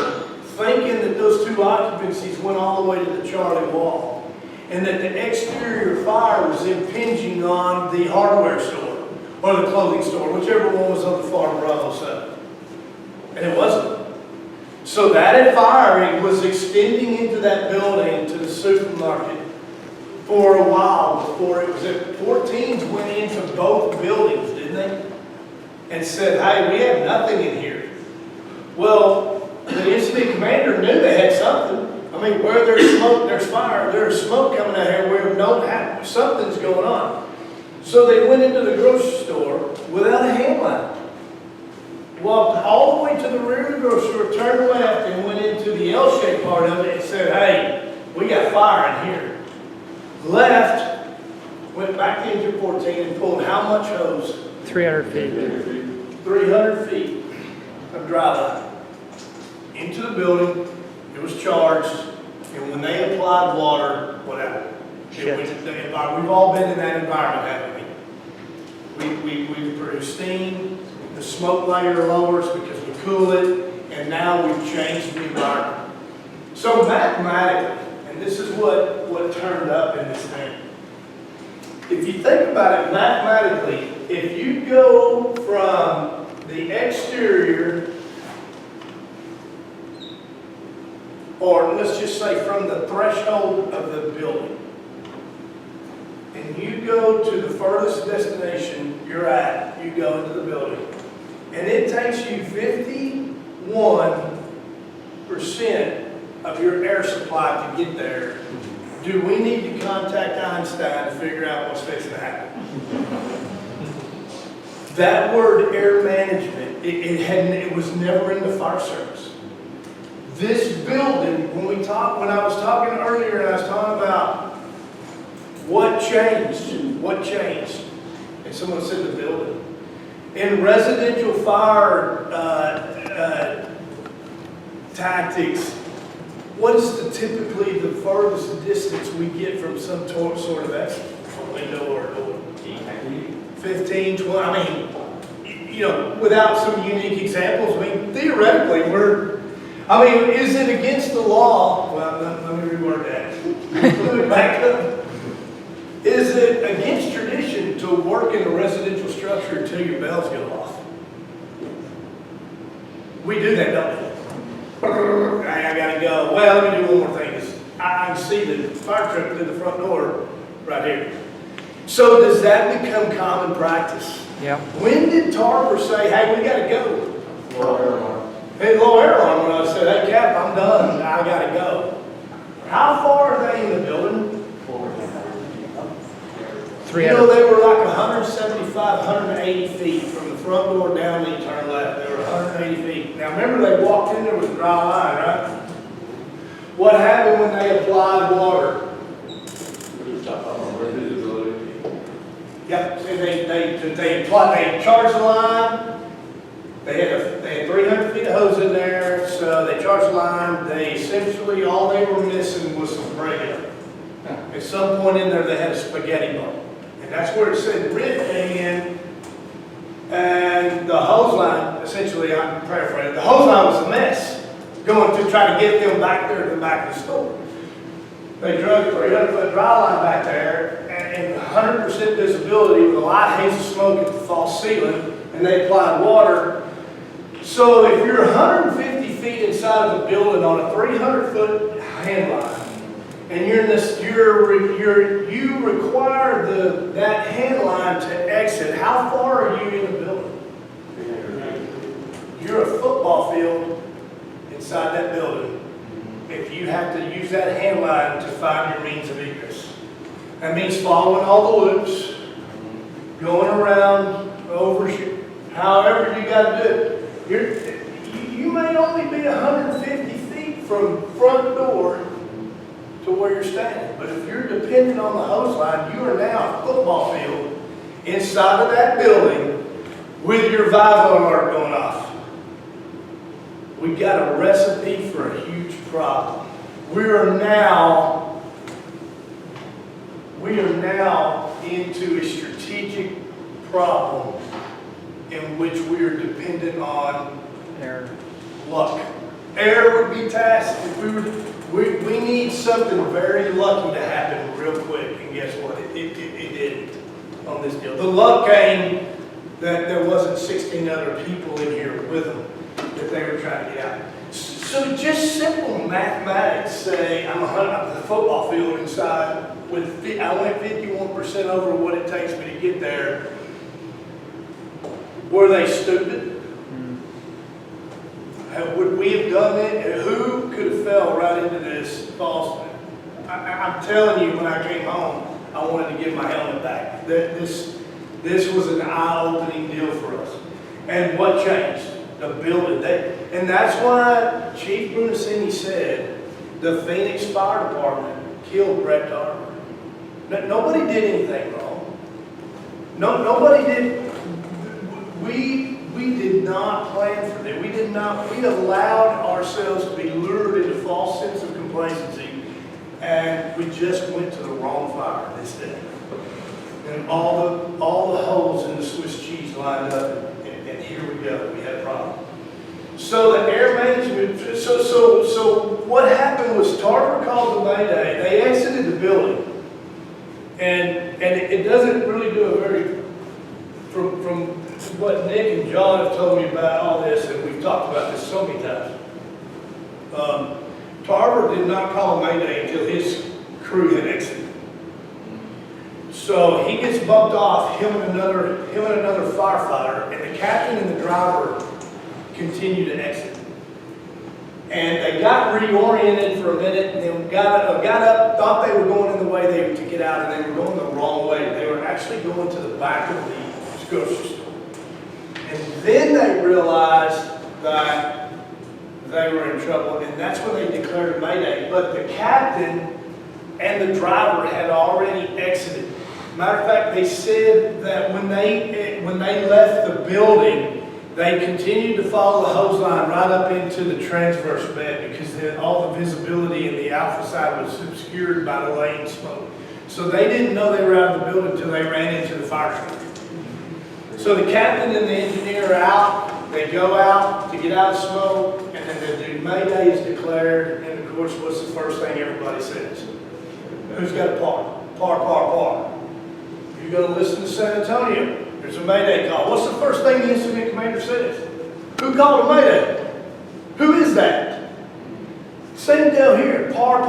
thinking that those 2 occupancies went all the way to the Charlie Wall, and that the exterior fire was impinging on the hardware store, or the clothing store, whichever one was on the far Bravo side. And it wasn't. So that firing was extending into that building, to the supermarket, for a while before it was at 14s went into both buildings, didn't they? And said, hey, we have nothing in here. Well, the incident commander knew they had something. I mean, where there's smoke, there's fire. There's smoke coming out here where we don't have, something's going on. So they went into the grocery store without a hand line. Walked all the way to the rear of the grocery store, turned left, and went into the L-shaped part of it and said, hey, we got fire in here. Left, went back to engine 14 and pulled how much hose? 300 feet. 300 feet of dry line into the building. It was charged, and when they applied water, what happened? We've all been in that environment, haven't we? We produce steam, the smoke layer lowers because we cool it, and now we've changed the environment. So mathematically, and this is what turned up in this thing. If you think about it mathematically, if you go from the exterior, or let's just say from the threshold of the building, and you go to the furthest destination you're at, you go into the building, and it takes you 51% of your air supply to get there, do we need to contact Einstein to figure out what's fixing to happen? That word air management, it was never in the fire service. This building, when I was talking earlier, and I was talking about what changed, and someone said the building. In residential fire tactics, what is typically the furthest distance we get from some sort of exit? A window or a door? 15, 20, I mean, you know, without some unique examples, I mean, theoretically, is it against the law? Well, let me reword that. Let me back up. Is it against tradition to work in a residential structure until your bells go off? We do that, don't we? I gotta go. Well, let me do one more thing. I can see the fire truck through the front door right here. So does that become common practice? Yeah. When did Tarver say, hey, we gotta go? Low air alarm. Hey, low air alarm when I said, hey, Cap, I'm done. I gotta go. How far are they in the building? 300. You know, they were like 175, 180 feet from the front door down and you turn left. They were 180 feet. Now remember, they walked in there with a dry line, right? What happened when they applied water? Yep, see, they charged the line. They had 300 feet of hose in there, so they charged the line. They essentially, all they were missing was some Prego. At some point in there, they had a spaghetti bowl. And that's where it said rib came in, and the hose line, essentially, I'm paraphrasing, the hose line was a mess, going to try to get them back there to the back of the store. They drug a 300-foot dry line back there, and 100% visibility with a light haze of smoke at the false ceiling, and they applied water. So if you're 150 feet inside of a building on a 300-foot hand line, and you're in this, you require that hand line to exit. How far are you in the building? You're a football field inside that building. If you have to use that hand line to find your means of egress, that means following all the loops, going around, overshoot, however you got to do it. You may only be 150 feet from front door to where you're standing. But if you're dependent on the hose line, you are now a football field inside of that building with your Vivo alert going off. We've got a recipe for a huge problem. We are now into a strategic problem in which we are dependent on Air. luck. Air would be tasked if we need something very lucky to happen real quick, and guess what? It didn't on this deal. The luck came that there wasn't 16 other people in here with them that they were trying to get out. So just simple mathematics say I'm the football field inside with I went 51% over what it takes me to get there. Were they stupid? Would we have done it? Who could have fell right into this false? I'm telling you, when I came home, I wanted to give my helmet back. This was an eye-opening deal for us. And what changed? The building. And that's why Chief Brunacini said the Phoenix Fire Department killed Brett Tarver. Nobody did anything wrong. Nobody did. We did not plan for that. We allowed ourselves to be lured into false sense of complacency, and we just went to the wrong fire this day. And all the holes in the Swiss cheese lined up, and here we go. We had a problem. So the air management. So what happened was Tarver called the Mayday. They exited the building, and it doesn't really do a very from what Nick and John have told me about all this, and we've talked about this so many times. Tarver did not call a Mayday until his crew had exited. So he gets bumped off, him and another firefighter, and the captain and the driver continue to exit. And they got reoriented for a minute, and then got up, thought they were going in the way to get out, and they were going the wrong way. They were actually going to the back of the grocery store. And then they realized that they were in trouble, and that's when they declared a Mayday. But the captain and the driver had already exited. Matter of fact, they said that when they left the building, they continued to follow the hose line right up into the transverse bed because all the visibility in the alpha side was obscured by the lane smoke. So they didn't know they were out of the building until they ran into the fire truck. So the captain and the engineer are out, they go out to get out of smoke, and then the Mayday is declared, and of course, what's the first thing everybody says? Who's got a par? Par. You go to listen to San Antonio, there's a Mayday call. What's the first thing the incident commander says? Who called a Mayday? Who is that? Same deal here, par.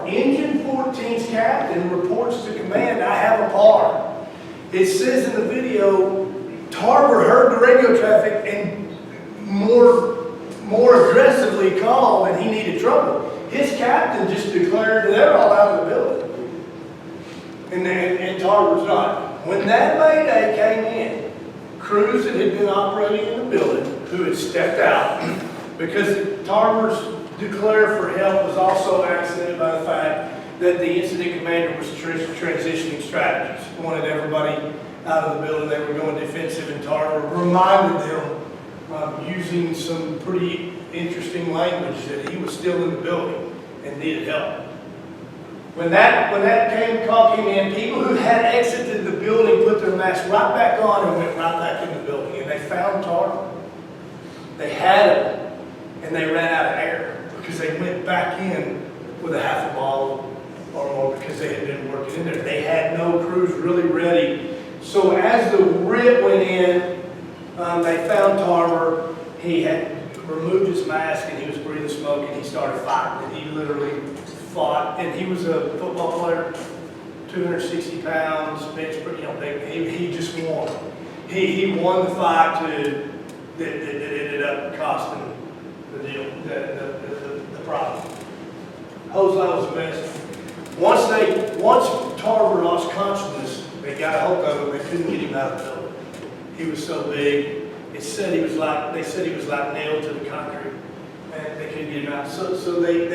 Engine 14's captain reports to command, I have a par. It says in the video, Tarver heard the radio traffic and more aggressively called and he needed trouble. His captain just declared they're all out of the building. And Tarver's not. When that Mayday came in, crews that had been operating in the building who had stepped out because Tarver's declare for help was also accented by the fact that the incident commander was transitioning strategies. Wanted everybody out of the building. They were going defensive, and Tarver reminded them using some pretty interesting language that he was still in the building and needed help. When that call came in, people who had exited the building put their masks right back on and went right back in the building. And they found Tarver. They had him, and they ran out of air because they went back in with a half a bottle or more because they had been working in there. They had no crews really ready. So as the RIT went in, they found Tarver. He had removed his mask and he was breathing smoke and he started fighting. And he literally fought. And he was a football player, 260 pounds, bench, he just won. He won the fight that ended up costing the deal, the problem. Hose line was the best. Once Tarver lost consciousness, they got a hold of him. They couldn't get him out of the building. He was so big. They said he was like nailed to the concrete, and they couldn't get him out. So they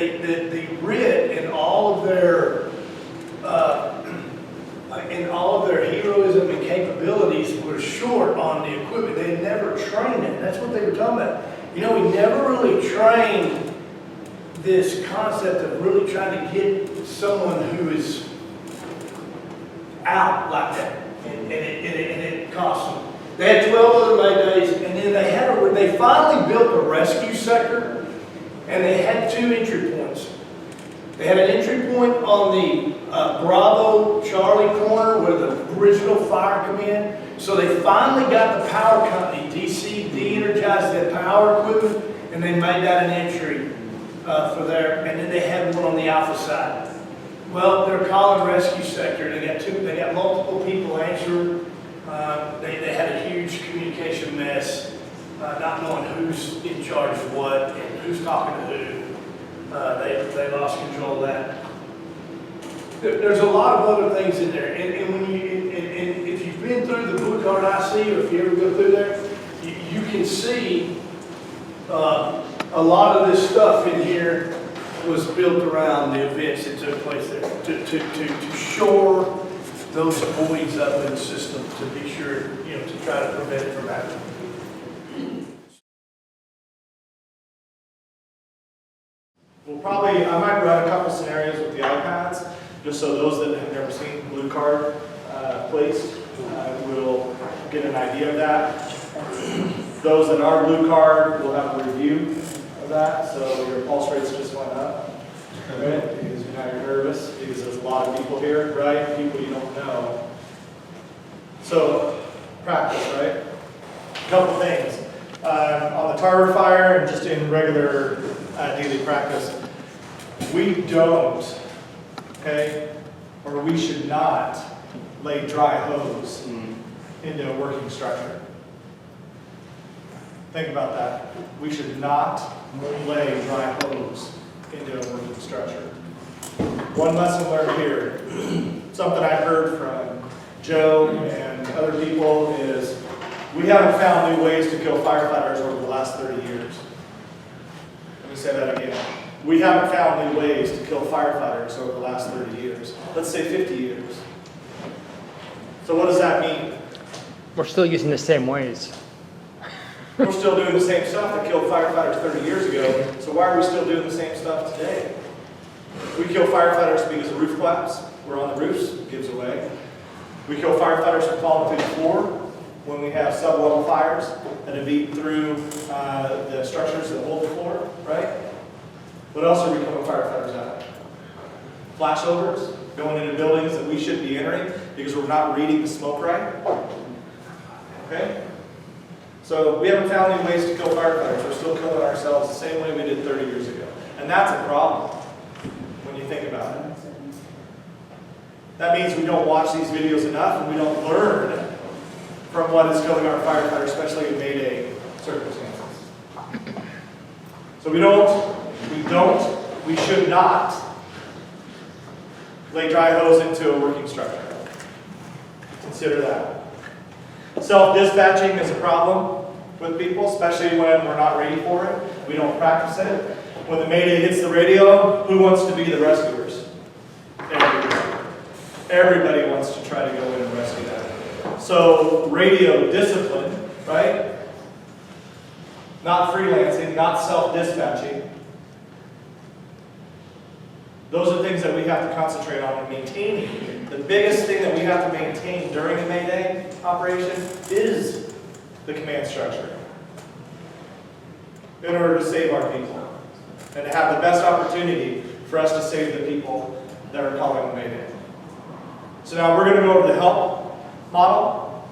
RIT in all of their heroism and capabilities were short on the equipment. They had never trained it. That's what they were talking about. You know, we never really trained this concept of really trying to get someone who is out like that, and it cost them. They had 12 other Maydays, and then they finally built a rescue sector, and they had 2 entry points. They had an entry point on the Bravo Charlie corner where the original fire come in. So they finally got the power company, DC, de-energized their power equipment, and they made that an entry for there. And then they had one on the Alpha side. Well, they're calling rescue sector. They got multiple people answering. They had a huge communication mess, not knowing who's in charge of what and who's talking to who. They lost control of that. There's a lot of other things in there, and when and if you've been through the Blue Card IC, or if you ever go through there, you can see a lot of this stuff in here was built around the events that took place there to shore those voids up in the system, to be sure, to try to prevent it from happening. I might run a couple scenarios with the iPads, just so those that have never seen Blue Card placed will get an idea of that. Those that are Blue Card will have a review of that, so your pulse rates just went up, right? Because now you're nervous, because there's a lot of people here, right? People you don't know. So, practice, right? A couple things. On the tar fire and just in regular daily practice, we don't, okay, or we should not lay dry hose into a working structure. Think about that. We should not lay dry hose into a working structure. One lesson learned here, something I heard from Joe and other people is, we haven't found new ways to kill firefighters over the last 30 years. Let me say that again. We haven't found new ways to kill firefighters over the last 30 years. Let's say 50 years. So what does that mean? We're still using the same ways. We're still doing the same stuff that killed firefighters 30 years ago, so why are we still doing the same stuff today? We kill firefighters because of roof collapse. We're on the roofs, it gives away. We kill firefighters from falling through the floor when we have sub-level fires that have eaten through the structures that hold the floor, right? What else are we killing firefighters at? Flashovers, going into buildings that we shouldn't be entering because we're not reading the smoke right. Okay? So we haven't found any ways to kill firefighters. We're still killing ourselves the same way we did 30 years ago. And that's a problem when you think about it. That means we don't watch these videos enough and we don't learn from what is killing our firefighters, especially in Mayday circumstances. So we should not lay dry hose into a working structure. Consider that. Self-dispatching is a problem with people, especially when we're not ready for it. We don't practice it. When the Mayday hits the radio, who wants to be the rescuers? Everybody. Everybody wants to try to go in and rescue that. So radio discipline, right? Not freelancing, not self-dispatching. Those are things that we have to concentrate on and maintaining. The biggest thing that we have to maintain during a Mayday operation is the command structure in order to save our people and to have the best opportunity for us to save the people that are calling a Mayday. So now we're going to go over the help model.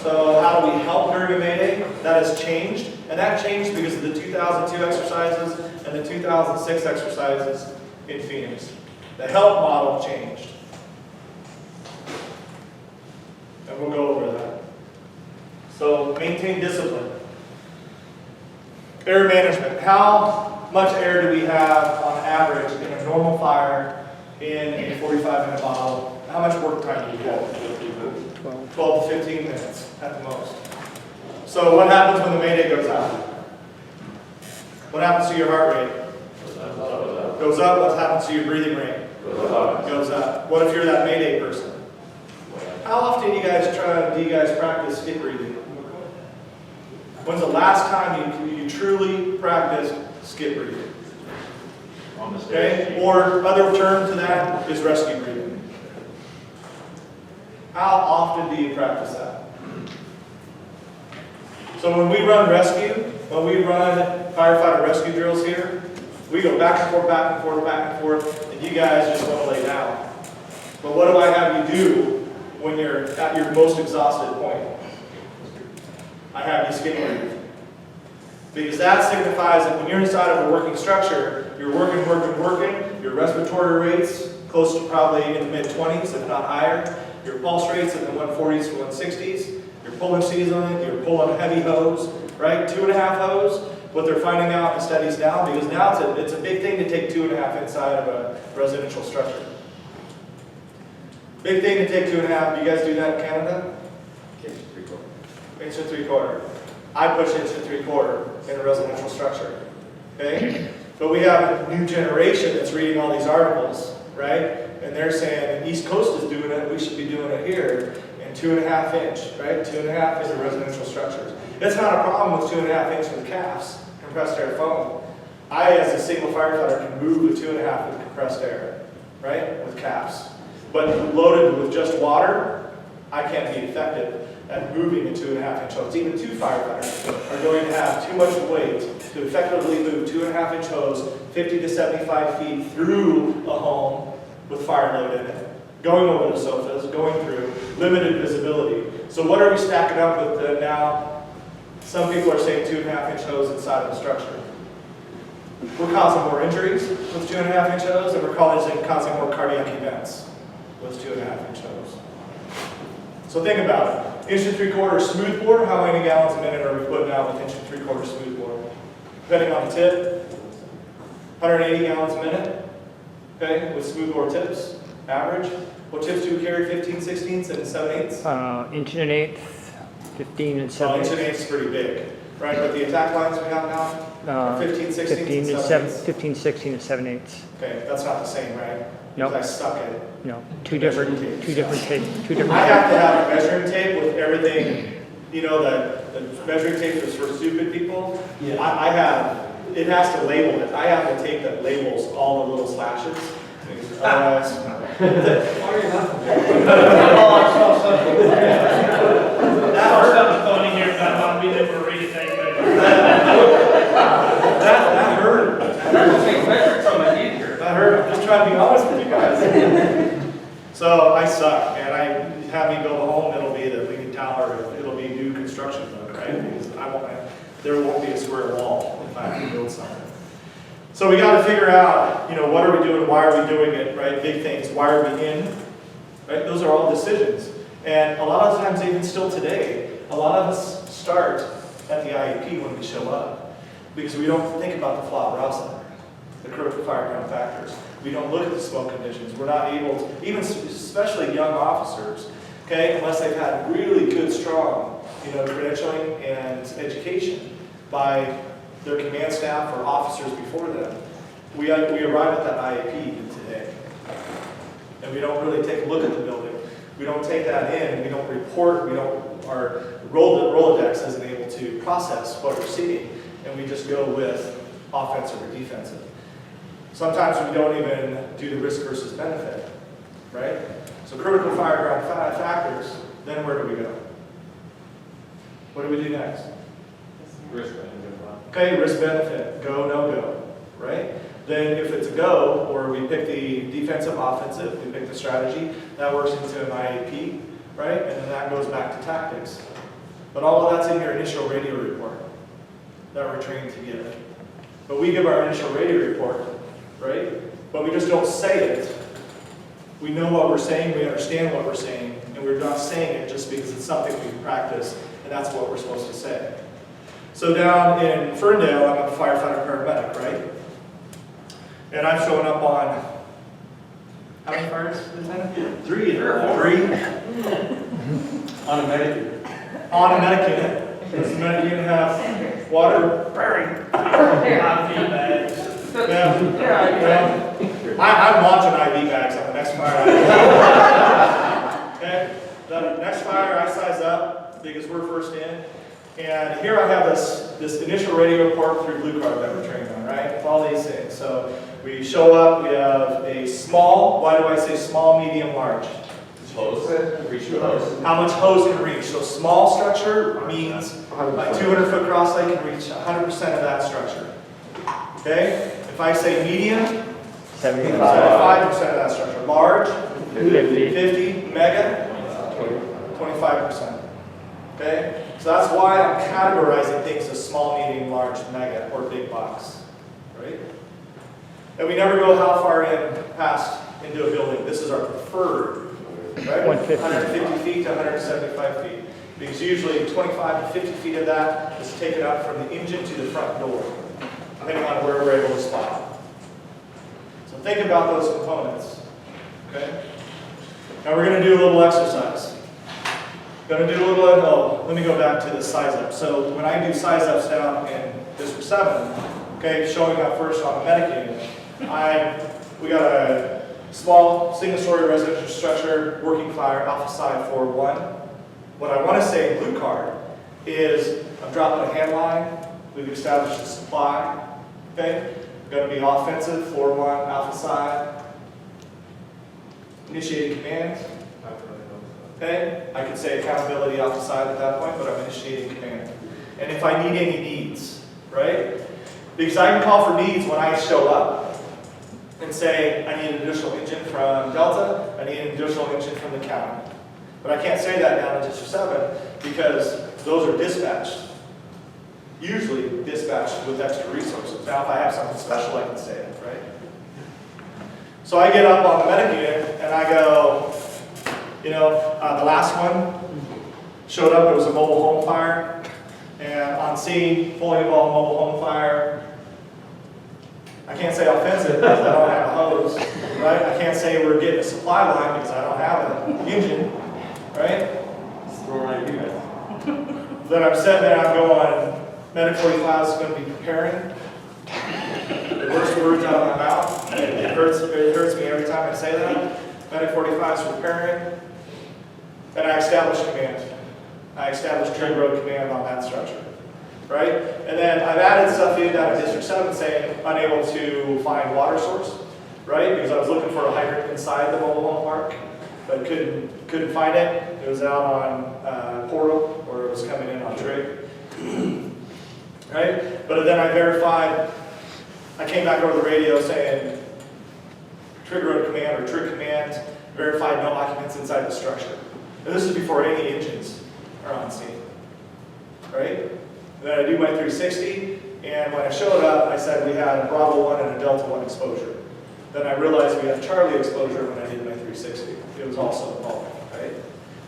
So how do we help during a Mayday? That has changed, and that changed because of the 2002 exercises and the 2006 exercises in Phoenix. The help model changed. And we'll go over that. So maintain discipline. Air management. How much air do we have on average in a normal fire in a 45-minute bottle? How much work time do we have? 12 to 15 minutes at the most. So what happens when the Mayday goes out? What happens to your heart rate? Goes up. What happens to your breathing rate? Goes up. What if you're that Mayday person? How often do you guys practice skip breathing? When's the last time you truly practiced skip breathing? Okay? Or other term to that is rescue breathing. How often do you practice that? So when we run rescue, when we run firefighter rescue drills here, we go back and forth, back and forth, back and forth, and you guys just want to lay down. But what do I have you do when you're at your most exhausted point? I have you skin breathe. Because that signifies that when you're inside of a working structure, you're working, your respiratory rates close to probably in the mid-20s, if not higher. Your pulse rates in the 140s to 160s. You're pulling season, you're pulling heavy hose, right? 2.5 hose. What they're finding out in studies now, because now it's a big thing to take 2.5 inside of a residential structure. Big thing to take 2.5. Do you guys do that in Canada? Inch and 3/4. Inch and 3/4. I push inch and 3/4 in a residential structure. Okay? But we have a new generation that's reading all these articles, right? And they're saying the East Coast is doing it, we should be doing it here in 2.5 inch, right? 2.5 is a residential structures. It's not a problem with 2.5 inch with CAFs, compressed air foam. I, as a single firefighter, can move with 2.5 with compressed air, right? With CAFs. But loaded with just water, I can't be effective at moving a 2.5 inch hose. Even 2 firefighters are going to have too much weight to effectively move 2.5 inch hose 50 to 75 feet through a home with fire load in it, going over the sofas, going through, limited visibility. So what are we stacking up with now? Some people are saying 2.5 inch hose inside of the structure. We're causing more injuries with 2.5 inch hose, and we're causing more cardiac events with 2.5 inch hose. So think about it. Inch and 3/4 smoothbore, how many gallons a minute are we putting out with inch and 3/4 smoothbore? Depending on the tip, 180 gallons a minute, okay, with smoothbore tips, average. What tips do we carry? 15, 16, and 7/8? Inch and 1/8, 15 and So 7/8. inch and 1/8 is pretty big, right? But the attack lines we have now, 15, 16, 15 and and 7/8. 15, 16 and 7/8. Okay, that's not the same, right? Nope. Because I suck at it. No, two different tapes, two different. I have to have a measuring tape with everything, you know, the measuring tape is for stupid people. Yeah. I have, it has to label it. I have a tape that labels all the little slashes. Otherwise, Oh, I saw something. that hurt. Funny here about not being able to read a tape. That hurt. That hurt. I'm just trying to be honest with you guys. So I suck, and have me build a home, it'll be the leaning tower, it'll be new construction mode, right? Because there won't be a square wall if I have to build something. So we got to figure out, you know, what are we doing, why are we doing it, right? Big things, why are we in, right? Those are all decisions. And a lot of times, even still today, a lot of us start at the IEP when we show up because we don't think about the flawed raw center, the critical fireground factors. We don't look at the smoke conditions. We're not able to, even especially young officers, okay, unless they've had really good, strong, you know, credentialing and education by their command staff or officers before them. We arrive at that IAP today. And we don't really take a look at the building. We don't take that in, we don't report, our Rolodex isn't able to process what we're seeing, and we just go with offensive or defensive. Sometimes we don't even do the risk versus benefit, right? So critical fireground factors, then where do we go? What do we do next? Risk benefit. Okay, risk benefit, go, no go, right? Then if it's a go, or we pick the defensive, offensive, we pick the strategy, that works into an IAP, right? And then that goes back to tactics. But all of that's in your initial radio report that we're trained to give. But we give our initial radio report, right? But we just don't say it. We know what we're saying, we understand what we're saying, and we're not saying it just because it's something we practice, and that's what we're supposed to say. So down in Ferndale, I'm a firefighter paramedic, right? And I'm showing up on, how many fires, Lieutenant? 3 or 4. 3. On a medic unit. On a medic unit. Does the medic unit have water? IV bags. Yeah. I'm launching IV bags on the next fire. Okay? The next fire, I size up because we're first in. And here I have this initial radio report through Blue Card that we're trained on, right? With all these things. So we show up, we have a small, why do I say small, medium, large? Because Hose, reach the hose. How much hose can reach. So small structure means like 200-foot cross lake can reach 100% of that structure. Okay? If I say medium, 75. 75% of that structure. Large, 50. 50, mega, 25%. Okay? So that's why I'm categorizing things as small, medium, large, mega, or big box. Right? And we never go how far into a building. This is our preferred, right? 150. 150 feet to 175 feet. Because usually 25 to 50 feet of that is taken up from the engine to the front door, depending on where we're able to spot. So think about those components. Okay? Now we're going to do a little exercise. Going to do a little, let me go back to the size up. So when I do size ups down in District 7, okay, showing up first on the medic unit, we got a small single-story residential structure, working fire, alpha side 4-1. What I want to say in blue card is I'm dropping a hand line, we've established a supply, okay? Going to be offensive, 4-1, alpha side. Initiating command. Okay, I could say accountability off the side at that point, but I'm initiating command. And if I need any needs, right? Because I can call for needs when I show up and say, I need an additional engine from Delta, I need an additional engine from the county. But I can't say that down in District 7 because those are dispatched. Usually dispatched with extra resources. Now if I have something special, I can say it, right? So I get up on the medic unit and I go, the last one showed up, it was a mobile home fire, and on scene, fully involved mobile home fire. I can't say offensive because I don't have a hose, right? I can't say we're getting a supply line because I don't have an engine, right? Just throw it on you guys. Then I'm sitting there, I'm going, Medic 45 is going to be preparing. The worst words out of my mouth, it hurts me every time I say that. Medic 45 is preparing. And I establish command. I establish trade road command on that structure, right? And then I've added stuff in down in District 7 saying unable to find water source, right? Because I was looking for a hydrant inside the mobile home park, but couldn't find it. It was out on Portal, or it was coming in on Trig, right? But then I verified. I came back over the radio saying trigger road command or trig command verified no occupants inside the structure. And this is before any engines are on scene, right? And then I do my 360, and when I showed up, I said we had a Bravo 1 and a Delta 1 exposure. Then I realized we had Charlie exposure when I did my 360. It was also involved, right?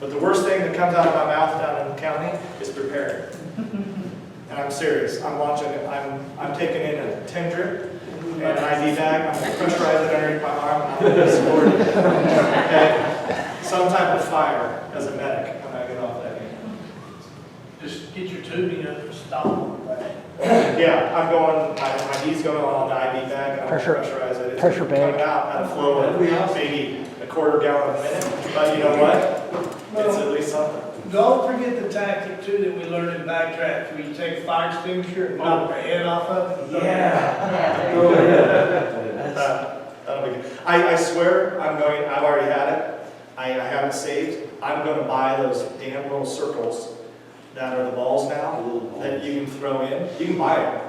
But the worst thing that comes out of my mouth down in the county is prepared. And I'm serious. I'm launching it. I'm taking in a 10 drip and an IV bag. I'm going to pressurize it underneath my arm. And I'm going to support it. Okay? Some type of fire as a medic when I get off that unit. Just get your tubing up and stop. Yeah, I'm going. My knee's going on the IV bag. And I'm going to pressurize it. It's Pressure bag. coming out at a flow of maybe a quarter gallon a minute. But you know what? It's at least something. Don't forget the tactic too that we learned in backtrack, where you take a fire extinguisher and knock the head off of it. That'll be good. I swear I've already had it. I have it saved. I'm going to buy those damn little circles that are the balls now that you can throw in. You can buy them.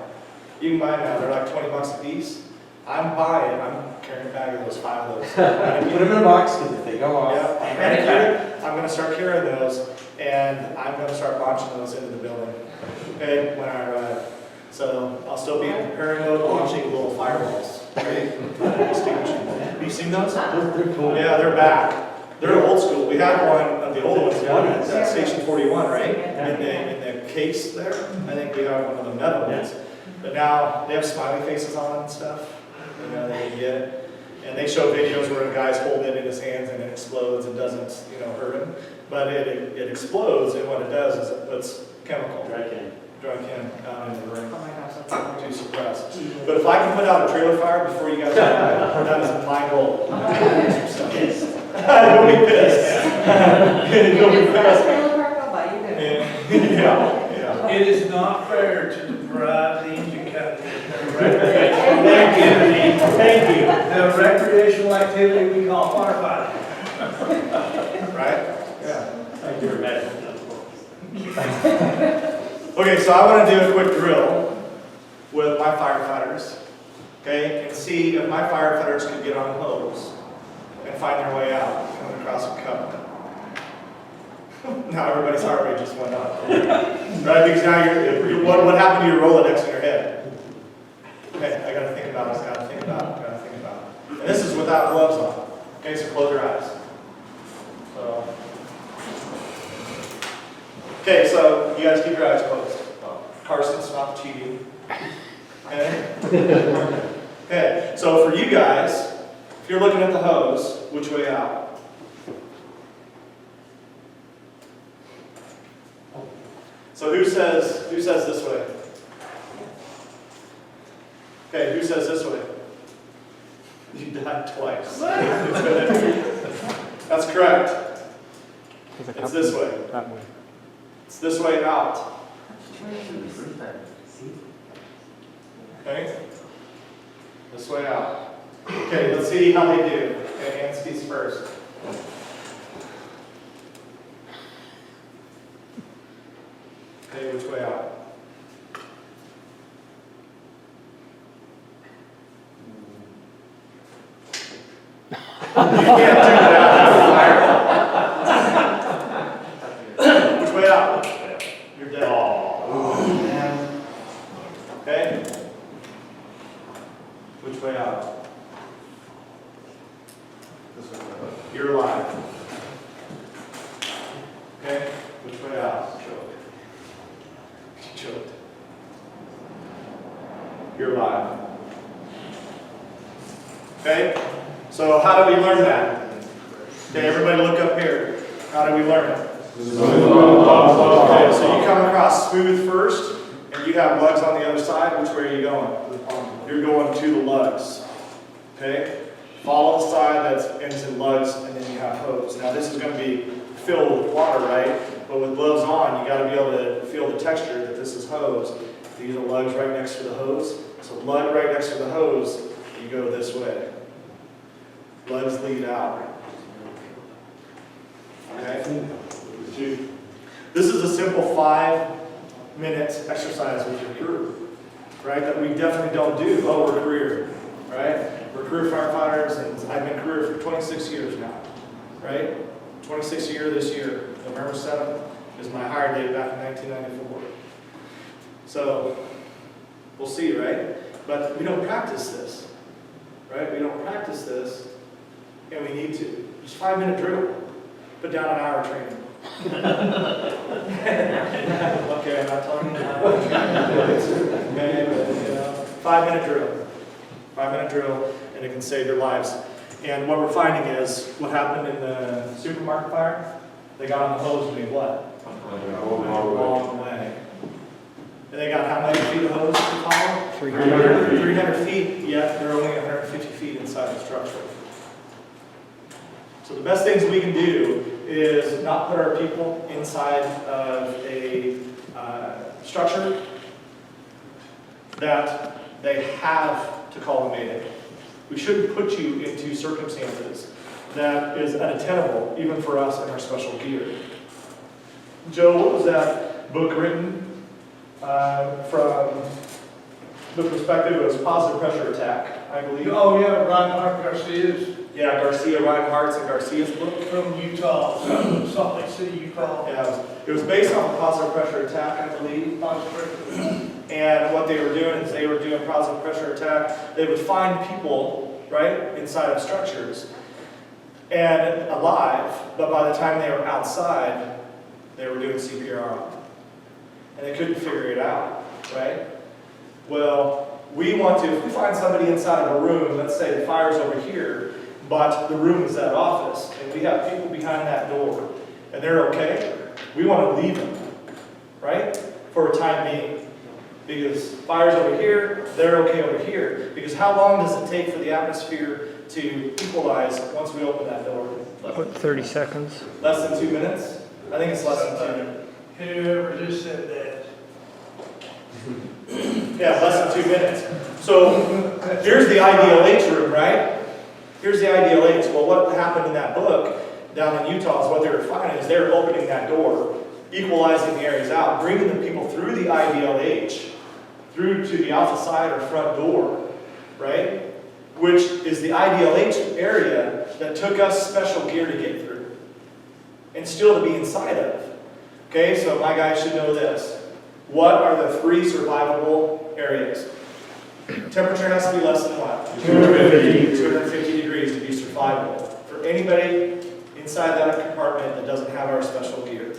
You can buy them now. They're like $20 a piece. I'm buying. I'm carrying a bag of those, 5 of those. Put them in a box because if they go off. Yeah, I'm going to start carrying those, and I'm going to start launching those into the building. Okay, when I arrive. So I'll still be in preparing mode, launching little fireballs. Right? Have you seen those? They're cool. Yeah, they're back. They're old school. We had one of the old ones, one at Station 41, right? In the case there. I think we have one of the metal ones. But now they have smiley faces on and stuff. You know, they can get it. And they show videos where a guy's holding it in his hands and it explodes and doesn't, hurt him. But it explodes, and what it does is it puts chemical. Dry can down in the ring. Oh my gosh, that's so To suppress. But if I can put out a trailer fire before you guys do that is my goal. You'll be pissed. You'll be pissed. Yeah. It is not fair to deprive the engine company of the recreational activity we call firefighting. Okay, so I want to do a quick drill with my firefighters, okay, and see if my firefighters can get on a hose and find their way out coming across a cup. Now everybody's heart rate just went up, right? Because now what happened to your Rolodex in your head? Okay, I got to think about it. And this is without gloves on. Okay, so close your eyes. Okay, so you guys keep your eyes closed. Carson, stop cheating. Okay? Okay, so for you guys, if you're looking at the hose, which way out? So who says this way? Okay, who says this way? You died twice. That's correct. It's this way. That way. It's this way out. Okay? This way out. Okay, let's see how they do. Okay, Ansky's first. Okay, which way out? You can't do that. Which way out? You're dead. Okay? Which way out? You're alive. Okay? Which way out? You choked. You're alive. Okay? So how do we learn that? Okay, everybody look up here. How do we learn it? Okay, so you come across smooth first, and you have lugs on the other side. Which way are you going? You're going to the lugs. Okay? Follow the side that ends in lugs, and then you have hose. Now this is going to be filled with water, right? But with gloves on, you got to be able to feel the texture that this is hose. These are lugs right next to the hose. So lug right next to the hose, you go this way. Lugs lead out. Okay? This is a simple 5-minute exercise with your crew, right? That we definitely don't do. Oh, we're career, right? We're career firefighters, and I've been career for 26 years now, right? 26th year this year. November 7th is my hire date back in 1994. So, we'll see, right? But we don't practice this, right? We don't practice this, and we need to. Just 5-minute drill. Put down an hour of training. Okay, I'm not talking about okay, but, 5-minute drill. 5-minute drill, and it can save your lives. And what we're finding is, what happened in the supermarket fire? They got on the hose and made what? Long way. And they got how many feet of hose to follow? 300. 300 feet, yet they're only 150 feet inside the structure. So the best things we can do is not put our people inside of a structure that they have to call a Mayday. We shouldn't put you into circumstances that is unattainable, even for us in our special gear. Joe, what was that book written from the perspective? It was Positive Pressure Attack, I believe. Oh, yeah, Reinhard Garcia's. Yeah, Reinhardt's and Garcia's book. From Utah, Salt Lake City, Utah. Yeah, it was based on positive pressure attack, I believe. And what they were doing is they were doing positive pressure attack. They would find people, right, inside of structures and alive, but by the time they were outside, they were doing CPR on them. And they couldn't figure it out, right? Well, we want to, if we find somebody inside of a room, let's say the fire's over here, but the room is that office, and we have people behind that door, and they're okay, we want to leave them, right? For a time being. Because fire's over here, they're okay over here. Because how long does it take for the atmosphere to equalize once we open that door? About 30 seconds. Less than 2 minutes? I think it's less than 2 minutes. Whoever just said that. Yeah, less than 2 minutes. So here's the ideal H room, right? Here's the ideal H. Well, what happened in that book? down in Utah is what they were finding is they're opening that door, equalizing the areas out, bringing the people through the IDLH, through to the alpha side or front door, right? Which is the IDLH area that took us special gear to get through and still to be inside of. Okay, so my guys should know this. What are the 3 survivable areas? Temperature has to be less than what? 250 degrees to be survivable. For anybody inside that compartment that doesn't have our special gear.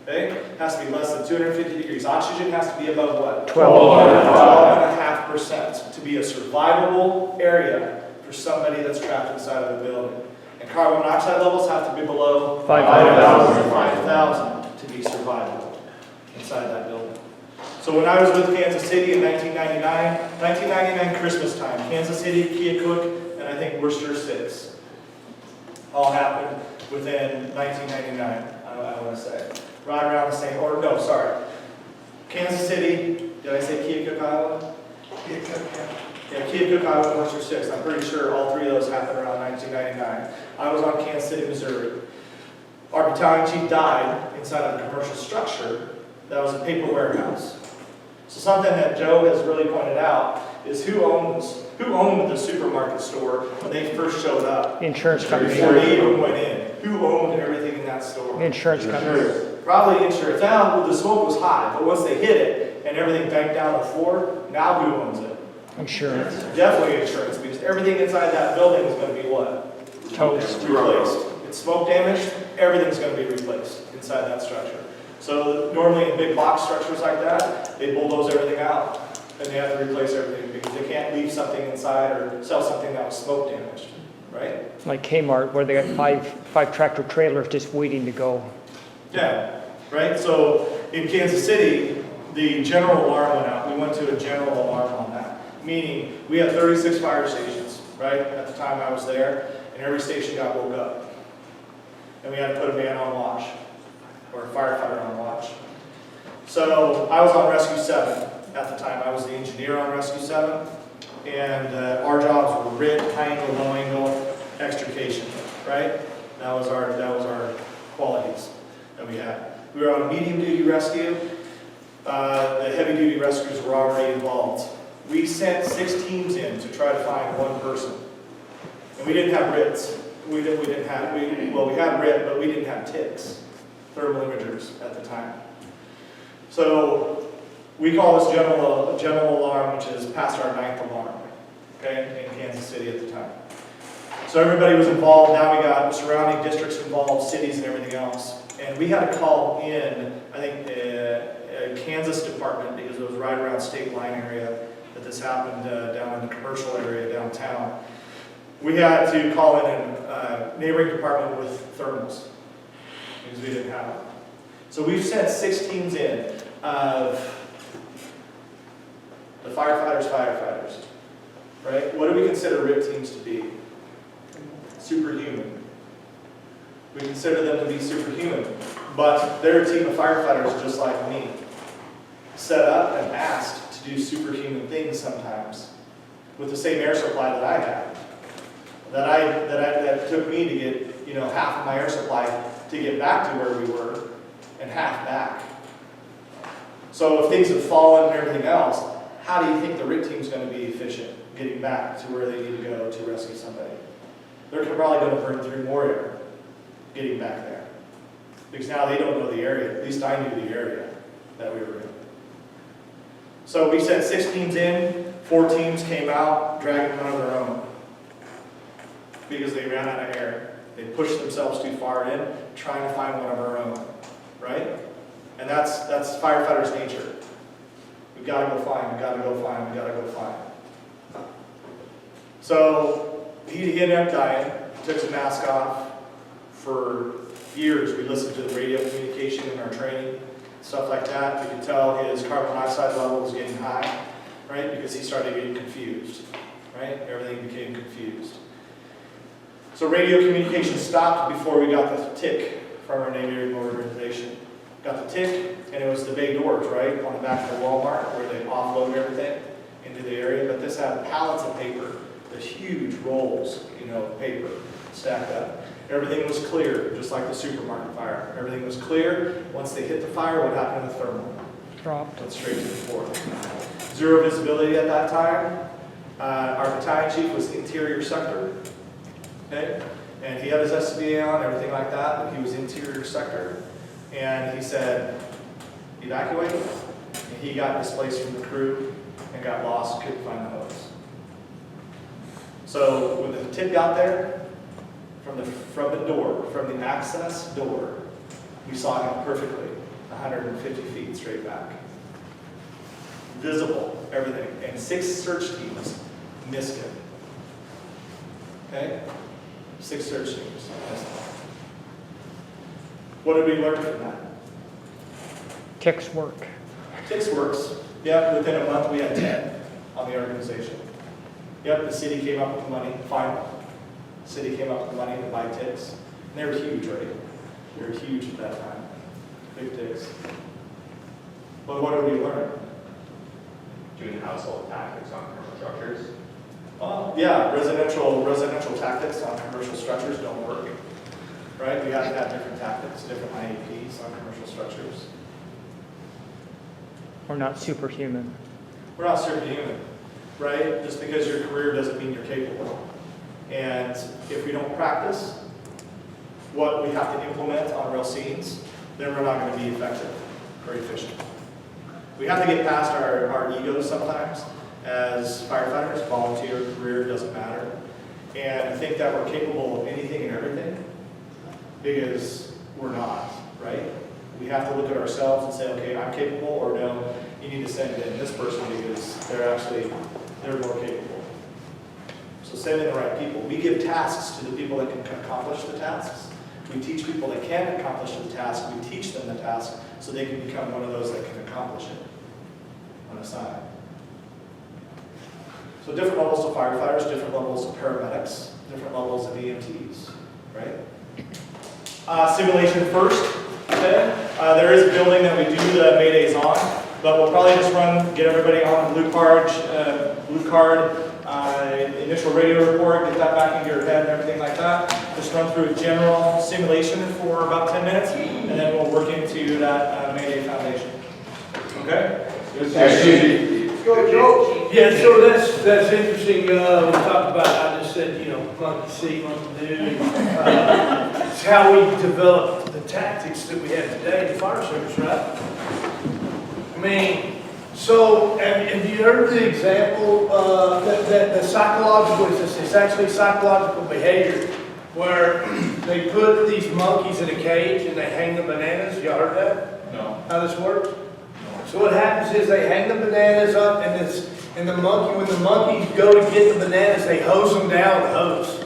Okay? It has to be less than 250 degrees. Oxygen has to be above what? 12.5% to be a survivable area for somebody that's trapped inside of a building. And carbon monoxide levels have to be below 5,000 to be survivable inside that building. So when I was with Kansas City in 1999 Christmas time, Kansas City, Keokuk, and I think Worcester 6 all happened within 1999, I want to say. Right around the same, or no, sorry. Kansas City, did I say Keokuk, Iowa? Yeah, Keokuk, Iowa, and Worcester 6. I'm pretty sure all 3 of those happened around 1999. I was on Kansas City, Missouri. Our battalion chief died inside of a commercial structure that was a paper warehouse. So something that Joe has really pointed out is who owned the supermarket store when they first showed up. Insurance company. Before they even went in. Who owned everything in that store? Insurance company. Probably insurance. Now the smoke was high, but once they hit it and everything banked down the floor, now who owns it? Insurance. Definitely insurance, because everything inside that building is going to be what? Toast. Replaced. It's smoke damaged, everything's going to be replaced inside that structure. So normally in big box structures like that, they bulldoze everything out and they have to replace everything because they can't leave something inside or sell something that was smoke damaged, right? Like Kmart, where they got five tractor trailers just waiting to go. Yeah, right? So in Kansas City, the general alarm went out. We went to a general alarm on that, meaning we had 36 fire stations, right? At the time I was there, and every station got woke up. And we had to put a man on watch, or a firefighter on watch. So I was on Rescue 7 at the time. I was the engineer on Rescue 7, and our jobs were RIT, high angle, low angle, extrication, right? That was our qualities that we had. We were on a medium duty rescue. The heavy duty rescues were already involved. We sent 6 teams in to try to find one person, and we didn't have RITs. We had RIT, but we didn't have TICs, thermal imagers at the time. So we call this general alarm, which is past our 9th alarm, okay, in Kansas City at the time. So everybody was involved. Now we got surrounding districts involved, cities and everything else. And we had to call in, I think, a Kansas department because it was right around state line area that this happened down in the commercial area downtown. We had to call in a neighboring department with thermals because we didn't have them. So we've sent 6 teams in of the firefighters, right? What do we consider RIT teams to be? Superhuman. We consider them to be superhuman, but they're a team of firefighters just like me, set up and asked to do superhuman things sometimes with the same air supply that I had. That took me to get, half of my air supply to get back to where we were and half back. So if things have fallen and everything else, how do you think the RIT team's going to be efficient getting back to where they need to go to rescue somebody? They're probably going to burn through more air getting back there because now they don't know the area. At least I knew the area that we were in. So we sent 6 teams in, 4 teams came out, dragging one of their own because they ran out of air. They pushed themselves too far in, trying to find one of our own, right? And that's firefighters' nature. We've got to go find, we've got to go find, we've got to go find. So he ended up dying, took his mask off. For years, we listened to the radio communication in our training, stuff like that. We could tell his carbon monoxide level was getting high, right? Because he started getting confused, right? Everything became confused. So radio communication stopped before we got the tick from our neighboring organization. Got the tick, and it was the bay doors, right, on the back of the Walmart where they offload everything into the area. But this had pallets of paper, the huge rolls, of paper stacked up. Everything was clear, just like the supermarket fire. Everything was clear. Once they hit the fire, what happened to the thermal? Dropped. Went straight to the floor. Zero visibility at that time. Our battalion chief was interior sector, okay? And he had his SCBA on, everything like that, but he was interior sector. And he said, evacuate. And he got displaced from the crew and got lost, couldn't find the hose. So when the tip got there, from the door, from the access door, we saw him perfectly, 150 feet straight back. Visible, everything. And 6 search teams missed him. Okay? 6 search teams missed him. What did we learn from that? Ticks work. Ticks works. Yep, within a month we had 10 on the organization. Yep, the city came up with the money, final. The city came up with the money to buy ticks. And they were huge, right? They were huge at that time. Big ticks. But what did we learn? Doing household tactics on commercial structures. Yeah, residential tactics on commercial structures don't work. Right? We have to have different tactics, different IAPs on commercial structures. We're not superhuman. We're not superhuman, right? Just because your career doesn't mean you're capable. And if we don't practice what we have to implement on real scenes, then we're not going to be effective or efficient. We have to get past our egos sometimes as firefighters. Volunteer, career, doesn't matter. And think that we're capable of anything and everything, because we're not, right? We have to look at ourselves and say, okay, I'm capable, or no, you need to send in this person because they're more capable. So send in the right people. We give tasks to the people that can accomplish the tasks. We teach people that can accomplish the task. We teach them the task so they can become one of those that can accomplish it on a side. So different levels of firefighters, different levels of paramedics, different levels of EMTs, right? Simulation first. Okay. There is a building that we do the Maydays on, but we'll probably just get everybody on blue card, initial radio report, get that back into your head and everything like that. Just run through a general simulation for about 10 minutes, and then we'll work into that Mayday foundation. Okay? Yeah, so that's interesting. We talked about, I just said, monkey see, monkey do. It's how we develop the tactics that we have today in the fire service, right? I mean, so have you heard the example that the psychological, it's actually psychological behavior, where they put these monkeys in a cage and they hang the bananas? Y'all heard that? No. How this works? So what happens is they hang the bananas up, and when the monkeys go to get the bananas, they hose them down with a hose.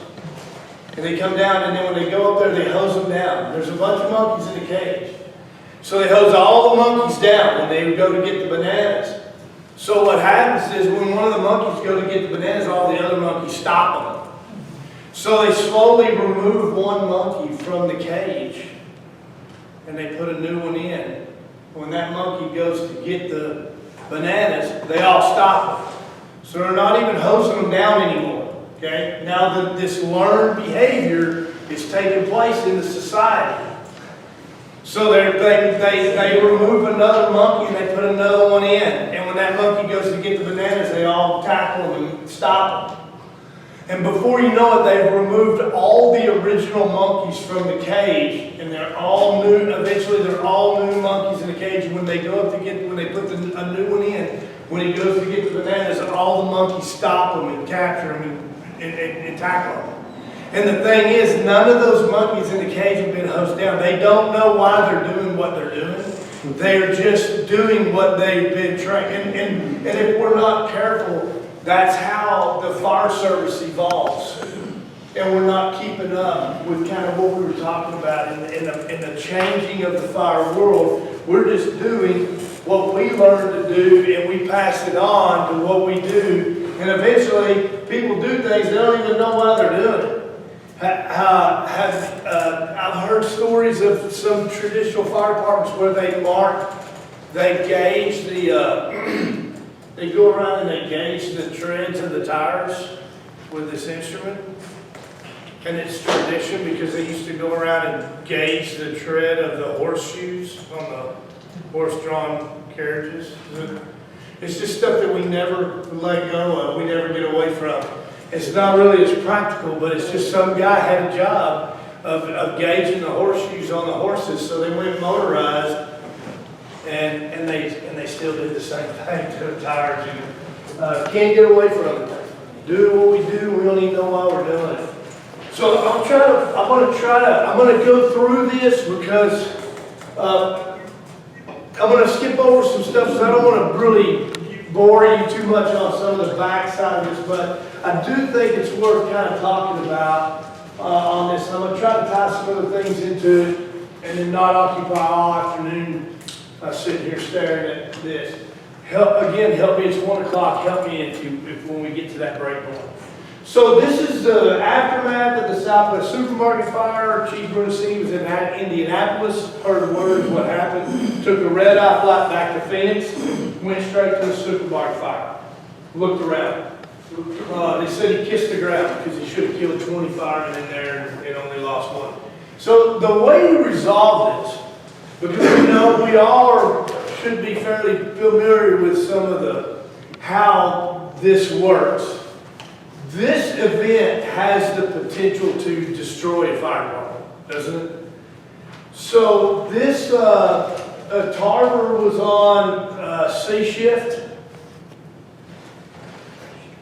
And they come down, and then when they go up there, they hose them down. There's a bunch of monkeys in the cage. So they hose all the monkeys down when they go to get the bananas. So what happens is when one of the monkeys go to get the bananas, all the other monkeys stop them. So they slowly remove one monkey from the cage, and they put a new one in. When that monkey goes to get the bananas, they all stop them. So they're not even hosing them down anymore. Okay? Now this learned behavior is taking place in the society. So they remove another monkey and they put another one in. And when that monkey goes to get the bananas, they all tackle them and stop them. And before you know it, they've removed all the original monkeys from the cage, and they're all new. Eventually, they're all new monkeys in the cage. And when they go up to when they put a new one in, when he goes to get the bananas, all the monkeys stop him and capture him and tackle him. And the thing is, none of those monkeys in the cage have been hosed down. They don't know why they're doing what they're doing. They're just doing what they've been trained. And if we're not careful, that's how the fire service evolves. And we're not keeping up with kind of what we were talking about in the changing of the fire world. We're just doing what we learned to do, and we pass it on to what we do. And eventually, people do things, they don't even know why they're doing it. I've heard stories of some traditional fire departments where they gauge they go around and they gauge the treads of the tires with this instrument. and it's tradition because they used to go around and gauge the tread of the horseshoes on the horse-drawn carriages. It's just stuff that we never let go of, we never get away from. It's not really as practical, but it's just some guy had a job of gauging the horseshoes on the horses, so they went motorized, and they still did the same thing to the tires. Can't get away from it. Do what we do, we don't even know why we're doing it. So I'm gonna go through this because I'm gonna skip over some stuff because I don't want to really bore you too much on some of the backside of this, but I do think it's worth kind of talking about on this. I'm gonna try to tie some other things into it and then not occupy all afternoon sitting here staring at this. Help me, it's 1 o'clock, help me if when we get to that break point. So this is the aftermath of the Southwest Supermarket fire. Chief Brunacini was in Indianapolis, heard word of what happened, took a red-eye flight back to Phoenix, went straight to the supermarket fire, looked around. They said he kissed the ground because he should have killed 20 firemen in there and only lost one. So the way to resolve this, because we know we all should be fairly familiar with some of how this works. This event has the potential to destroy a fire department, doesn't it? So this Tarver was on C shift.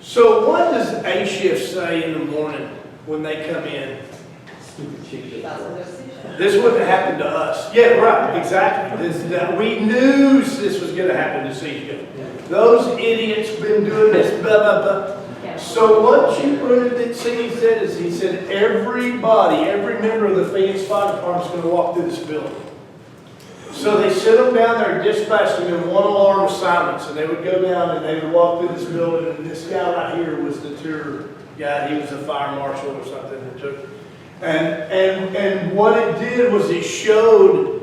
So what does A shift say in the morning when they come in? This wouldn't happen to us. Yeah, right, exactly. We knew this was going to happen to C shift. Those idiots been doing this, blah, blah, blah. So what Chief Brunacini said is, he said every member of the Phoenix Fire Department is going to walk through this building. So they sit them down there and dispatched them in one alarm assignments, and they would go down and they would walk through this building, and this guy right here was the tour guy. He was a fire marshal or something that took. And what it did was it showed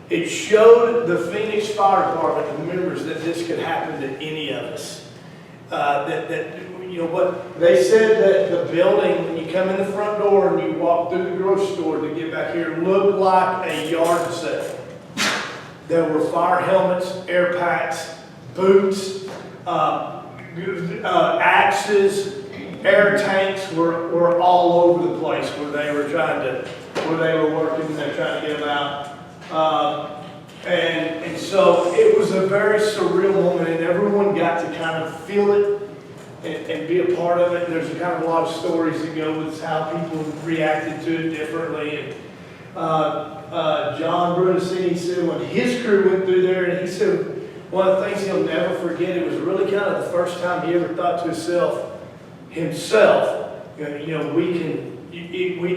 the Phoenix Fire Department, the members, that this could happen to any of us. You know what they said, that the building, when you come in the front door and you walk through the grocery store to get back here, looked like a yard sale. There were fire helmets, air packs, boots, axes, air tanks were all over the place where they were working and they're trying to get them out. And so it was a very surreal moment, and everyone got to kind of feel it and be a part of it. And there's kind of a lot of stories that go with how people reacted to it differently. And John Brunacini said when his crew went through there, and he said one of the things he'll never forget, it was really kind of the first time he ever thought to himself,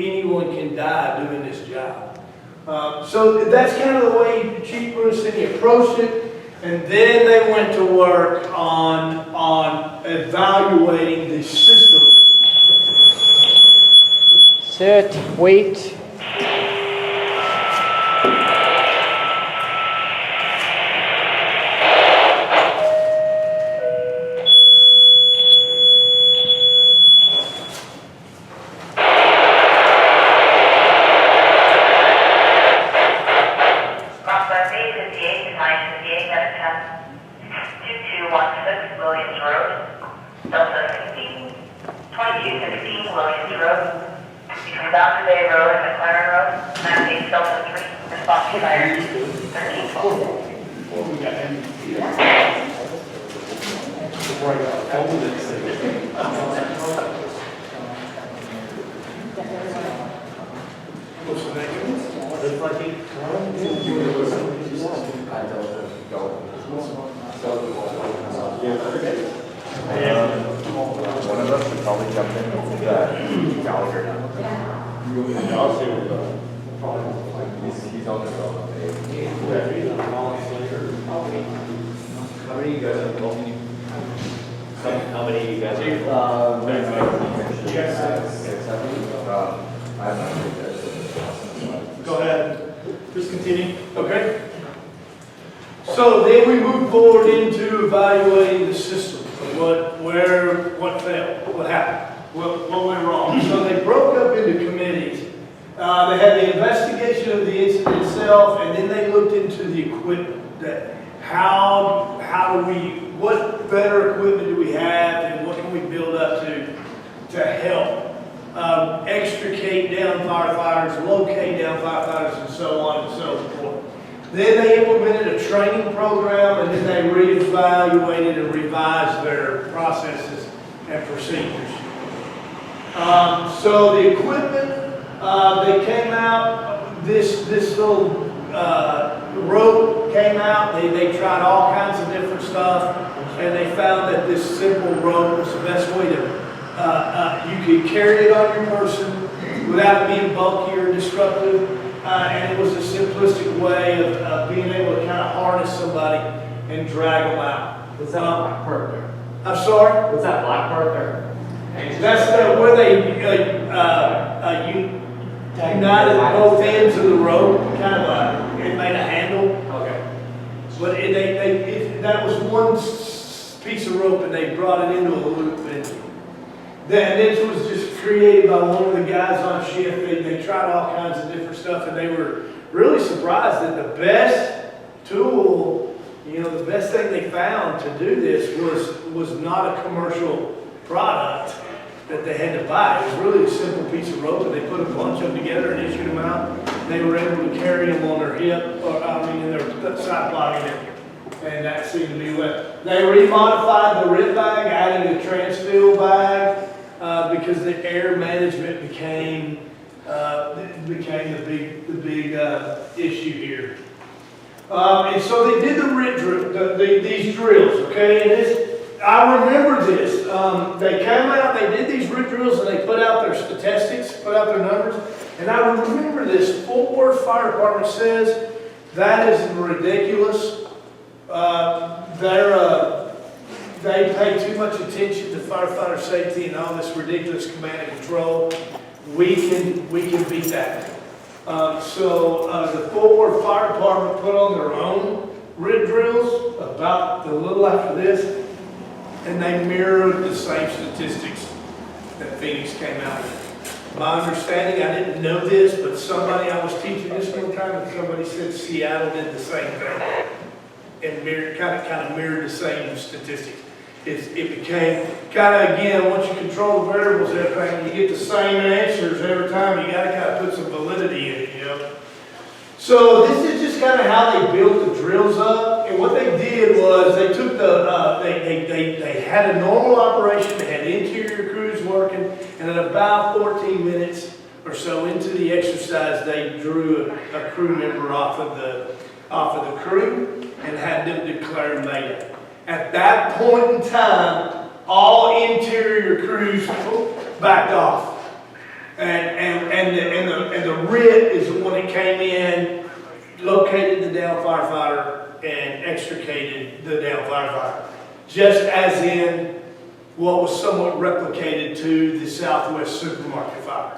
anyone can die doing this job. So that's kind of the way Chief Brunacini approached it. And then they went to work on evaluating the system. Sit, wait. One of us would probably jump in with Gallagher now. I'll see what he's on the road. How many of you guys are involved? How many of you guys are involved? I'm not Go ahead. Just continue. Okay. So then we move forward into evaluating the system. What failed? What happened? what went wrong. So they broke up into committees. They had the investigation of the incident itself, and then they looked into the equipment. That what better equipment do we have, and what can we build up to help extricate down firefighters, locate down firefighters, and so on and so forth. Then they implemented a training program, and then they reevaluated and revised their processes and procedures. So the equipment, they came out, this little rope came out, they tried all kinds of different stuff, and they found that this simple rope was the best way to, you could carry it on your person without it being bulky or disruptive, and it was a simplistic way of being able to kind of harness somebody and drag them out. What's that black part there? I'm sorry? What's that black part there? That's where they united both ends of the rope, kind of it made a handle. Okay. But that was one piece of rope, and they brought it into a loop. And then this was just created by one of the guys on shift. They tried all kinds of different stuff, and they were really surprised that the best tool, the best thing they found to do this was not a commercial product that they had to buy. It was really a simple piece of rope, and they put a bunch of them together and issued them out. They were able to carry them on their hip, in their side pocket, and that seemed to be what. They remodified the rib bag, adding a transfill bag, because the air management became the big issue here. And so they did these drills, okay? And I remember this. They came out, they did these RIT drills, and they put out their statistics, put out their numbers. And I remember this. Fort Worth Fire Department says that is ridiculous. They pay too much attention to firefighter safety and all this ridiculous command and control. We can beat that. So the Fort Worth Fire Department put on their own RIT drills about a little after this, and they mirrored the same statistics that Phoenix came out with. My understanding, I didn't know this, but I was teaching this one time, and somebody said Seattle did the same thing, and kind of mirrored the same statistics. It became kind of, again, once you control the variables, everything, you get the same answers every time. You got to kind of put some validity in it, So this is just kind of how they built the drills up. And what they did was they took they had a normal operation. They had interior crews working, and at about 14 minutes or so into the exercise, they drew a crew member off of the crew and had them declare Mayday. At that point in time, all interior crews backed off, and the RIT is the one that came in, located the down firefighter, and extricated the down firefighter, just as in what was somewhat replicated to the Southwest Supermarket fire.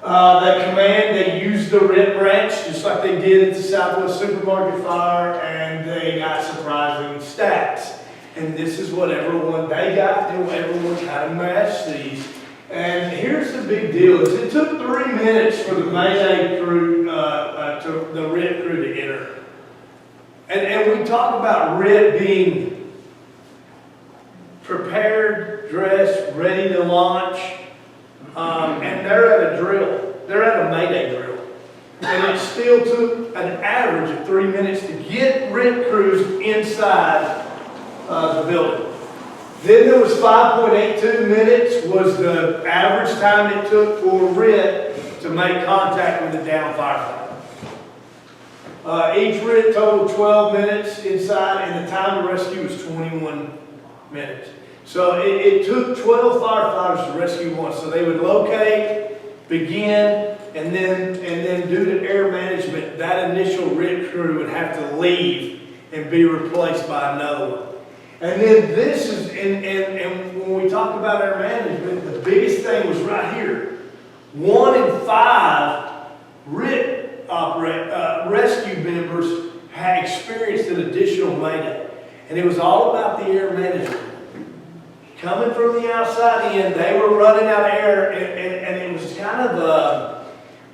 They used the RIT branch just like they did at the Southwest Supermarket fire, and they got surprising stats. And this is what they got, and everyone kind of matched these. And here's the big deal: is it took 3 minutes for the Mayday crew, the RIT crew to enter. And we talk about RIT being prepared, dressed, ready to launch. And they're at a drill. They're at a Mayday drill. And it still took an average of 3 minutes to get RIT crews inside the building. Then there was 5.82 minutes was the average time it took for RIT to make contact with the down firefighter. Each RIT totaled 12 minutes inside, and the time to rescue was 21 minutes. So it took 12 firefighters to rescue one. So they would locate, begin, and then due to air management, that initial RIT crew would have to leave and be replaced by another one. And then this is, and when we talk about air management, the biggest thing was right here. 1 in 5 RIT rescue members had experienced an additional Mayday. And it was all about the air management. coming from the outside in, they were running out of air, and it was kind of,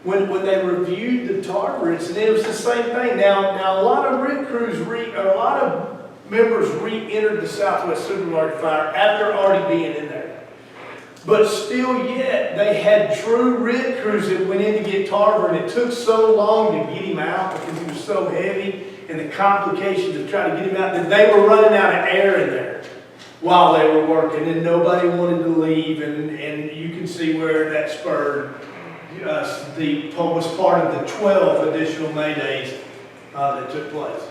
when they reviewed the tar grits, and it was the same thing. Now a lot of rig crews, a lot of members re-entered the Southwest Supermarket fire after already being in there. But still yet, they had true rig crews that went in to get Tarver, and it took so long to get him out because he was so heavy, and the complications of trying to get him out, that they were running out of air in there while they were working, and nobody wanted to leave, and you can see where that spurred was part of the 12 additional Maydays that took place.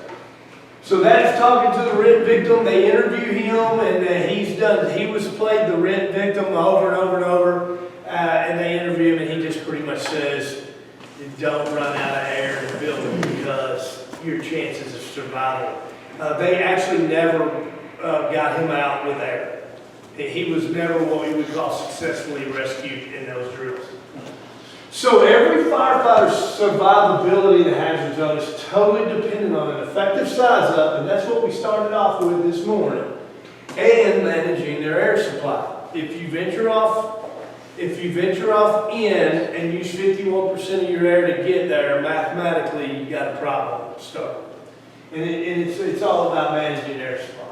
So that's talking to the rent victim. They interview him, and he was played the rent victim over and over and over, and they interview him, and he just pretty much says, don't run out of air in the building because your chances of survival. They actually never got him out with air. He was never what we would call successfully rescued in those drills. So every firefighter's survivability in the hazard zone is totally dependent on an effective size up, and that's what we started off with this morning, and managing their air supply. If you venture off in and use 51% of your air to get there, mathematically you got a problem to start. And it's all about managing air supply.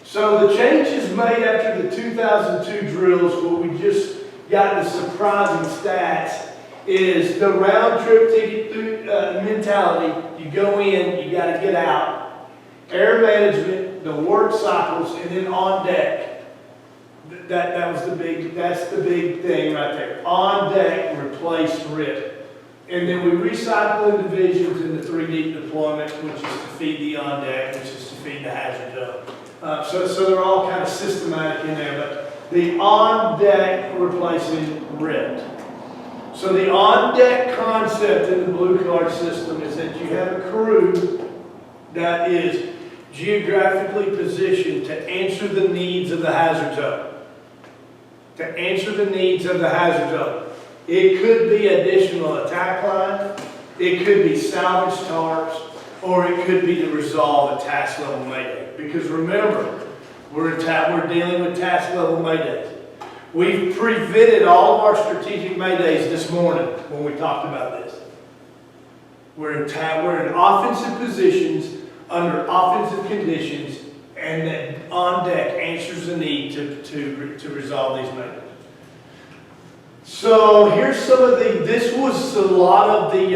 So the changes made after the 2002 drills, what we just got the surprising stats, is the round trip ticket through mentality. You go in, you got to get out. Air management, the work cycles, and then on deck. That's the big thing right there. On deck, replace RIP. And then we recycle in divisions in the 3 deep deployment, which is to feed the on deck, which is to feed the hazard zone. So they're all kind of systematic in there, but the on deck replacing RIP. So the on-deck concept in the blue card system is that you have a crew that is geographically positioned to answer the needs of the hazard zone. To answer the needs of the hazard zone. It could be additional attack line, it could be salvage tarps, or it could be to resolve a task level mayday. Because remember, we're dealing with task level maydays. We've prevented all of our strategic Maydays this morning when we talked about this. We're in offensive positions under offensive conditions, and that on deck answers the need to resolve these Maydays. So here's this was a lot of the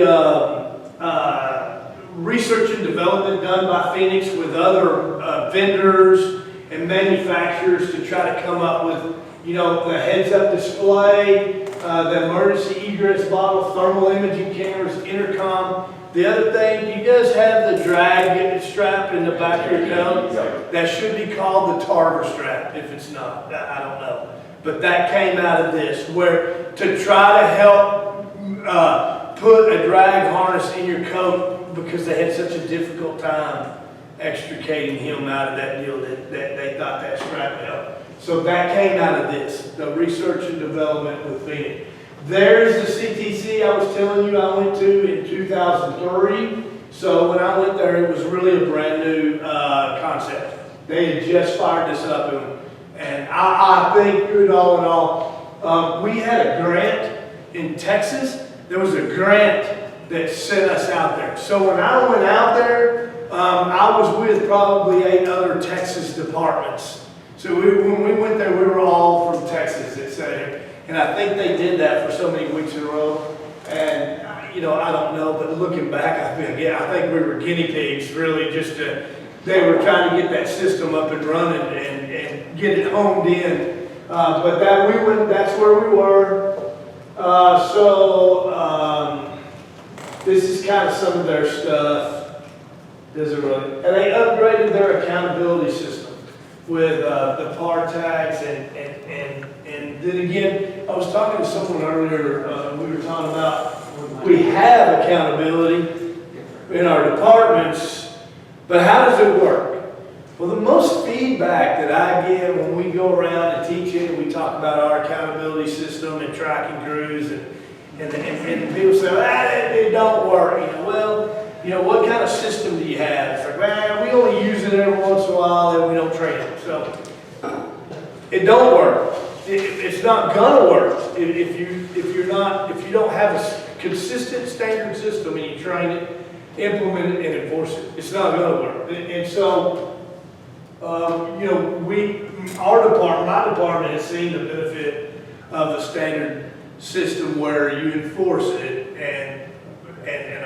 research and development done by Phoenix with other vendors and manufacturers to try to come up with the heads-up display, the emergency egress bottle, thermal imaging cameras, intercom. The other thing, you guys have the drag strap in the back of your coat. That should be called the Tarver strap. If it's not, I don't know. But that came out of this, where to try to help put a drag harness in your coat because they had such a difficult time extricating him out of that deal that they thought that strap helped. So that came out of this, the research and development with Phoenix. There's the CTC I was telling you I went to in 2003. So when I went there, it was really a brand new concept. They had just fired this up, and I think, all in all, we had a grant in Texas. There was a grant that sent us out there. So when I went out there, I was with probably 8 other Texas departments. So when we went there, we were all from Texas, etc. And I think they did that for so many weeks in a row. And, I don't know, but looking back, I think we were guinea pigs, really, they were trying to get that system up and running and get it honed in. But that's where we were. This is kind of some of their stuff. And they upgraded their accountability system with the PAR tags, and then again, I was talking to someone earlier, we were talking about, we have accountability in our departments, but how does it work? Well, the most feedback that I get when we go around and teach it, and we talk about our accountability system and tracking crews, and people say, it don't work. What kind of system do you have? It's like, we only use it every once in a while and we don't train it. So It don't work. It's not gonna work if you don't have a consistent standard system and you train it, implement it, and enforce it. It's not gonna work. And so, you know, my department has seen the benefit of the standard system where you enforce it and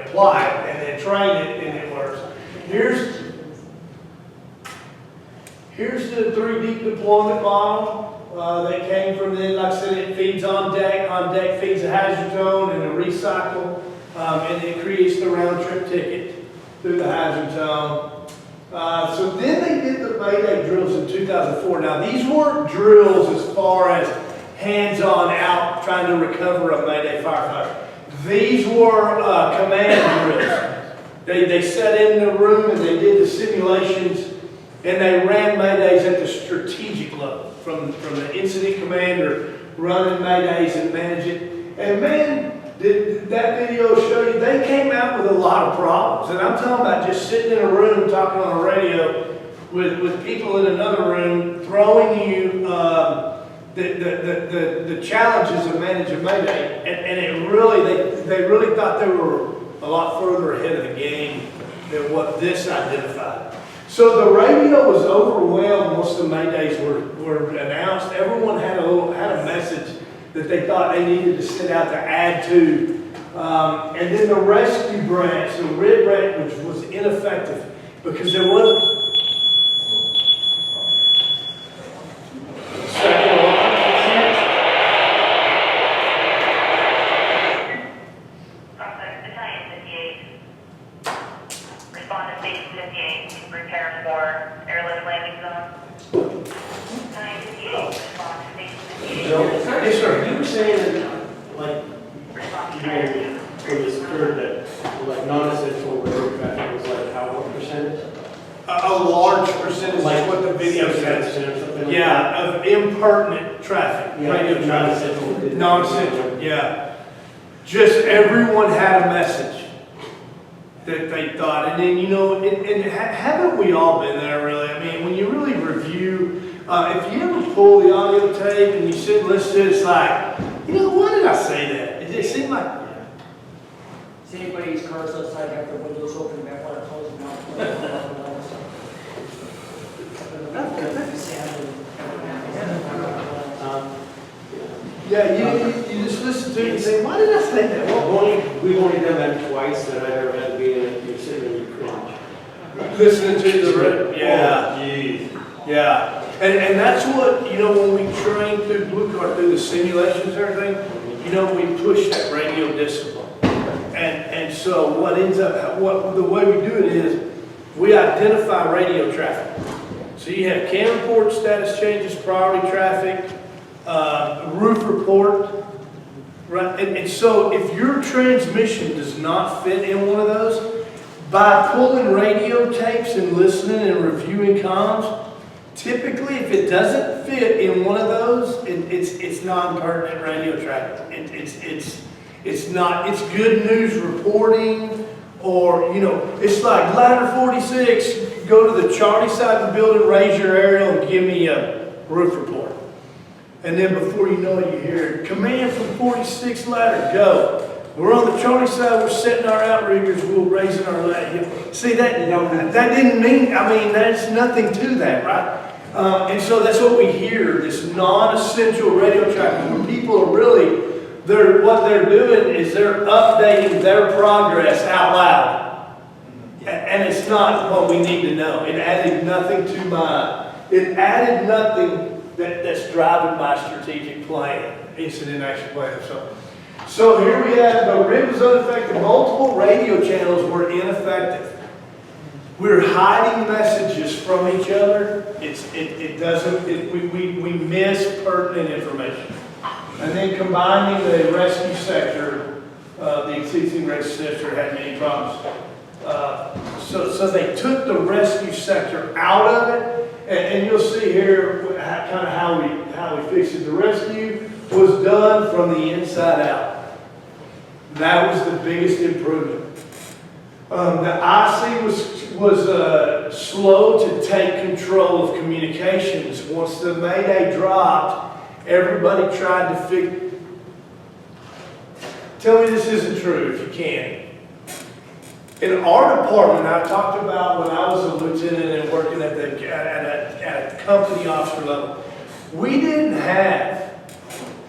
apply it and then train it and it works. Here's the 3D deployment model that came from then. Like I said, it feeds on deck. On deck feeds a hazard zone and a recycle, and it creates the round trip ticket through the hazard zone. So then they did the Mayday drills in 2004. Now these weren't drills as far as hands-on out trying to recover a Mayday firefighter. These were command drills. They sat in the room and they did the simulations. And they ran Maydays at the strategic level, from the incident commander running Maydays and managing. And man, did that video show you, they came out with a lot of problems. And I'm talking about just sitting in a room talking on a radio with people in another room throwing you the challenges of managing Mayday. And it really, they really thought they were a lot further ahead of the game than what this identified. So the radio was overwhelmed once the Maydays were announced. Everyone had a message that they thought they needed to send out to add to. And then the rescue branch, the red branch, which was ineffective because there wasn't. Yes, sir. You were saying that, like, when this occurred, that like non-essential road traffic was like what percentage? A large percentage, like what the video says. Yeah, of impertinent traffic. Yeah, Radio non-essential. Non-essential, yeah. Just everyone had a message that they thought. And then, you know, and haven't we all been there, really? I mean, when you really review, if you ever pull the audio tape and you sit and listen to it, it's like, you know, why did I say that? It seemed like... Does anybody's cars outside have their windows open back while they're closing out? Yeah, you just listen to it and say, why did I say that? We've only done that twice that I've ever had to be in it. You're sitting and you cringe. Listening to the yeah. Oh, geez. Yeah. And that's what, you know, when we train through Blue Card, through the simulations and everything, you know, we push that radio discipline. And so what ends up, the way we do it is we identify radio traffic. So you have CAN report, status changes, priority traffic, roof report, right? And so if your transmission does not fit in one of those, by pulling radio tapes and listening and reviewing comms, typically if it doesn't fit in one of those, it's non-pertinent radio traffic. It's not, it's good news reporting, or, you know, it's like ladder 46, go to the Charlie side of the building, raise your aerial and give me a roof report. And then before you know it, you hear, command from 46 ladder, go. We're on the Charlie side, we're setting our outriggers, we're raising our ladder. See, that didn't mean, I mean, there's nothing to that, right? And so that's what we hear, this non-essential radio traffic, where people are really, what they're doing is they're updating their progress out loud. And it's not what we need to know. It added nothing to it added nothing that's driving my strategic plan, incident action plan. So here we have, the rig was unaffected, multiple radio channels were ineffective. We're hiding messages from each other. We miss pertinent information. And then combining the rescue sector, the existing rescue sector had many problems. So they took the rescue sector out of it, and you'll see here kind of how we fixed it. The rescue was done from the inside out. That was the biggest improvement. The IC slow to take control of communications. Once the Mayday dropped, everybody tried to figure. Tell me this isn't true if you can. In our department, I talked about when I was a lieutenant and working at a company officer level, we didn't have,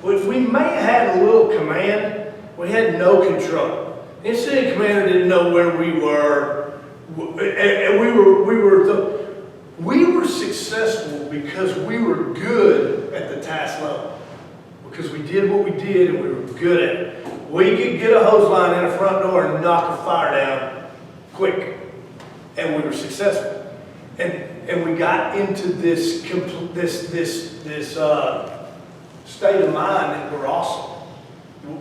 we may have had a little command, we had no control. The incident commander didn't know where we were, and we were successful because we were good at the task level. Because we did what we did and we were good at it. We could get a hose line in a front door and knock a fire down quick, and we were successful. And we got into this state of mind that we're awesome.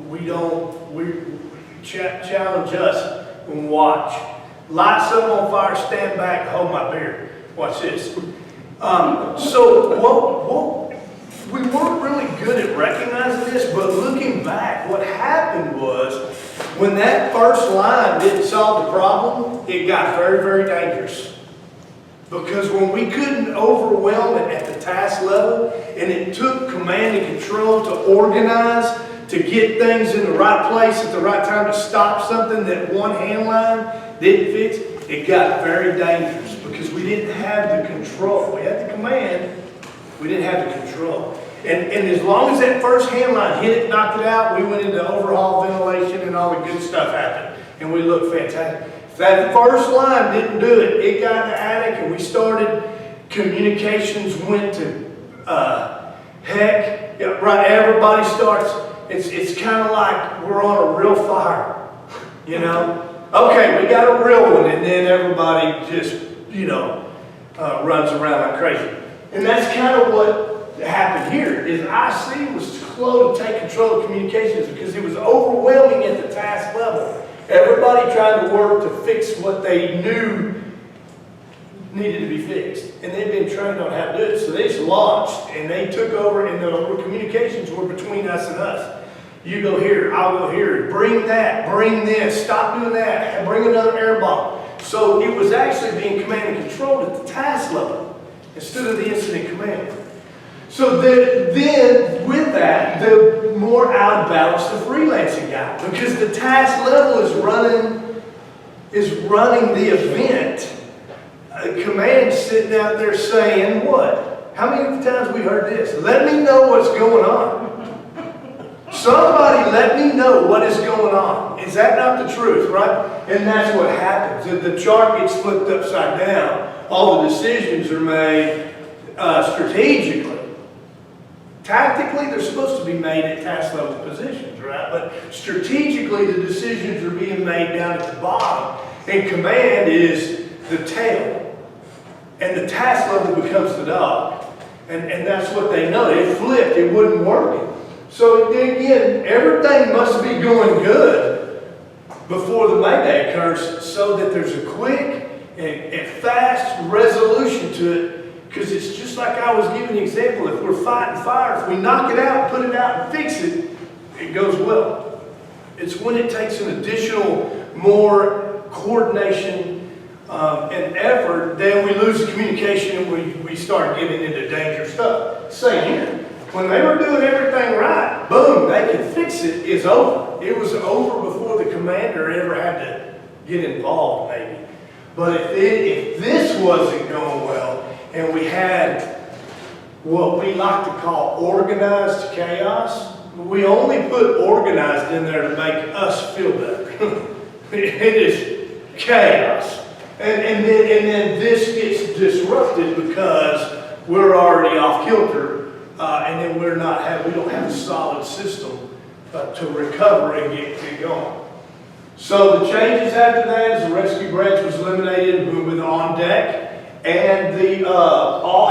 We challenge us and watch. Light something on fire, stand back, hold my beer. Watch this. We weren't really good at recognizing this, but looking back, what happened was when that first line didn't solve the problem, it got very, very dangerous. Because when we couldn't overwhelm it at the task level, and it took command and control to organize, to get things in the right place at the right time, to stop something that one hand line didn't fix, it got very dangerous because we didn't have the control. We had the command, we didn't have the control. And as long as that first hand line hit it, knocked it out, we went into overhaul, ventilation, and all the good stuff happened. And we looked fantastic. If that first line didn't do it, it got in the attic and we started, communications went to heck. Right, everybody starts, it's kind of like we're on a real fire, you know? Okay, we got a real one, and then everybody just, runs around like crazy. And that's kind of what happened here, is IC was slow to take control of communications because it was overwhelming at the task level. Everybody tried to work to fix what they knew needed to be fixed. And they'd been trained on how to do it, so they just launched, and they took over, and the communications were between us and us. You go here, I'll go here, bring that, bring this, stop doing that, bring another air bomb. So it was actually being command and controlled at the task level instead of the incident command. So then with that, the more out of balance the freelancing got, because the task level is running the event. Command sitting out there saying what? How many times we heard this? Let me know what's going on. Somebody let me know what is going on. Is that not the truth, right? And that's what happens. If the chart gets flipped upside down, all the decisions are made strategically. Tactically, they're supposed to be made at task level positions, right? But strategically, the decisions are being made down at the bottom. And command is the tail. And the task level becomes the dog. And that's what they know. It flipped. It wasn't working. So again, everything must be going good before the Mayday occurs so that there's a quick and fast resolution to it, because it's just like I was giving the example. If we're fighting fire, if we knock it out, put it out, and fix it, it goes well. It's when it takes an additional, more coordination and effort, then we lose the communication and we start getting into dangerous stuff. Same here. When they were doing everything right, boom, they could fix it, it's over. It was over before the commander ever had to get involved, maybe. But if this wasn't going well, and we had what we like to call organized chaos, we only put organized in there to make us feel better. It is chaos. And then this gets disrupted because we're already off kilter. And then we don't have a solid system to recover and get going. So the changes after that is the rescue branch was eliminated, moving on deck, and the all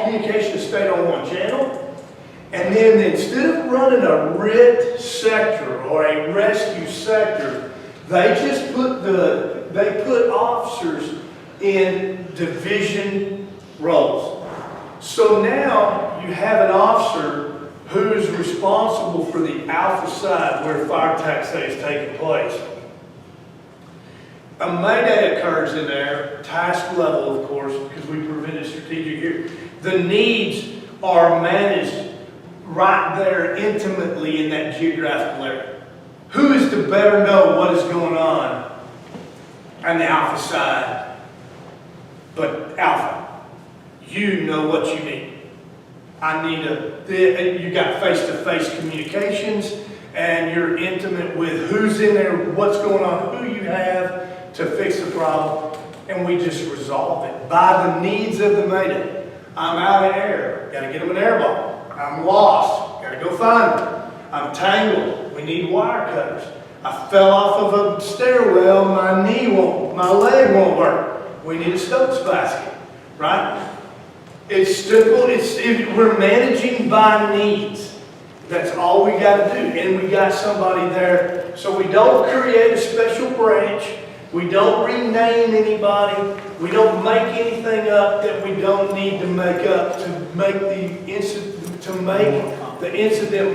communication stayed on one channel. And then instead of running a RIT sector or a rescue sector, they just put officers in division roles. So now you have an officer who's responsible for the alpha side where fire attack say is taking place. A mayday occurs in there, task level, of course, because we prevented strategic here. The needs are managed right there intimately in that geographical area. Who is to better know what is going on the Alpha side? But Alpha, you know what you need. I need you got face-to-face communications, and you're intimate with who's in there, what's going on, who you have to fix the problem, and we just resolve it by the needs of the Mayday. I'm out of air, got to get them an air ball. I'm lost, got to go find them. I'm tangled, we need wire cutters. I fell off of a stairwell, my leg won't work. We need a Stokes basket, right? It's simple, we're managing by needs. That's all we got to do, and we got somebody there. So we don't create a special branch. We don't rename anybody. We don't make anything up that we don't need to make up to make the incident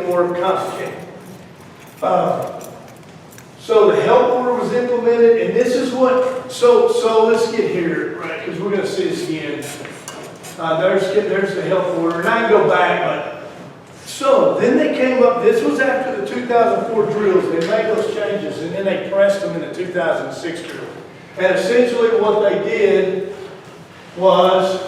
more complicated. So the help order was implemented, and this is what. So let's get here, right? Because we're going to see this again. There's the help order, and I can go back, but. So then they came up, this was after the 2004 drills, they made those changes and then they pressed them in the 2006 drill. And essentially what they did was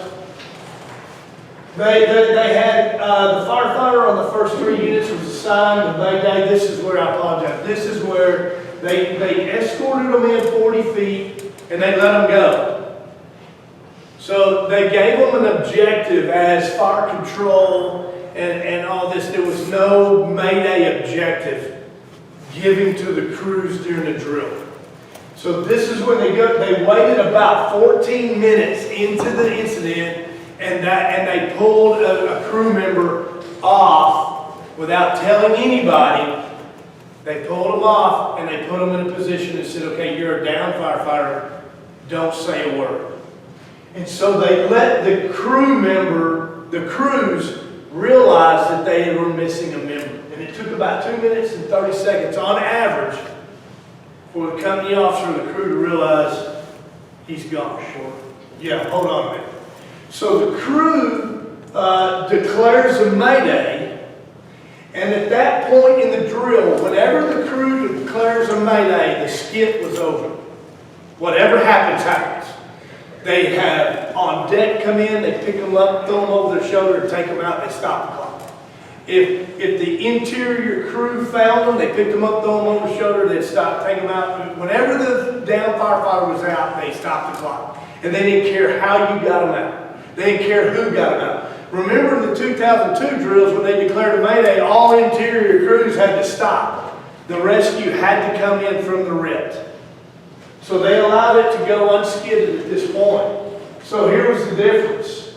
they had the firefighter on the first 3 units was assigned to Mayday. This is where I apologize. This is where they escorted them in 40 feet and they let them go. So they gave them an objective as fire control and all this. There was no Mayday objective given to the crews during the drill. So this is when they waited about 14 minutes into the incident, and they pulled a crew member off without telling anybody. They pulled them off and they put them in a position and said, okay, you're a down firefighter, don't say a word. And so they let the crews realized that they were missing a member. And it took about 2 minutes and 30 seconds on average for the company officer and the crew to realize he's gone. Yeah, hold on a minute. So the crew declares a Mayday, and at that point in the drill, whenever the crew declares a Mayday, the skip was over. Whatever happens, happens. They have on deck come in, they pick them up, throw them over their shoulder, and take them out, they stop the clock. If the interior crew found them, they picked them up, throw them over their shoulder, they'd stop, take them out. Whenever the down firefighter was out, they stopped the clock. And they didn't care how you got them out. They didn't care who got them out. Remember the 2002 drills when they declared a Mayday, all interior crews had to stop. The rescue had to come in from the RIT. So they allowed it to go unskidded at this point. So here was the difference.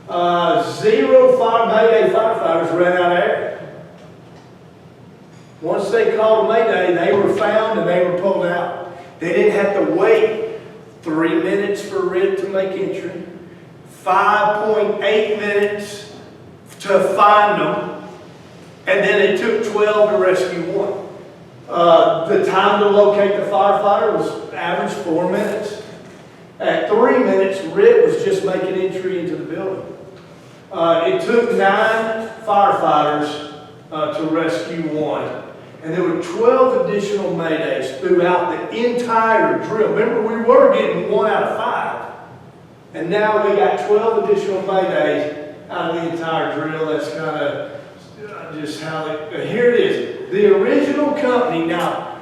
0 Mayday firefighters ran out of air. Once they called a Mayday, they were found and they were pulled out. They didn't have to wait 3 minutes for RIT to make entry, 5.8 minutes to find them, and then it took 12 to rescue one. The time to locate the firefighter was average 4 minutes. At 3 minutes, RIT was just making entry into the building. It took 9 firefighters to rescue one. And there were 12 additional Maydays throughout the entire drill. Remember, we were getting 1 out of 5. And now we got 12 additional Maydays out of the entire drill. That's kind of just how here it is. The original company, now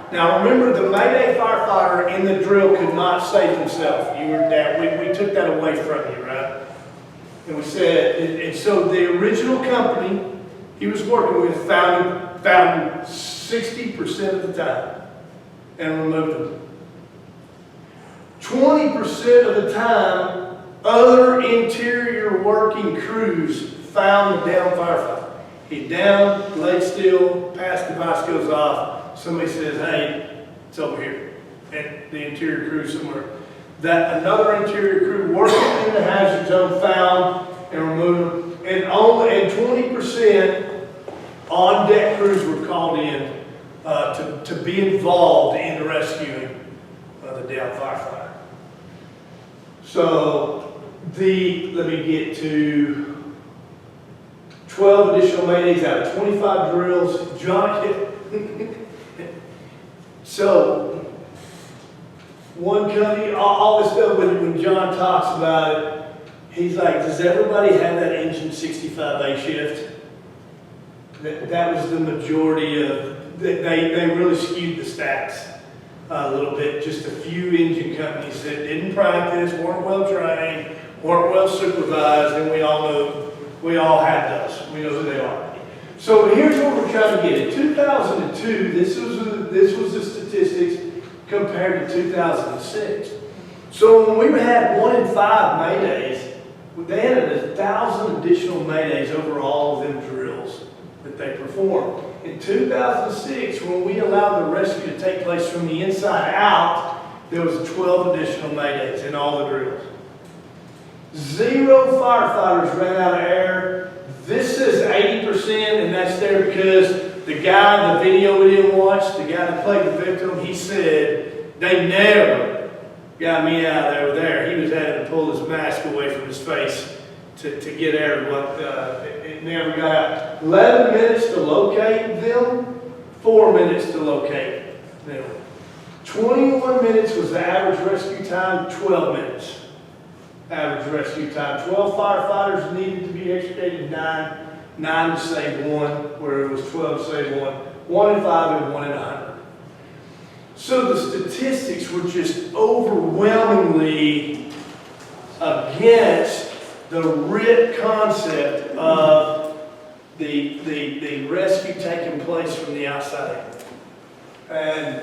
remember the Mayday firefighter in the drill could not save himself. You were down. We took that away from you, right? And we said, and so the original company he was working with found 60% of the time and removed them. 20% of the time, other interior working crews found the down firefighter. He's down, laid still, past device goes off. Somebody says, hey, it's over here. And the interior crew somewhere. That another interior crew working in the hazard zone found and removed them. And 20% on deck crews were called in to be involved in rescuing the a down firefighter. So let me get to 12 additional Maydays out of 25 drills. John, so one company, all this stuff, when John talks about it, he's like, does everybody have that engine 65A shift? That was the majority of, they really skewed the stats a little bit. Just a few engine companies that didn't practice, weren't well trained, weren't well supervised, and we all know, we all had those. We know who they are. So here's what we're trying to get. In 2002, this was the statistics compared to 2006. So when we had 1 in 5 Maydays, they added 1,000 additional Maydays over all of them drills that they performed. In 2006, when we allowed the rescue to take place from the inside out, there was 12 additional Maydays in all the drills. 0 firefighters ran out of air. This is 80%, and that's there because the guy in the video we didn't watch, the guy that played the victim, he said, they never got me out of there. He was having to pull his mask away from his face to get air. It never got out. 11 minutes to locate them, 4 minutes to locate them. 21 minutes was the average rescue time, 12 minutes. Average rescue time. 12 firefighters needed to be extricated, 9 to save 1, where it was 12 to save 1. 1 in 5 and 1 in 100. So the statistics were just overwhelmingly against the RIT concept of the rescue taking place from the outside. And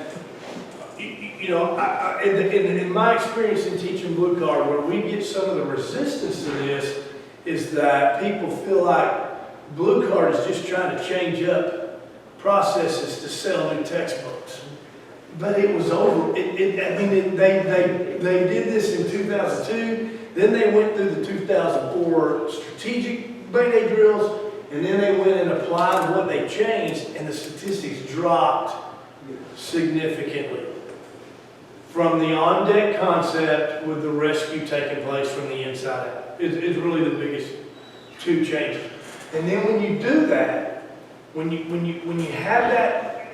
you know, in my experience in teaching blue card, where we get some of the resistance to this is that people feel like blue card is just trying to change up processes to sell new textbooks. But it was over. They did this in 2002. Then they went through the 2004 strategic Mayday drills, and then they went and applied what they changed, and the statistics dropped significantly. From the on-deck concept with the rescue taking place from the inside out. It's really the biggest 2 changes. And then when you do that, when you have that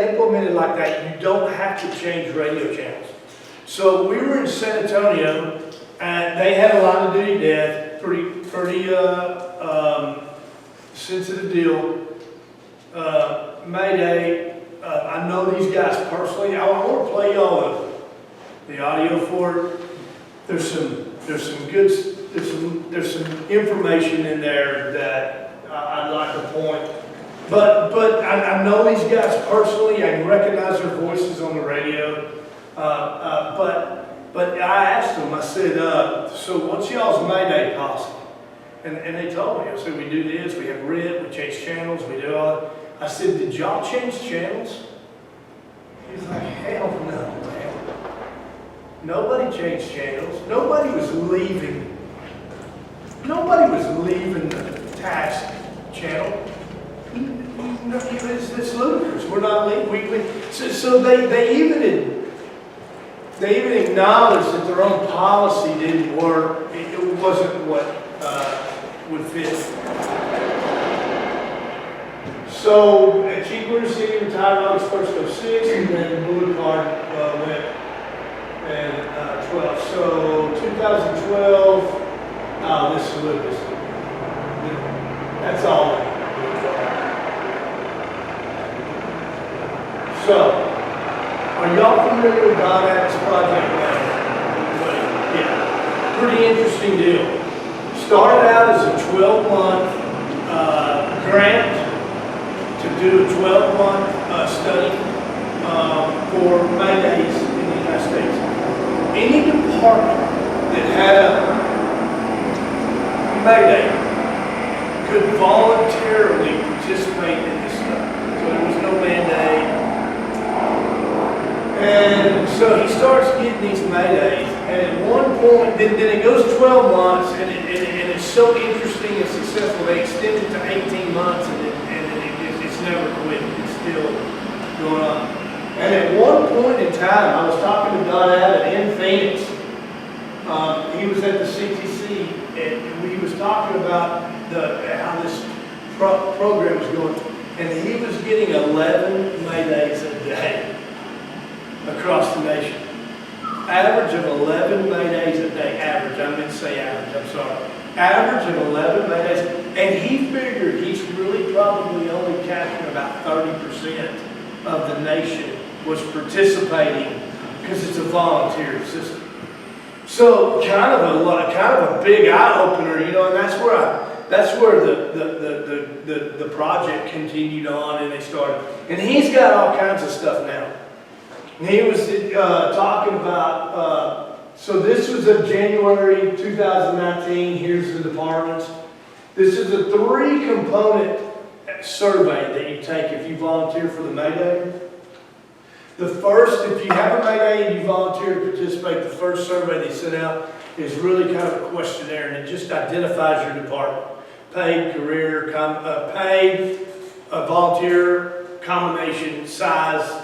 implemented like that, you don't have to change radio channels. So we were in San Antonio, and they had a line of duty death, pretty sensitive deal. Mayday. I know these guys personally. I want to play y'all the audio for it. There's some information in there that I'd like to point. But I know these guys personally. I can recognize their voices on the radio. But I asked them. I said, "So what's y'all's Mayday policy?" And they told me. I said, "We do this. We have RIT. We change channels. We do all that." I said, "Did y'all change channels?" He's like, "Hell no, man. Nobody changed channels. Nobody was leaving. Nobody was leaving the task channel. It's ludicrous. We're not leaving. So they even acknowledged that their own policy didn't work. It wasn't what would fit." So at Cheaper City retired August 1st, 06, and then blue card went and 12. So 2012, this is Lucas. That's all. So, are y'all familiar with Don Adams Project now? Yeah, pretty interesting deal. Started out as a 12-month grant to do a 12-month study for Maydays in the United States. Any department that had a Mayday could voluntarily participate in this stuff. So there was no mandate. And so he starts getting these Maydays, and at one point, then it goes 12 months, and it's so interesting and successful, they extend it to 18 months, and it's never quit. It's still going on. And at one point in time, I was talking to Don Abbott in Phoenix. He was at the CTC, and we was talking about how this program was going. And he was getting 11 Maydays a day across the nation. Average of 11 Maydays a day. Average, I meant to say average, I'm sorry. Average of 11 Maydays. And he figured he's really probably only capturing about 30% of the nation was participating because it's a volunteer system. So kind of a big eye opener, you know, and that's where the project continued on, and they started. And he's got all kinds of stuff now. And he was talking about. So this was in January 2019. Here's the departments. This is a 3-component survey that you take if you volunteer for the Mayday. The first, if you have a Mayday and you volunteer to participate, the first survey they sent out is really kind of a questionnaire, and it just identifies your department. Paid, career, paid, volunteer, combination, size,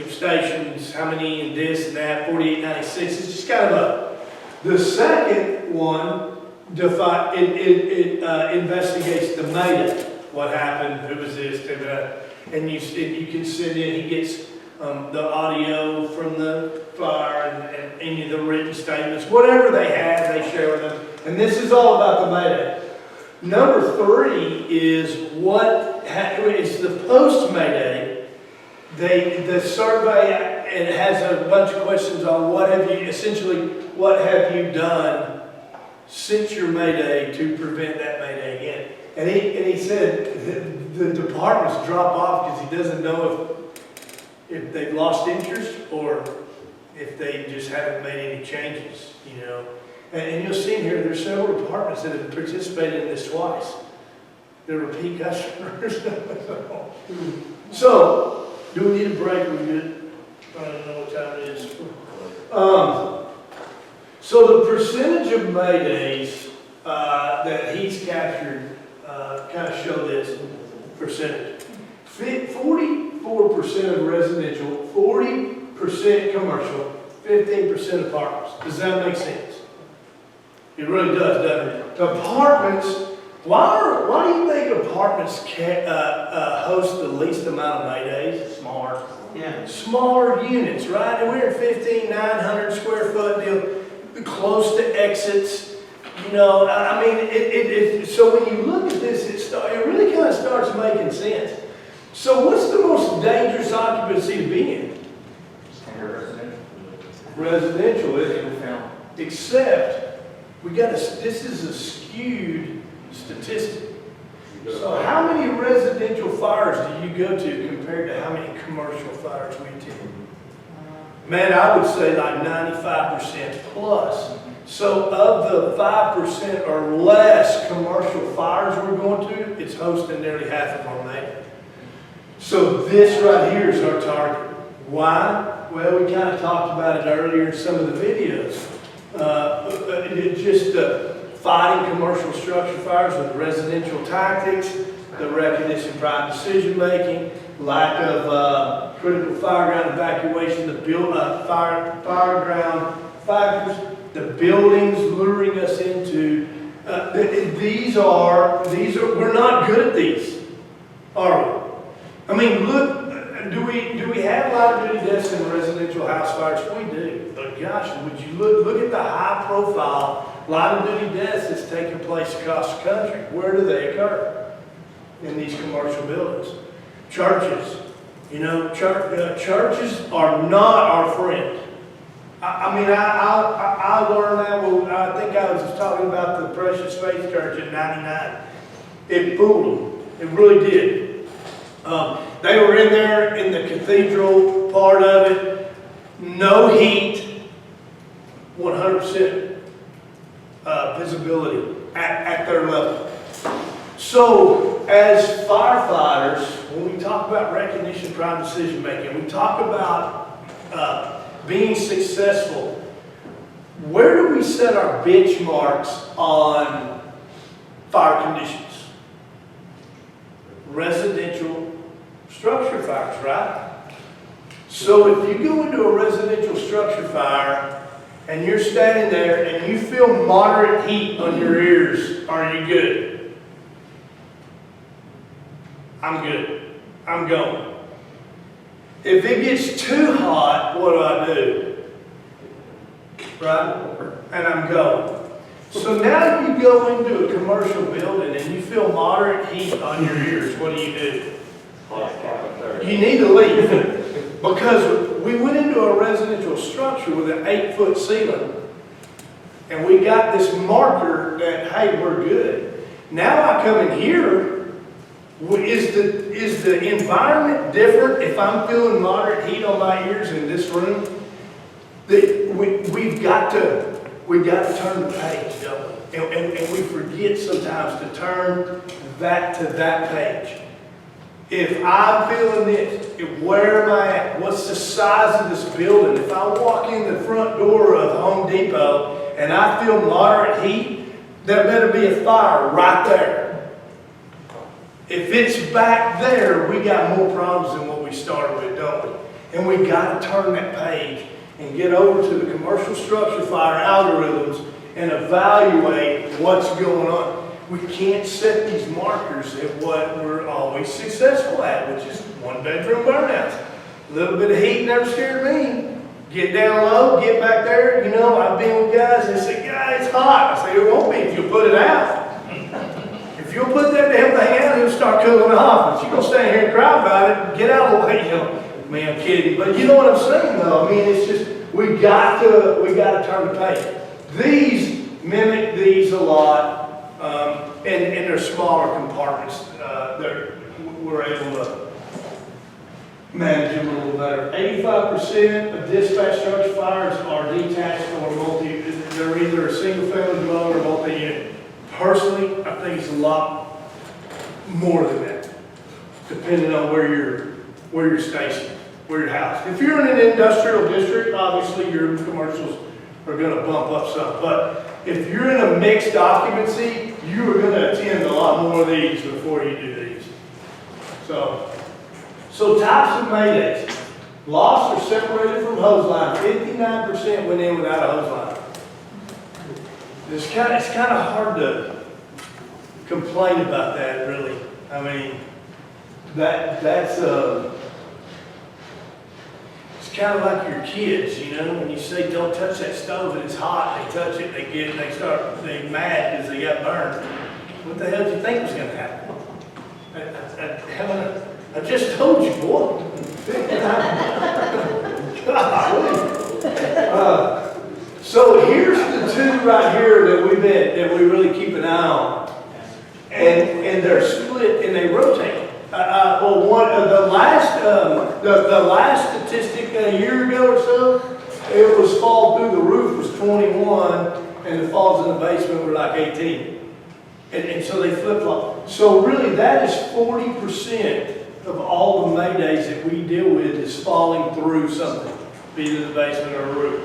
stations, how many, and this and that, 4896. It's just kind of the second one investigates the Mayday. What happened, who was this, and you can send in, he gets the audio from the fire and any of the written statements, whatever they have, they share with them. And this is all about the Mayday. Number 3 is it's the post-Mayday. The survey, it has a bunch of questions on what have you done since your Mayday to prevent that Mayday again. And he said the departments drop off because he doesn't know if they've lost interest or if they just haven't made any changes, you know. And you'll see here, there's several departments that have participated in this twice. They're repeat customers. So, do we need a break? We're good. I don't know what time it is. So the percentage of Maydays that he's captured kind of show this percentage. 44% of residential, 40% commercial, 15% apartments. Does that make sense? It really does, doesn't it? Apartments, why do you think apartments host the least amount of Maydays? Smaller. Yeah. Smaller units, right? And we're in 900 square foot deal, close to exits. You know, I mean, so when you look at this, it really kind of starts making sense. So what's the most dangerous occupancy to be in? Residential, isn't it? Except, this is a skewed statistic. So how many residential fires do you go to compared to how many commercial fires we attend? Man, I would say like 95% plus. So of the 5% or less commercial fires we're going to, it's hosting nearly half of our May. So this right here is our target. Why? Well, we kind of talked about it earlier in some of the videos. Fighting commercial structure fires with residential tactics, the recognition of prime decision making, lack of critical fireground evacuation, the fireground factors, the buildings luring us into. We're not good at these, are we? I mean, look, do we have light duty deaths in residential house fires? We do. But gosh, would you look at the high profile light duty deaths that's taking place across the country? Where do they occur? In these commercial buildings. Churches. You know, churches are not our friend. I learned that when I think I was just talking about the Precious Faith Church in '99. It fooled them. It really did. They were in there in the cathedral part of it. No heat. 100% visibility at their level. So, as firefighters, when we talk about recognition, prime decision making, we talk about being successful. Where do we set our benchmarks on fire conditions? Residential structure fires, right? So if you go into a residential structure fire and you're standing there and you feel moderate heat on your ears, are you good? I'm good. I'm going. If it gets too hot, what do? Right? And I'm going. So now you go into a commercial building and you feel moderate heat on your ears, what do? You need to leave. Because we went into a residential structure with an 8-foot ceiling. And we got this marker that, hey, we're good. Now I come in here, is the environment different if I'm feeling moderate heat on my ears in this room? We've got to turn the page, don't we? And we forget sometimes to turn that to that page. If I'm feeling this, where am I at? What's the size of this building? If I walk in the front door of Home Depot and I feel moderate heat, there better be a fire right there. If it's back there, we got more problems than what we started with, don't we? And we got to turn that page and get over to the commercial structure fire algorithms and evaluate what's going on. We can't set these markers at what we're always successful at, which is 1-bedroom burnouts. A little bit of heat never scared me. Get down low, get back there. You know, I've been with guys that say, "God, it's hot." I say, "It won't be if you put it out. If you'll put that damn thing out, it'll start cooling off. But you're gonna stand here and cry about it, get out of the way." You know, man, I'm kidding. But you know what I'm saying, though. I mean, it's just we got to turn the page. These mimic these a lot. And they're smaller compartments. We're able to manage them a little better. 85% of dispatch structure fires are detached or multi. They're either a single-family dwelling or multi-unit. Personally, I think it's a lot more than that, depending on where you're stationed, where you're housed. If you're in an industrial district, obviously your commercials are going to bump up some. But if you're in a mixed occupancy, you are going to attend a lot more of these before you do these. So types of Maydays. Lost or separated from hose line. 59% went in without a hose line. It's kind of hard to complain about that, really. I mean, that's it's kind of like your kids, you know, when you say don't touch that stove and it's hot, they touch it, they're mad because they got burned. What the hell did you think was going to happen? I just told you, boy. So here's the two right here that we really keep an eye on, and they're split and they rotate. The last statistic a year ago or so, it was fall through the roof was 21, and the falls in the basement were like 18. And so they flip-flop. So really that is 40% of all the Maydays that we deal with is falling through something, be it the basement or a roof.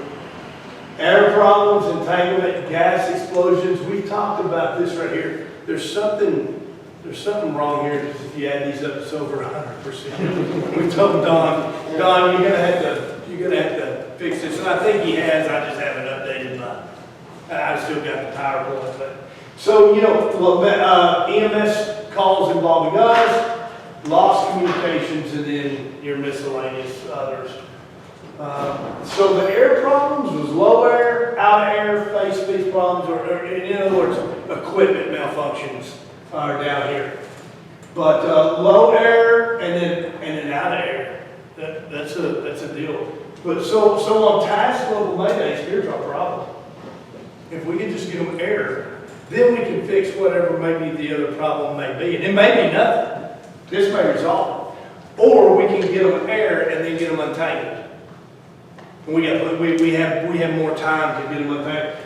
Air problems, entanglement, gas explosions. We talked about this right here. There's something wrong here because if you add these up, it's over 100%. We told Don, you're gonna have to fix this, and I think he has. I just haven't updated mine. I still got the PowerPoint, but so you know, EMS calls involving us, lost communications, and then your miscellaneous others. So the air problems was low air, out air, face speech problems, or in other words, equipment malfunctions are down here. But low air and then out of air, that's a deal. But so on task level Maydays, here's our problem. If we can just get them air, then we can fix whatever maybe the other problem may be. And it may be nothing. This may resolve it. Or we can get them air and then get them untangled. And we have more time to get them untangled.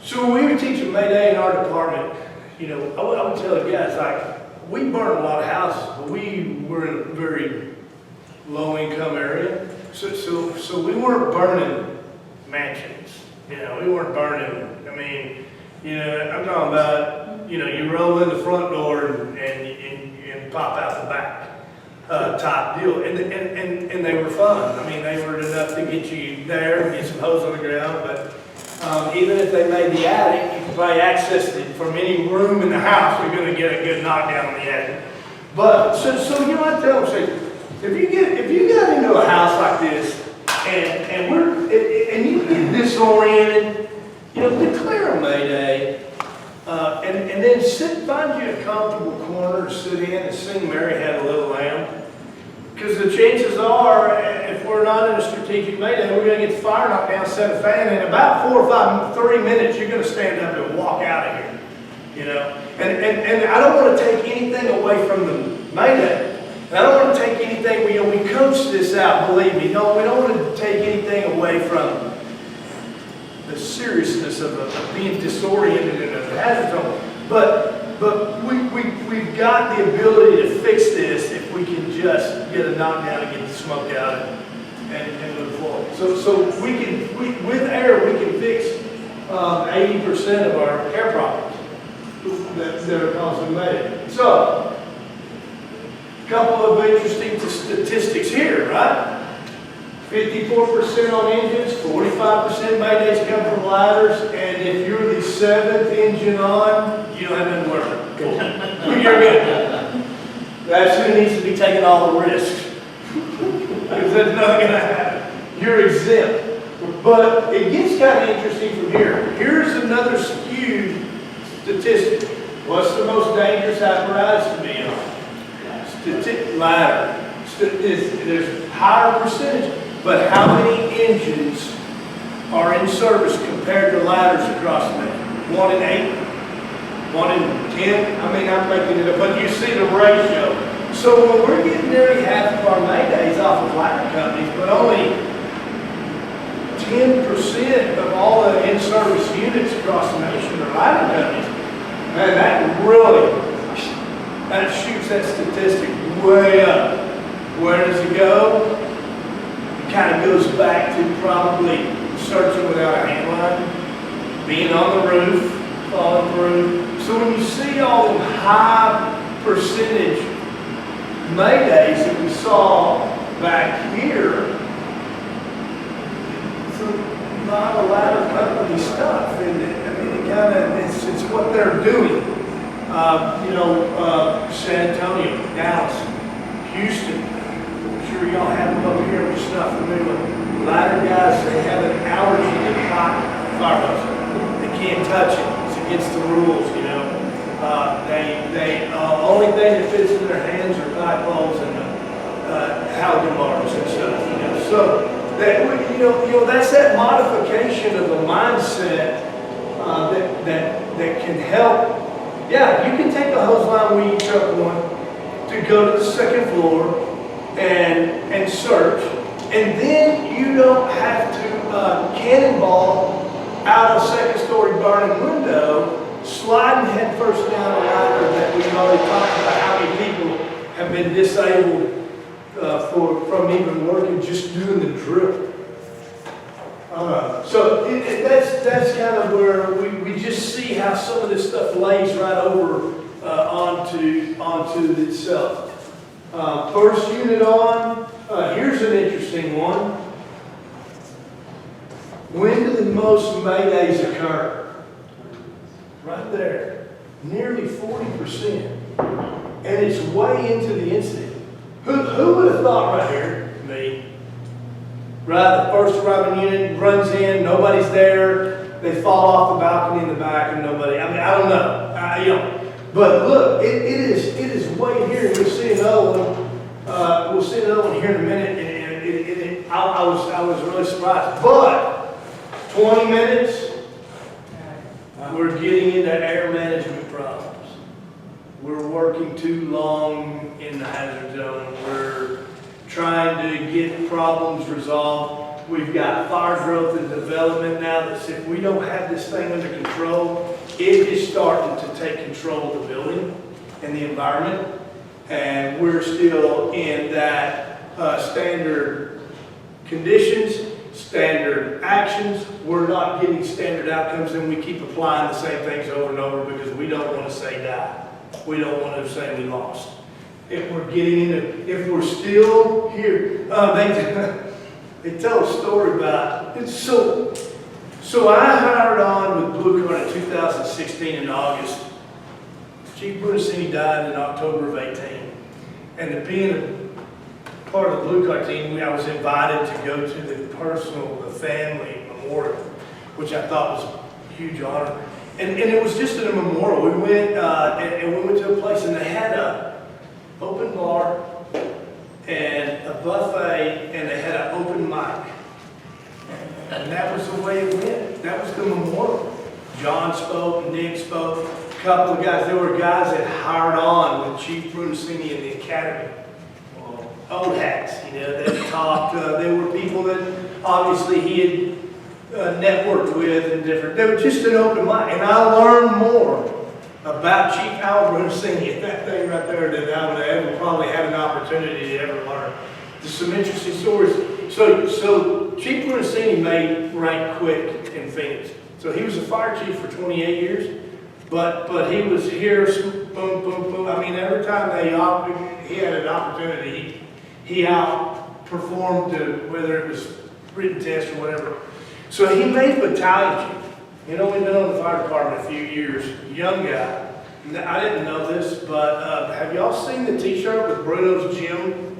So when we would teach a Mayday in our department, you know, I would tell the guys, like, we burn a lot of houses, but we were in a very low income area. So we weren't burning mansions. You know, we weren't burning, I mean, you know, I'm talking about, you know, you roll in the front door and pop out the back. type deal, and they were fun. I mean, they were enough to get you there and get some hose on the ground, but even if they made the attic, you could probably access it from any room in the house. You're going to get a good knockdown on the attic. But so you know, I tell them, say, if you got into a house like this and you get disoriented, you know, declare a Mayday, and then find you a comfortable corner to sit in and sing "Mary Had a Little Lamb." Because the chances are, if we're not in a strategic Mayday, we're going to get the fire knocked down, set a fan, and in about 3 minutes, you're going to stand up and walk out of here. You know, and I don't want to take anything away from the Mayday. And I don't want to take anything. We coach this out. Believe me, no, we don't want to take anything away from the seriousness of being disoriented in a hazard zone. But we've got the ability to fix this if we can just get a knockdown and get the smoke out and move forward. So with air, we can fix 80% of our air problems that are causing Mayday. So, a couple of interesting statistics here, right? 54% on engines, 45% Maydays come from ladders, and if you're the 7th engine on, you don't have nothing to worry about. Cool. You're good. That's who needs to be taking all the risks. Because that's not going to happen. You're exempt. But it gets kind of interesting from here. Here's another skewed statistic. What's the most dangerous apparatus to be on? Ladder. There's a higher percentage. But how many engines are in service compared to ladders across the nation? 1 in 8? 1 in 10? I mean, I'm making it up, but you see the ratio. So when we're getting nearly half of our Maydays off of ladder companies, but only 10% of all the in-service units across the nation are ladder companies, man, that shoots that statistic way up. Where does it go? Kind of goes back to probably searching without a handline, being on the roof, falling through. So when you see all the high percentage Maydays that we saw back here, it's a lot of ladder company stuff, and I mean, it's what they're doing. San Antonio, Dallas, Houston. Sure y'all have them over here with stuff familiar with ladder guys. They have an allergy to fire hose. They can't touch it. It's against the rules, you know. Only thing that fits in their hands are pipe holes and halogen bars and stuff, you know. So that that's that modification of the mindset that can help. Yeah, you can take a hose line weed truck one to go to the second floor and search, and then you don't have to cannonball out a second-story burning window, sliding head first down a ladder that we've already talked about how many people have been disabled from even working, just doing the drill. So that's kind of where we just see how some of this stuff lays right over onto itself. First unit on, here's an interesting one. When do the most Maydays occur? Right there, nearly 40%. And it's way into the incident. Who would have thought right here? Me. Right, the first arriving unit runs in, nobody's there, they fall off the balcony in the back and nobody, I mean, I don't know. But look, it is way here. We'll see another one. We'll see another one here in a minute. And I was really surprised. But 20 minutes, we're getting into air management problems. We're working too long in the hazard zone. We're trying to get problems resolved. We've got fire growth and development now that if we don't have this thing under control, it is starting to take control of the building and the environment. And we're still in that standard conditions, standard actions. We're not getting standard outcomes, and we keep applying the same things over and over because we don't want to say die. We don't want to say we lost. if we're getting into, if we're still here. They tell a story about, so I hired on with Blue Card in 2016 in August. Chief Brunacini died in October of 18. And being a part of the Blue Card team, I was invited to go to the family memorial, which I thought was a huge honor. And it was just a memorial. We went, and we went to a place and they had a open bar and a buffet and they had an open mic. And that was the way it went. That was the memorial. John spoke, Nick spoke, a couple of guys. There were guys that hired on with Chief Brunacini in the academy. Old hats, they talked. There were people that obviously he had networked with and different. They were just an open mic. And I learned more about Chief Al Brunacini and that thing right there than I would ever probably have an opportunity to ever learn. There's some interesting stories. So Chief Brunacini made rank quick in Phoenix. So he was a fire chief for 28 years, but he was here, boom, boom, boom. I mean, every time he had an opportunity, he outperformed whether it was written test or whatever. So he made battalion chief. He'd only been on the fire department a few years, young guy. I didn't know this, but have y'all seen the t-shirt with Bruno's Gym?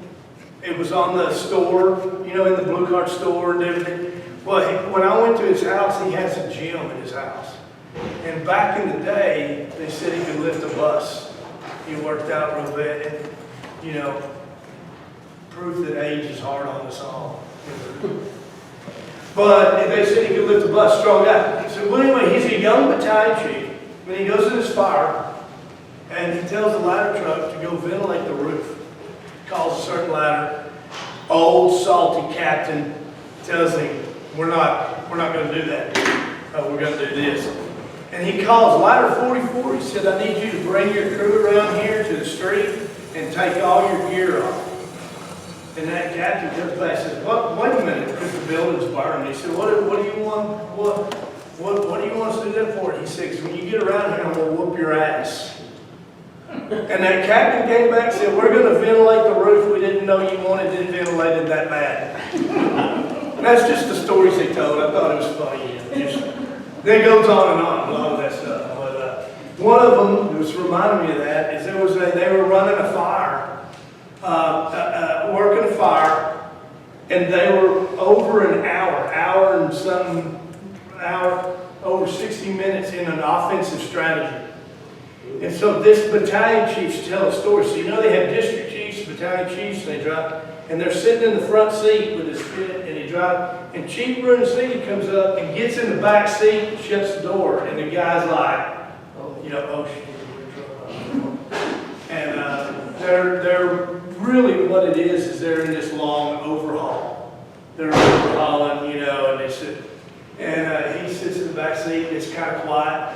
It was on the store, in the Blue Card store and everything. Well, when I went to his house, he has a gym in his house. And back in the day, they said he could lift a bus. He worked out real bit and, proof that age is hard on us all. But they said he could lift a bus, strong guy. So anyway, he's a young battalion chief. When he goes in his fire, and he tells the ladder truck to go ventilate the roof. Calls a certain ladder. Old, salty captain tells him, we're not going to do that. We're going to do this. And he calls ladder 44. He said, I need you to bring your crew around here to the street and take all your gear off. And that captain comes back and says, wait a minute, because the building's burning. He said, what do you want? What do you want us to do that for? He says, when you get around here, I'm going to whoop your ass. And that captain came back and said, we're going to ventilate the roof. We didn't know you wanted it ventilated that bad. That's just the stories they told. I thought it was funny. Then it goes on, a lot of that stuff. But one of them that was reminding me of that is they were running a fire. Working a fire, and they were over an hour and something, over 60 minutes in an offensive strategy. And so this battalion chiefs tell a story. So they have district chiefs, battalion chiefs, and they drive, and they're sitting in the front seat with his kid, and he drives, and Chief Brunacini comes up and gets in the back seat and shuts the door, and the guy's like, oh shit, we're in trouble. And they're really what it is they're in this long overhaul. They're overhauling, and they sit, and he sits in the back seat, and it's kind of quiet,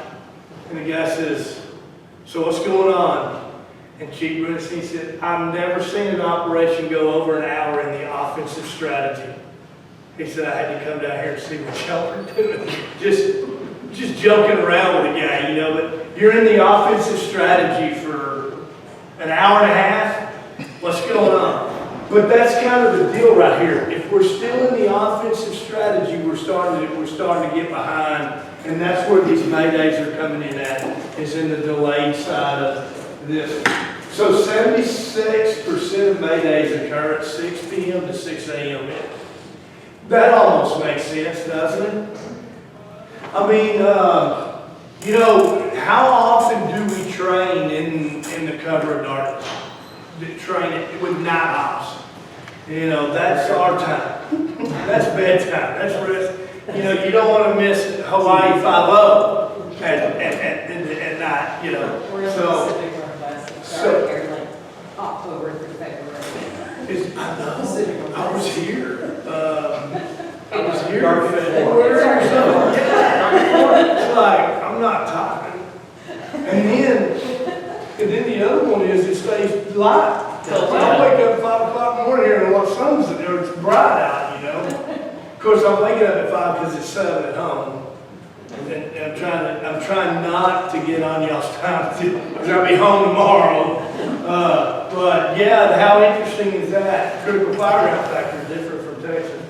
and the guy says, so what's going on? And Chief Brunacini said, I've never seen an operation go over an hour in the offensive strategy. He said, I had to come down here and see what y'all were doing. Just joking around with the guy, but you're in the offensive strategy for an hour and a half. What's going on? But that's kind of the deal right here. If we're still in the offensive strategy, we're starting to get behind, and that's where these Maydays are coming in at, is in the delayed side of this. So 76% of Maydays occur at 6 p.m. to 6 a.m. That almost makes sense, doesn't it? I mean, how often do we train in the cover of darkness? Train it with night ops. That's our time. That's bedtime. That's rest. You don't want to miss Hawaii 5-0 at night. So October through February. I know. I was here. I was here in February or something. Yeah. It's like I'm not talking. And then the other one is it stays light. So I wake up at 5 o'clock in the morning here and the sun's there, it's bright out, Of course, I'm waking up at 5 because it's 7 at home. And I'm trying not to get on y'all's time because I'll be home tomorrow. But yeah, how interesting is that? Critical fire ground factor is different from Texas.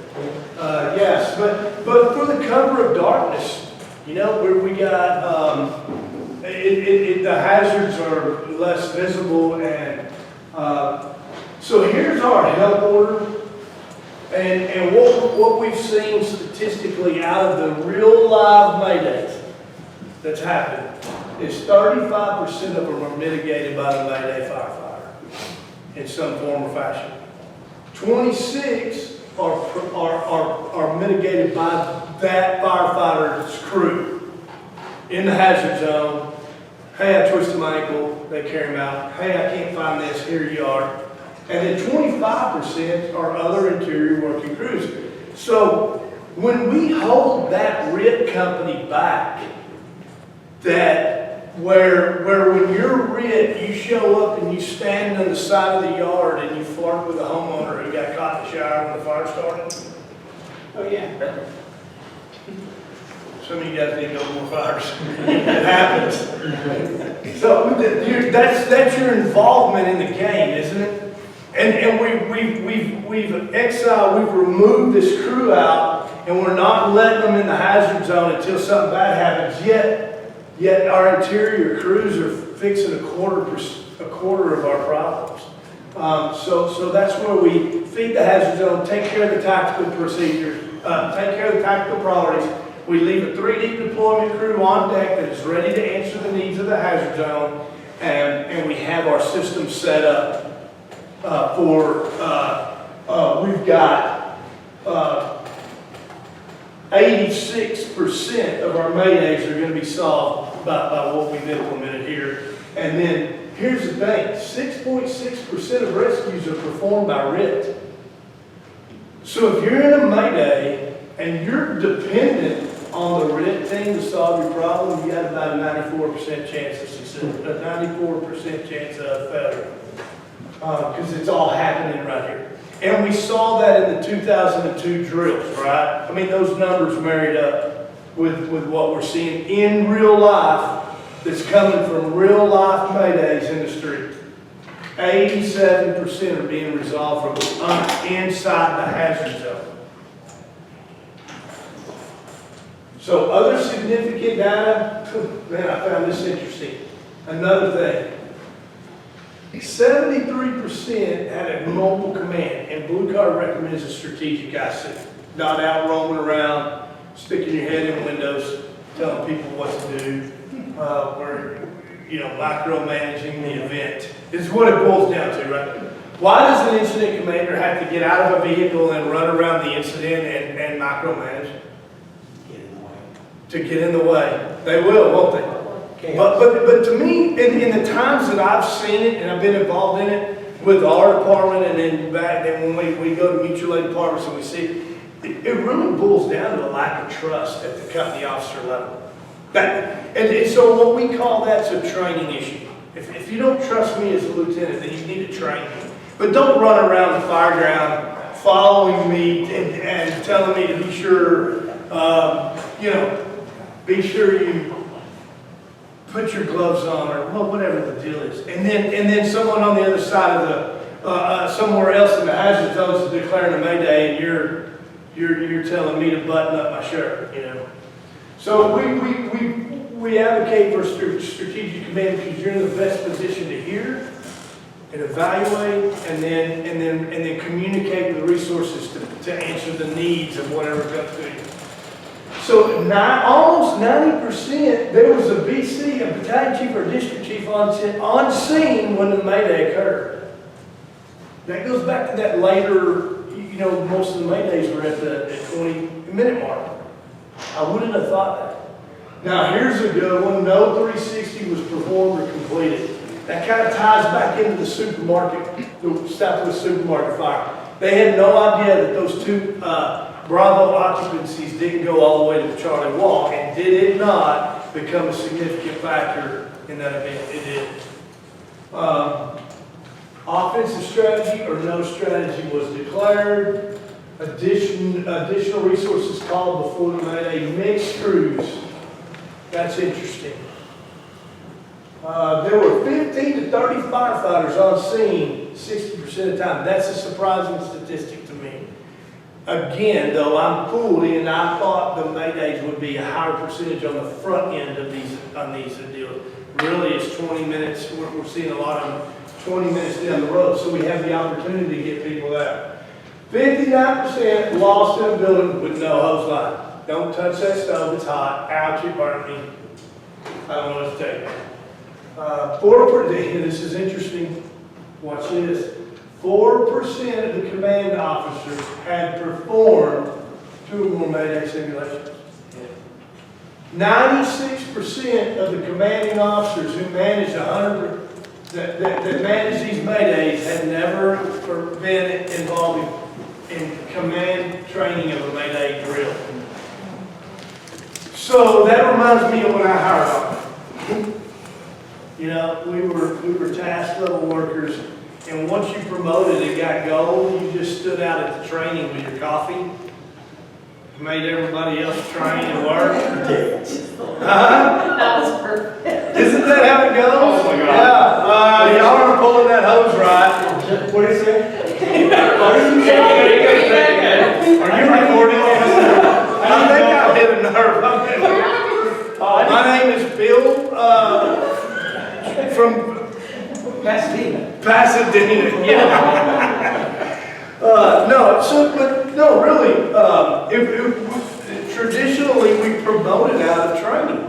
Yes, but for the cover of darkness, you know, where we got, the hazards are less visible, and so here's our help order, and what we've seen statistically out of the real live Maydays that's happened is 35% of them are mitigated by the Mayday firefighter in some form or fashion. 26 are mitigated by that firefighter's crew in the hazard zone. Hey, I twisted my ankle, they carry him out. Hey, I can't find this, here you are. And then 25% are other interior working crews. So when we hold that RIT company back, that where when you're RIT, you show up and you stand on the side of the yard and you flirt with a homeowner who got caught in the shower when the fire started. Oh, yeah. Some of you guys need to go more fires. It happens. So that's your involvement in the game, isn't it? And we've exiled, we've removed this crew out, and we're not letting them in the hazard zone until something bad happens. Yet our interior crews are fixing a quarter of our problems. So that's where we feed the hazard zone, take care of the tactical procedures, take care of the tactical priorities. We leave a 3D deployment crew on deck that is ready to answer the needs of the hazard zone, and we have our system set up we've got 86% of our Maydays are going to be solved by what we've implemented here. And then here's the thing, 6.6% of rescues are performed by RIT. So if you're in a Mayday and you're dependent on the RIT team to solve your problem, you got about a 94% chance of success, a 94% chance of failure. Because it's all happening right here. And we saw that in the 2002 drills, right? I mean, those numbers married up with what we're seeing in real life that's coming from real life Maydays in the street. 87% are being resolved from inside the hazard zone. So other significant data, man, I found this interesting. Another thing. 73% had a mobile command, and Blue Card recommends a strategic IC. Not out roaming around, sticking your head in windows, telling people what to do, or, micromanaging the event. Is what it boils down to, right? Why does an incident commander have to get out of a vehicle and run around the incident and micromanage? To get in the way. They will, won't they? But to me, in the times that I've seen it and I've been involved in it with our department, and then when we go to mutual aid departments and we see it really boils down to a lack of trust at the company officer level. And so what we call that's a training issue. If you don't trust me as a lieutenant, then you need to train me. But don't run around the fire ground following me and telling me to be sure, be sure you put your gloves on, or whatever the deal is. And then someone on the other side of somewhere else in the hazard zone is declaring a Mayday, and you're telling me to button up my shirt, So we advocate for strategic command because you're in the best position to hear and evaluate, and then communicate with the resources to answer the needs of whatever comes to you. So almost 90%, there was a BC, a battalion chief or district chief on scene when the Mayday occurred. That goes back to that later, most of the Maydays were at the 20-minute mark. I wouldn't have thought that. Now here's a good one, no 360 was performed or completed. That kind of ties back into the Southwest supermarket fire. They had no idea that those two Bravo occupancies didn't go all the way to the Charlie Walk, and did it not become a significant factor in that event? It did. Offensive strategy or no strategy was declared. Additional resources called before the Mayday. Mixed crews. That's interesting. There were 15 to 30 firefighters on scene 60% of the time. That's a surprising statistic to me. Again, though, I'm fooled in, I thought the Maydays would be a higher percentage on the front end of these deals. Really, it's 20 minutes. We're seeing a lot of them 20 minutes down the road, so we have the opportunity to get people out. 59% lost in a building with no hose line. Don't touch that stove, it's hot. Ouch, it burned me. I don't know what to tell you. 4%, this is interesting. Watch this. 4% of the command officers had performed 2 or more Mayday simulations. 96% of the commanding officers who managed that managed these Maydays had never been involved in command training of a Mayday drill. So that reminds me of when I hired on. You know, we were task level workers, and once you promoted and got gold, you just stood out at the training with your coffee, made everybody else train and work. That was perfect. Isn't that how it goes? Oh my God. Yeah, y'all aren't pulling that hose right. What do you say? Are you recording this? I think I hit a nerve. My name is Bill, from Pasadena, yeah. Traditionally we promoted out of training.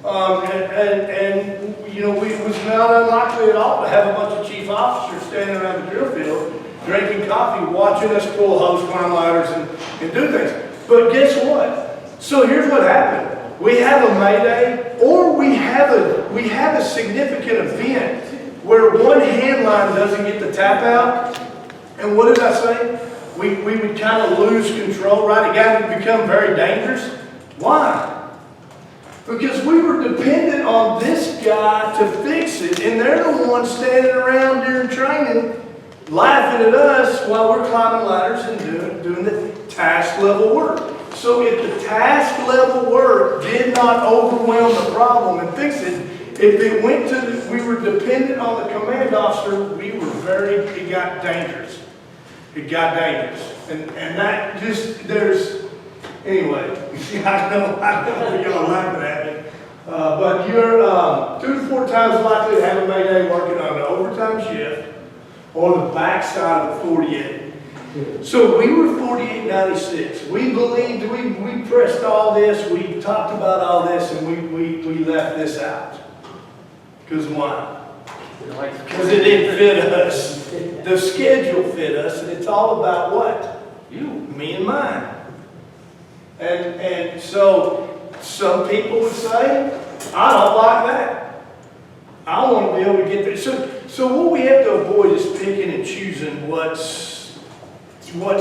And you know, it was not unlikely at all to have a bunch of chief officers standing around the drill field, drinking coffee, watching us pull hose, climb ladders, and do things. But guess what? So here's what happened. We have a Mayday, or we have a significant event where one hand line doesn't get the tap out. And what did I say? We would kind of lose control, right? It got to become very dangerous. Why? Because we were dependent on this guy to fix it, and they're the ones standing around during training, laughing at us while we're climbing ladders and doing the task level work. So if the task level work did not overwhelm the problem and fix it, if it went to, we were dependent on the command officer, it got dangerous. It got dangerous. And that just, anyway, I know y'all laughing at me. But you're 2 to 4 times likely to have a Mayday working on an overtime shift or the backside of the 48. So we were 4896. We believed, we pressed all this, we talked about all this, and we left this out. Because why? Because it didn't fit us. The schedule fit us, and it's all about what? You, me, and mine. And so some people would say, I don't like that. I want to be able to get there. So what we have to avoid is picking and choosing what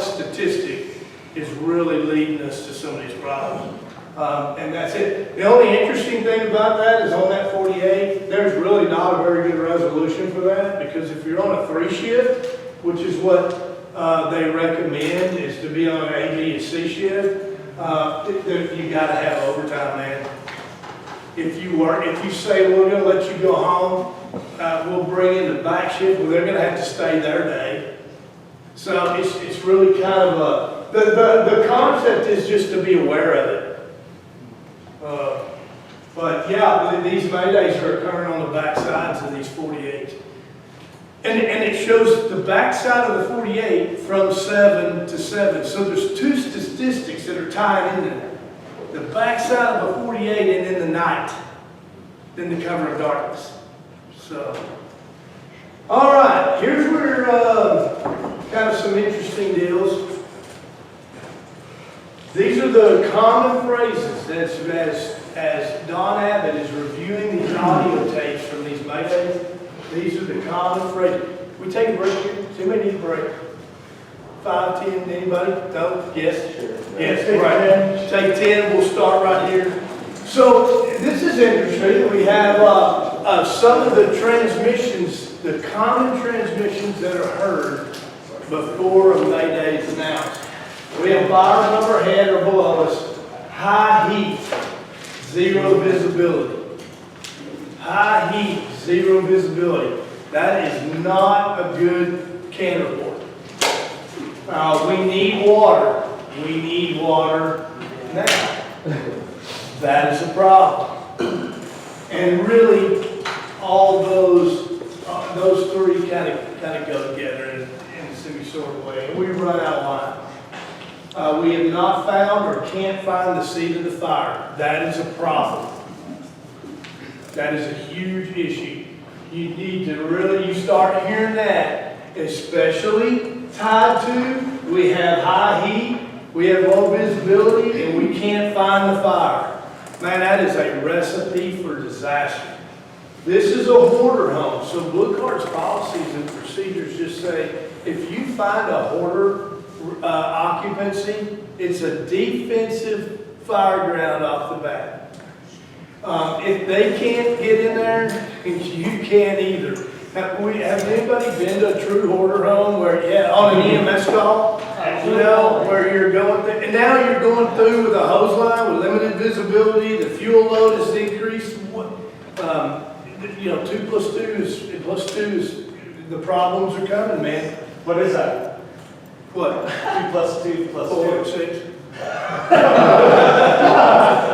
statistic is really leading us to some of these problems. And that's it. The only interesting thing about that is on that 48, there's really not a very good resolution for that, because if you're on a 3 shift, which is what they recommend, is to be on an A, B, and C shift, you got to have overtime, man. If you say, we're going to let you go home, we'll bring in the back shift, well, they're going to have to stay their day. So it's really kind of the concept is just to be aware of it. But yeah, these Maydays are occurring on the back sides of these 48s. And it shows the back side of the 48 from 7 to 7. So there's 2 statistics that are tied in there. The back side of the 48 and in the night, then the cover of darkness. So, all right, here's where kind of some interesting deals. These are the common phrases as Don Abbott is reviewing these audio tapes from these Maydays. These are the common phrases. We take a break here? Does anybody need a break? 5, 10, anybody? No? Yes? Sure. Yes, right. Take 10, we'll start right here. So this is interesting. We have some of the transmissions, the common transmissions that are heard before a Mayday is announced. We have fires overhead or below us, high heat, 0 visibility. High heat, zero visibility. That is not a good can report. We need water. We need water now. That is a problem. And really, all those three kind of go together in a semi sort of way. And we run out of line. We have not found or can't find the seat of the fire. That is a problem. That is a huge issue. You need to really, you start hearing that, especially tied to, we have high heat, we have low visibility, and we can't find the fire. Man, that is a recipe for disaster. This is a hoarder home, so Blue Card's policies and procedures just say, if you find a hoarder occupancy, it's a defensive fire ground off the bat. If they can't get in there, you can't either. Have anybody been to a true hoarder home where, on an EMS call, where you're going through, and now you're going through with a hose line with limited visibility, the fuel load is increased. 2 plus 2 is, the problems are coming, man. What is that? What? 2 plus 2 plus 2. 4, 6. You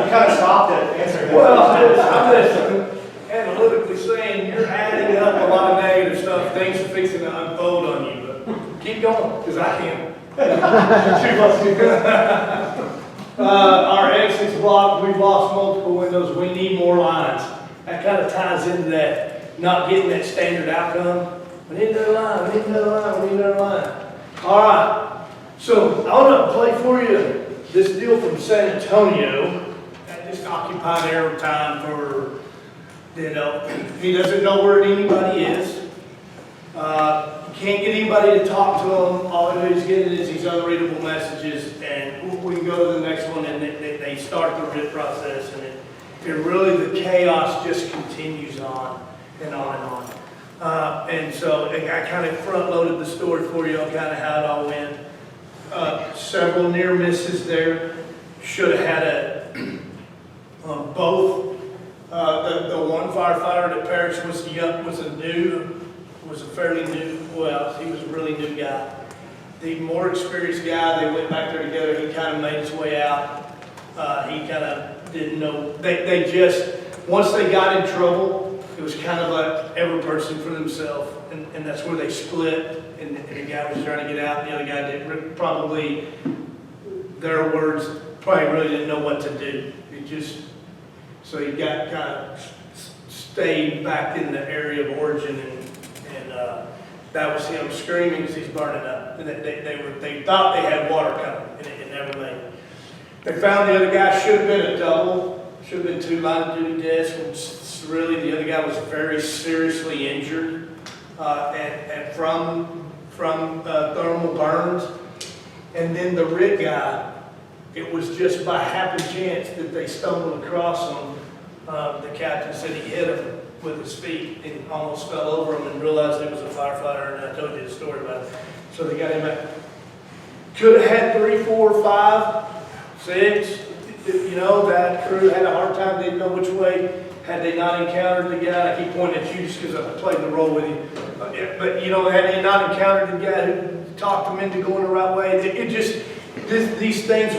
kind of stopped it answering that. Well, I'm just analytically saying you're adding up a lot of negative stuff. Things are fixing to unfold on you, but keep going, because I can't. 2 plus 2. Our exits blocked. We've lost multiple windows. We need more lines. That kind of ties into that, not getting that standard outcome. We need another line. We need another line. We need another line. All right. So I want to play for you this deal from San Antonio. That just occupied air time for, he doesn't know where anybody is. Can't get anybody to talk to him. All he's getting is these unreadable messages, and we can go to the next one, and they start the RIT process, and it really, the chaos just continues on and on and on. And so I kind of front-loaded the story for you on kind of how it all went. Several near misses there. Should have had both. The one firefighter that perished was a fairly new, well, he was a really new guy. The more experienced guy, they went back there together, he kind of made his way out. He kind of didn't know, they just, once they got in trouble, it was kind of like every person for themselves, and that's where they split, and the guy was trying to get out, and the other guy didn't, probably, their words, probably really didn't know what to do. It just, so he got kind of stayed back in the area of origin, and that was him screaming because he's burning up. And they thought they had water coming, and it never made it. They found the other guy, should have been a double, should have been 2 line of duty deaths. Really, the other guy was very seriously injured and from thermal burns. And then the RIT guy, it was just by happen chance that they stumbled across him. The captain said he hit him with his feet and almost fell over him and realized it was a firefighter, and I told you the story about it. So they got him out. Could have had 3, 4, 5, 6. That crew had a hard time, didn't know which way. Had they not encountered the guy, I keep pointing at you just because I played the role with you. But had they not encountered the guy who talked them into going the right way, these things,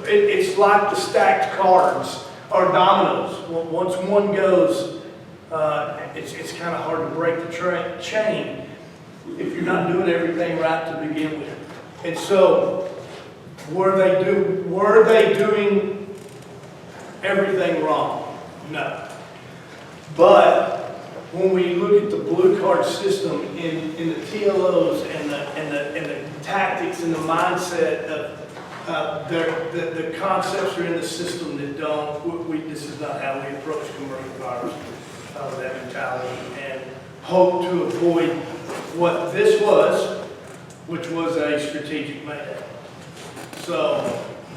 it's like the stacked cards or dominoes. Once one goes, it's kind of hard to break the chain if you're not doing everything right to begin with. And so, were they doing everything wrong? No. But when we look at the Blue Card system in the TLOs and the tactics and the mindset of the concepts are in the system that this is not how we approach commercial fires, that mentality, and hope to avoid what this was, which was a strategic mayday. So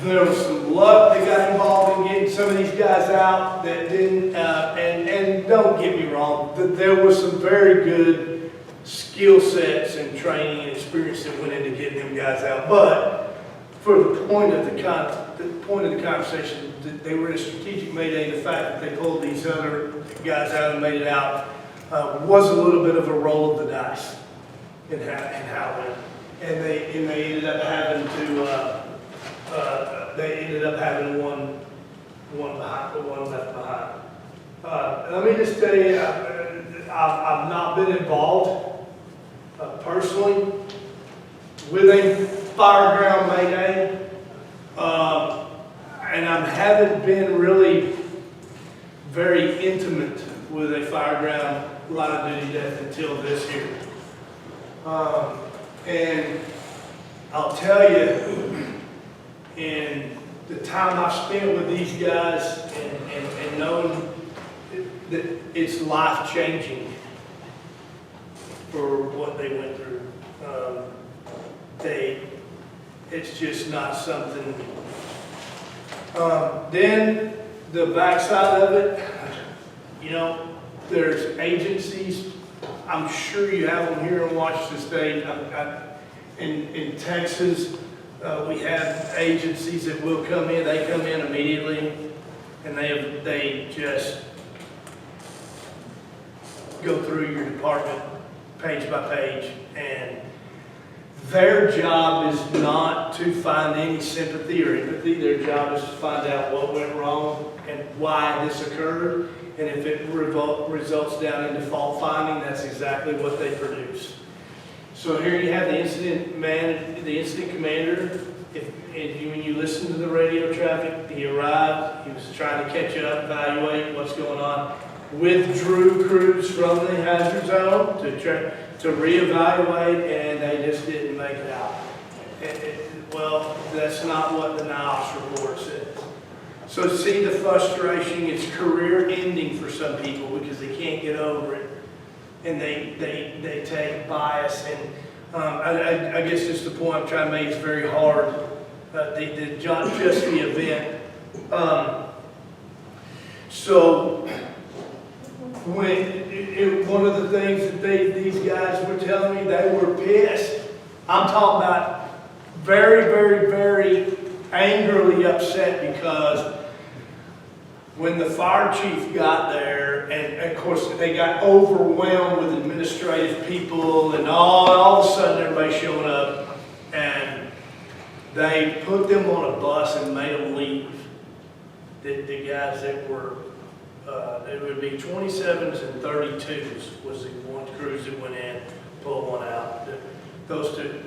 there was some luck that got involved in getting some of these guys out that didn't, and don't get me wrong, there was some very good skill sets and training and experience that went into getting them guys out. But for the point of the the point of the conversation, that they were in a strategic Mayday. The fact that they pulled these other guys out and made it out was a little bit of a roll of the dice in how it went. And they ended up having one left behind. Let me just tell you, I've not been involved personally with a fireground Mayday, and I haven't been really very intimate with a fireground line of duty death until this year. And I'll tell you, in the time I've spent with these guys and knowing that it's life-changing for what they went through. It's just not something. Then the backside of it, you know, there's agencies. I'm sure you have them here in Washington State. In Texas, we have agencies that will come in. They come in immediately, and they just go through your department page by page, and their job is not to find any sympathy or empathy. Their job is to find out what went wrong and why this occurred. And if it results down in default finding, that's exactly what they produce. So here you have the incident commander. When you listen to the radio traffic, he arrived. He was trying to catch up, evaluate what's going on. Withdrew crews from the hazard zone to reevaluate, and they just didn't make it out. Well, that's not what the NIOS report says. So see the frustration, it's career ending for some people because they can't get over it, and they take bias. And I guess just the point I'm trying to make is very hard. Just the event. So when one of the things that these guys were telling me, they were pissed. I'm talking about very, very, very angrily upset because when the fire chief got there, and of course they got overwhelmed with administrative people, and all of a sudden everybody showing up, and they put them on a bus and made them leave. The guys that were, it would be 27s and 32s was the one crews that went in, pulled one out. Those two.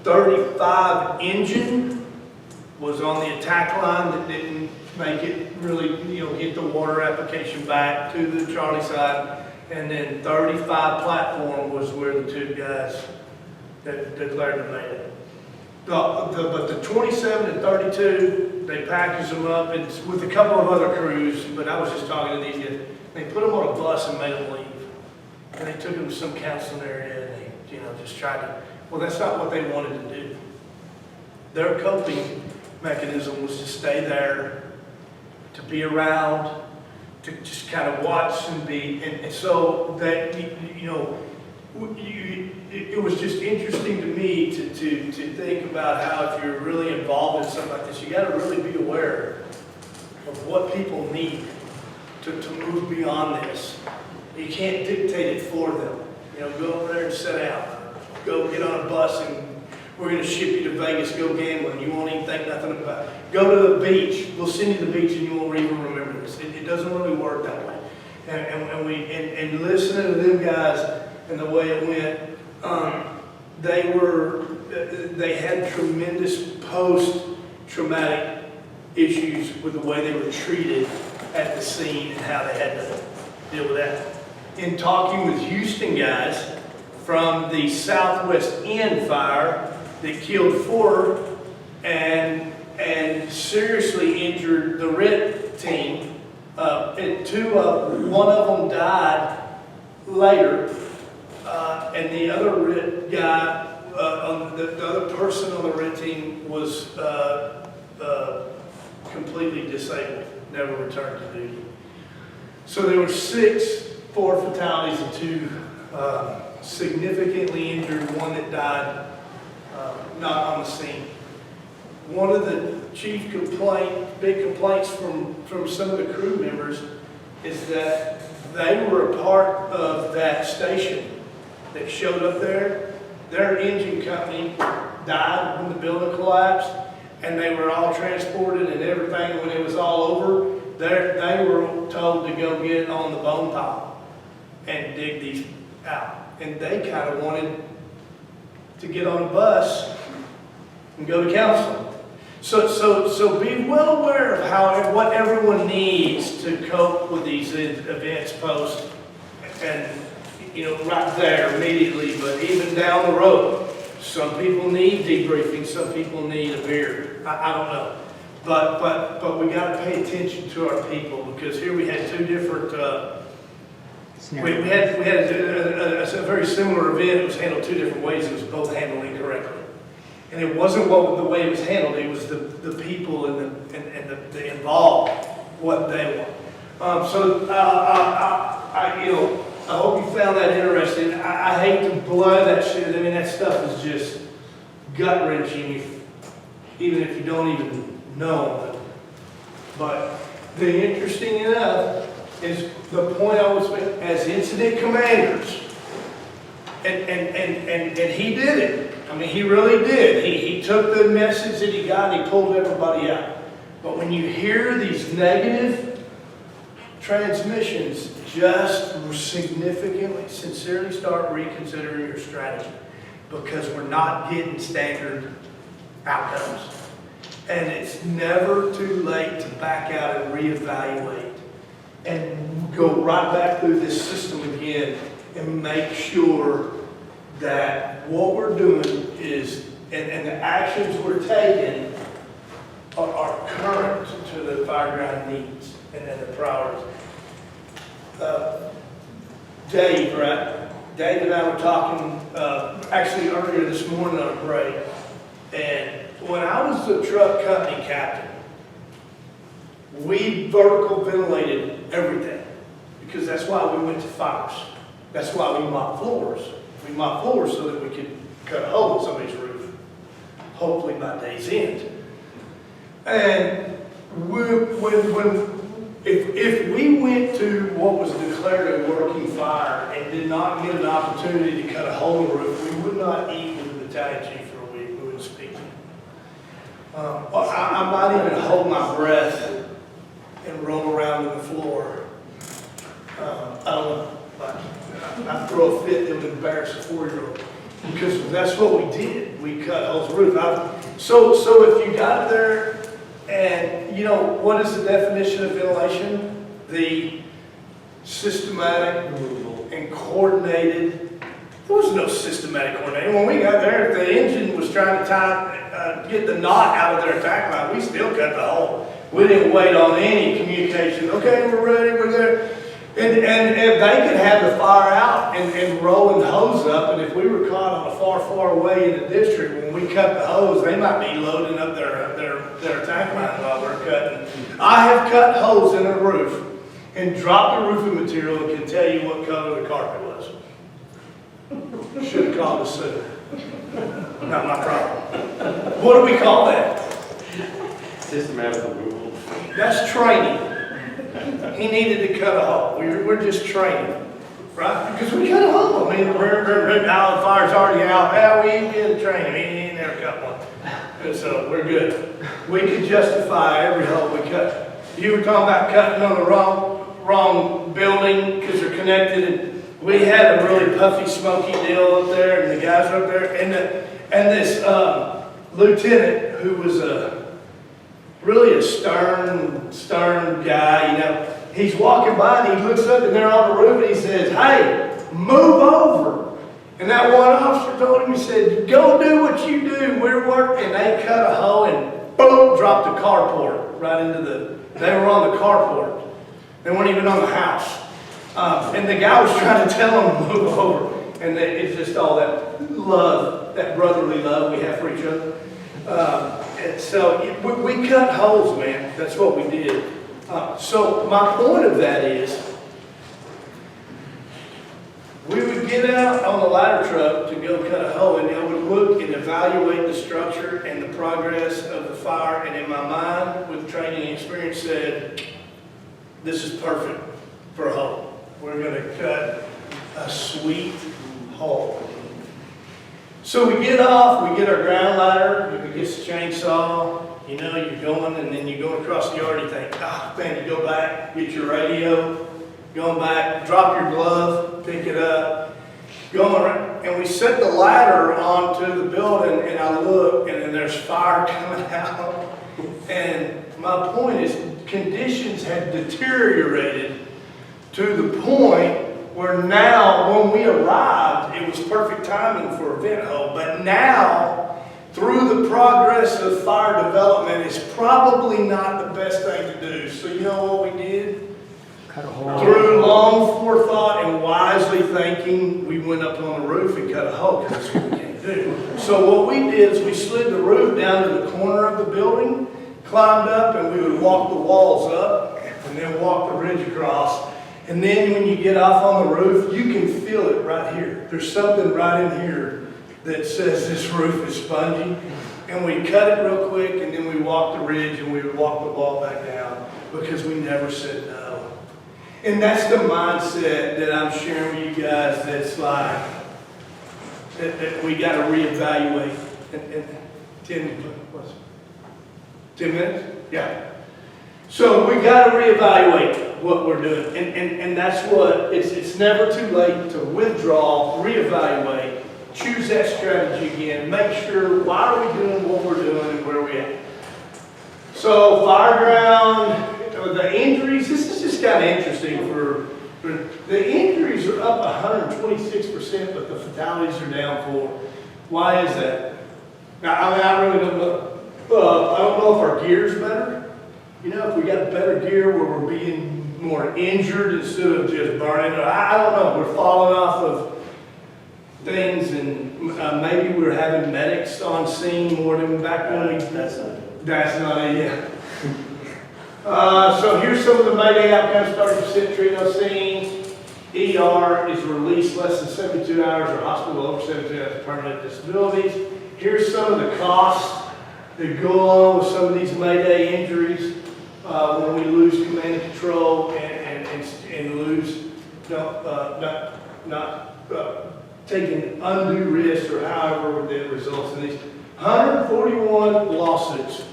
35 engine was on the attack line that didn't make it really, get the water application back to the Charlie side. And then 35 platform was where the two guys that declared the Mayday. But the 27 and 32, they packaged them up and with a couple of other crews, but I was just talking to these guys. They put them on a bus and made them leave. And they took them to some counseling area and they, just tried to, well, that's not what they wanted to do. Their coping mechanism was to stay there, to be around, to just kind of watch and be, and so that, it was just interesting to me to think about how if you're really involved in something like this, you got to really be aware of what people need to move beyond this. You can't dictate it for them. Go over there and sit down. Go get on a bus and we're going to ship you to Vegas, go gambling. You won't even think nothing about it. Go to the beach. We'll send you to the beach and you won't even remember this. It doesn't really work that way. And listening to them guys and the way it went, they had tremendous post-traumatic issues with the way they were treated at the scene and how they had to deal with that. In talking with Houston guys from the Southwest End fire that killed 4 and seriously injured the RIT team, and one of them died later, and the other RIT guy, the other person on the RIT team was completely disabled, never returned to duty. So there were 4 fatalities and 2 significantly injured, one that died not on the scene. One of the chief complaint, big complaints from some of the crew members is that they were a part of that station that showed up there. Their engine company died when the building collapsed, and they were all transported and everything. When it was all over, they were told to go get on the bone pile and dig these out. And they kind of wanted to get on a bus and go to counseling. So be well aware of what everyone needs to cope with these events post, and right there immediately, but even down the road. Some people need debriefing, some people need a beer. I don't know. But we got to pay attention to our people, because here we had two different, we had a very similar event. It was handled two different ways. It was both handled incorrectly. And it wasn't the way it was handled, it was the people and the involved, what they want. I hope you found that interesting. I hate to blow that shit. I mean, that stuff is just gut-wrenching, even if you don't even know it. But the interesting enough is the point I was making, as incident commanders, and he did it. I mean, he really did. He took the message that he got and he pulled everybody out. But when you hear these negative transmissions, just significantly, sincerely start reconsidering your strategy, because we're not getting standard outcomes. And it's never too late to back out and reevaluate and go right back through this system again and make sure that what we're doing is, and the actions we're taking are current to the fireground needs and then the priorities. Dave and I were talking actually earlier this morning on a break, and when I was the truck company captain, we vertical ventilated everything, because that's why we went to fires. That's why we mopped floors. We mopped floors so that we could cut a hole in somebody's roof, hopefully by day's end. And if we went to what was declared a working fire and did not get an opportunity to cut a hole in the roof, we would not eat with the battalion chief for a week. We wouldn't speak to him. I might even hold my breath and roll around on the floor. I don't know. I throw a fit and embarrass a 4-year-old, because that's what we did. We cut holes in the roof. So if you got there, and what is the definition of ventilation? The systematic and coordinated. There was no systematic coordinating. When we got there, if the engine was trying to get the knot out of their attack line, we still cut the hole. We didn't wait on any communication. Okay, we're ready, we're there. And if they could have the fire out and roll and hose up, and if we were caught on a far away in the district, when we cut the hose, they might be loading up their attack line while we're cutting. I have cut holes in a roof and dropped the roofing material and can tell you what color the carpet was. Should have called us sooner. Not my problem. What do we call that? Systematic removal. That's training. He needed to cut a hole. We're just training, right? Because we cut a hole. I mean, now the fire's already out. Yeah, we ain't getting training. He never cut one. And so we're good. We can justify every hole we cut. You were talking about cutting on the wrong building because they're connected. And we had a really puffy, smoky deal up there, and the guys were up there, and this lieutenant who was really a stern guy, he's walking by and he looks up and they're on the roof and he says, "Hey, move over." And that one officer told him, he said, "Go do what you do, we're working." And they cut a hole and boom, dropped the carport right into they were on the carport. They weren't even on the house. And the guy was trying to tell them to move over. And it's just all that love, that brotherly love we have for each other. And so we cut holes, man. That's what we did. So my point of that is, we would get out on the ladder truck to go cut a hole, and I would look and evaluate the structure and the progress of the fire, and in my mind, with training and experience, said, this is perfect for a hole. We're gonna cut a sweet hole. So we get off, we get our ground ladder, we get the chainsaw, you know, you're going, and then you're going across the yard, you think, man, you go back, get your radio, going back, drop your glove, pick it up, going around, and we set the ladder onto the building, and I look, and then there's fire coming out. And my point is, conditions had deteriorated to the point where now, when we arrived, it was perfect timing for a vent hole. But now, through the progress of fire development, it's probably not the best thing to do. So you know what we did? Cut a hole. Through long forethought and wisely thinking, we went up on the roof and cut a hole, because that's what we can't do. So what we did is we slid the roof down to the corner of the building, climbed up, and we would walk the walls up, and then walk the ridge across. And then when you get off on the roof, you can feel it right here. There's something right in here that says this roof is spongy. And we cut it real quick, and then we walk the ridge, and we would walk the wall back down, because we never said no. And that's the mindset that I'm sharing with you guys, that's like, that we got to reevaluate. And 10 minutes? Yeah. So we got to reevaluate what we're doing. And that's what, it's never too late to withdraw, reevaluate, choose that strategy again, make sure why are we doing what we're doing and where are we at. So fireground, the injuries, this is just kind of interesting for the injuries are up 126%, but the fatalities are down 4. Why is that? Now, I mean, I really don't know. I don't know if our gear's better. You know, if we got better gear where we're being more injured instead of just burning. I don't know. We're falling off of things, and maybe we're having medics on scene more than back when we. That's not it. Yeah. So here's some of the Mayday outcomes: 30% treated on scene. ER is released less than 72 hours, or hospital over 72 hours, permanent disabilities. Here's some of the costs that go along with some of these Mayday injuries when we lose command and control and lose not taking undue risks, or however that results in these 141 lawsuits.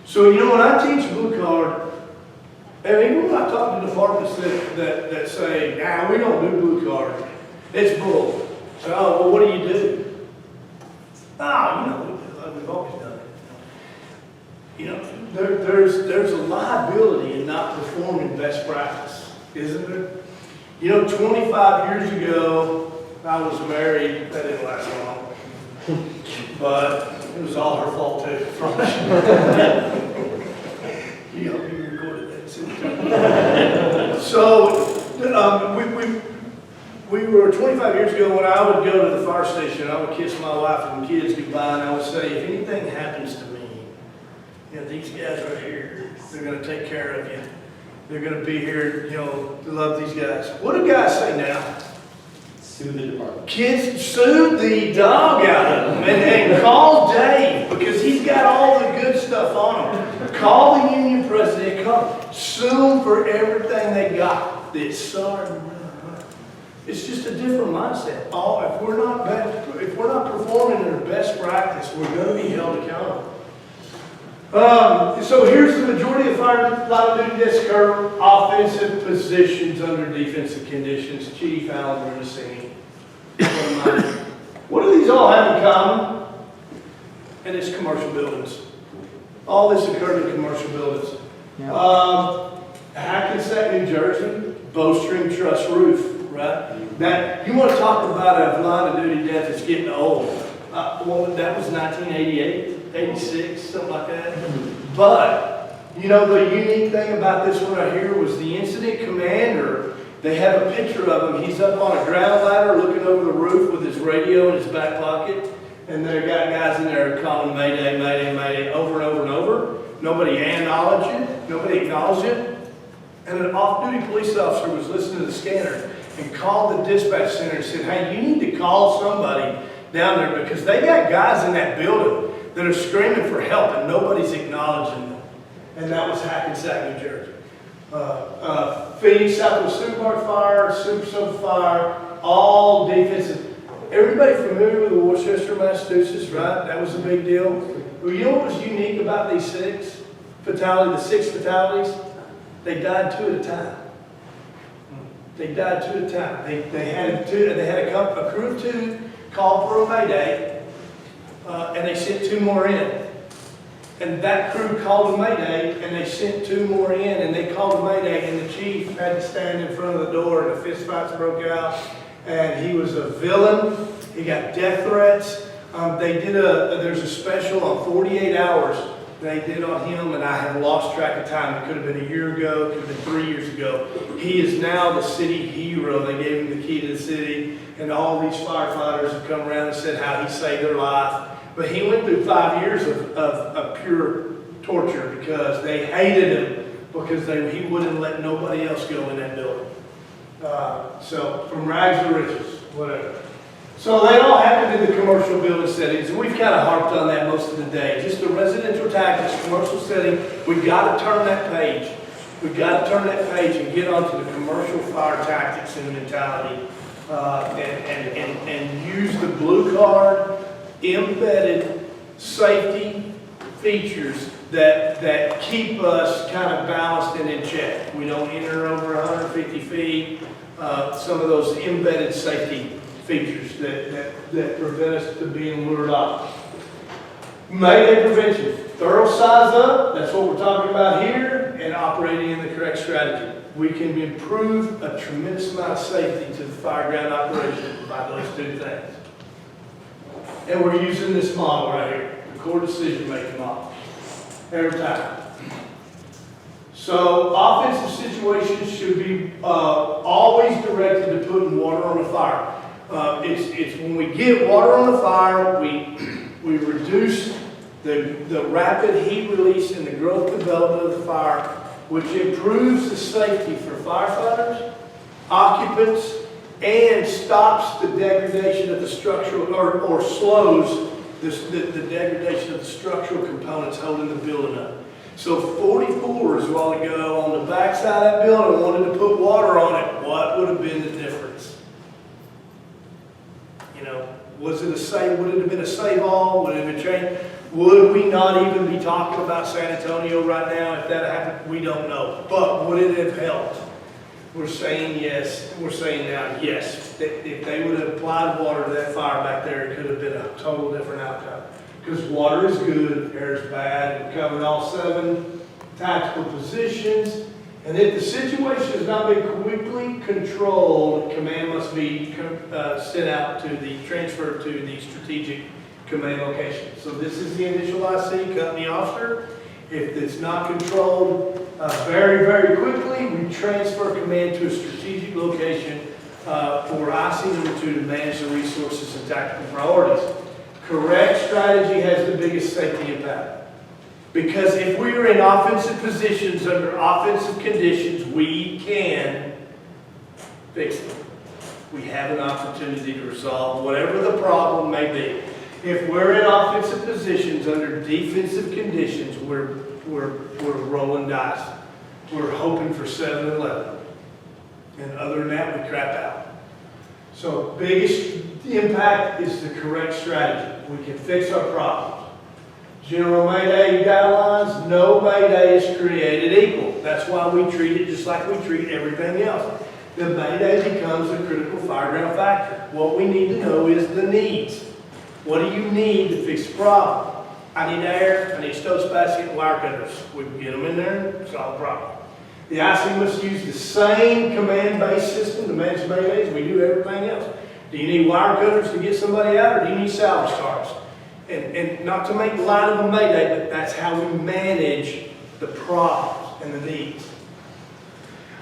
So you know, when I teach blue card, and even when I talk to departments that say, nah, we don't do blue card, it's bull. So, oh, well, what do you do? Ah, you know, we've always done it. You know, there's a liability in not performing best practice, isn't there? You know, 25 years ago, I was married. That didn't last long, but it was all her fault too. You know, you recorded that. So we were 25 years ago, when I would go to the fire station, I would kiss my wife and kids goodbye, and I would say, if anything happens to me, you know, these guys right here, they're going to take care of you. They're going to be here, you know, to love these guys. What do guys say now? Sue the department. Kids, sue the dog out of them, and call Dave, because he's got all the good stuff on him. Call the union president, sue them for everything they got. It's sorry. It's just a different mindset. If we're not performing in our best practice, we're going to be held accountable. So here's the majority of fire line of duty deaths occur offensive positions under defensive conditions. Chief, Allen, we're just saying. What do these all have in common? And it's commercial buildings. All this occurred in commercial buildings. Hackensack, New Jersey, bowstring truss roof, right? That, you want to talk about a line of duty death that's getting old. Well, that was 1988, 86, something like that. But, you know, the unique thing about this one right here was the incident commander. They have a picture of him. He's up on a ground ladder looking over the roof with his radio in his back pocket. And they got guys in there calling Mayday, Mayday, Mayday over and over and over. Nobody acknowledged it. Nobody acknowledged it. And an off-duty police officer was listening to the scanner and called the dispatch center and said, hey, you need to call somebody down there because they got guys in that building that are screaming for help and nobody's acknowledging them. And that was Hackensack, New Jersey. Phoenix, Southwest Supermarket Fire, Super Soap Fire, all defensive. Everybody familiar with the Worcester, Massachusetts, right? That was a big deal. Well, you know what was unique about these six fatalities? They died two at a time. They died two at a time. They had a crew of two called for a Mayday, and they sent two more in. And that crew called a Mayday, and they sent two more in, and they called a Mayday, and the chief had to stand in front of the door, and the fist fights broke out, and he was a villain. He got death threats. There's a special on 48 hours they did on him, and I have lost track of time. It could have been a year ago, it could have been 3 years ago. He is now the city hero. They gave him the key to the city, and all these firefighters have come around and said how he saved their life. But he went through 5 years of pure torture because they hated him because he wouldn't let nobody else go in that building. So from rags to riches, whatever. So they all happened in the commercial building settings, and we've kind of harped on that most of the day. Just the residential tactics, commercial setting, we've got to turn that page. We've got to turn that page and get onto the commercial fire tactics and mentality, and use the blue card embedded safety features that keep us kind of balanced and in check. We don't enter over 150 feet. Some of those embedded safety features that prevent us from being lured off. Mayday prevention. Thorough size up, that's what we're talking about here, and operating in the correct strategy. We can improve a tremendous amount of safety to the fireground operation by those two things. And we're using this model right here, the core decision-making model, every time. So offensive situations should be always directed to putting water on the fire. It's when we get water on the fire, we reduce the rapid heat release and the growth development of the fire, which improves the safety for firefighters, occupants, and stops the degradation of the structural, or slows the degradation of the structural components holding the building up. So 44s a while ago on the backside of that building wanted to put water on it. What would have been the difference? You know, would it have been a save all? Would it have been changed? Would we not even be talking about San Antonio right now if that happened? We don't know. But would it have helped? We're saying yes. We're saying now yes. If they would have applied water to that fire back there, it could have been a total different outcome. Because water is good, air is bad. We covered all 7 tactical positions. And if the situation has not been quickly controlled, command must be sent out to transferred to the strategic command location. So this is the initial IC, company officer. If it's not controlled very, very quickly, we transfer command to a strategic location for IC number 2 to manage the resources and tactical priorities. Correct strategy has the biggest safety impact. Because if we are in offensive positions under offensive conditions, we can fix them. We have an opportunity to resolve whatever the problem may be. If we're in offensive positions under defensive conditions, we're rolling dice. We're hoping for 7-11. And other than that, we crap out. So biggest impact is the correct strategy. We can fix our problems. General Mayday guidelines, no Mayday is created equal. That's why we treat it just like we treat everything else. The Mayday becomes a critical fireground factor. What we need to know is the needs. What do you need to fix the problem? I need air, I need stove basket, and wire cutters. We can get them in there and solve the problem. The IC must use the same command-based system to manage Maydays we do everything else. Do you need wire cutters to get somebody out, or do you need salvage cars? And not to make light of a Mayday, but that's how we manage the problems and the needs.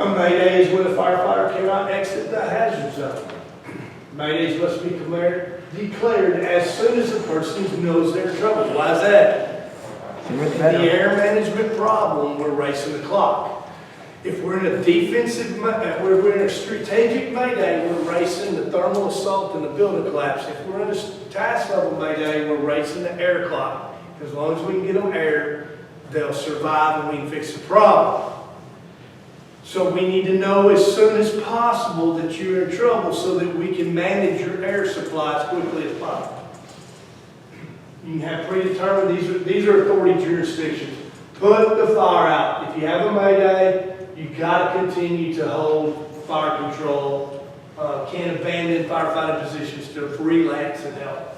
A Mayday is when a firefighter cannot exit the hazard zone. Maydays must be declared as soon as the person knows they're in trouble. Why is that? The air management problem, we're racing the clock. If we're in a defensive, we're in a strategic Mayday, we're racing the thermal assault and the building collapse. If we're in a task level Mayday, we're racing the air clock. As long as we can get them air, they'll survive and we can fix the problem. So we need to know as soon as possible that you're in trouble so that we can manage your air supply as quickly as possible. You can have predetermined, these are authority jurisdictions. Put the fire out. If you have a Mayday, you've got to continue to hold fire control. Can't abandon firefighting positions to freelance and help.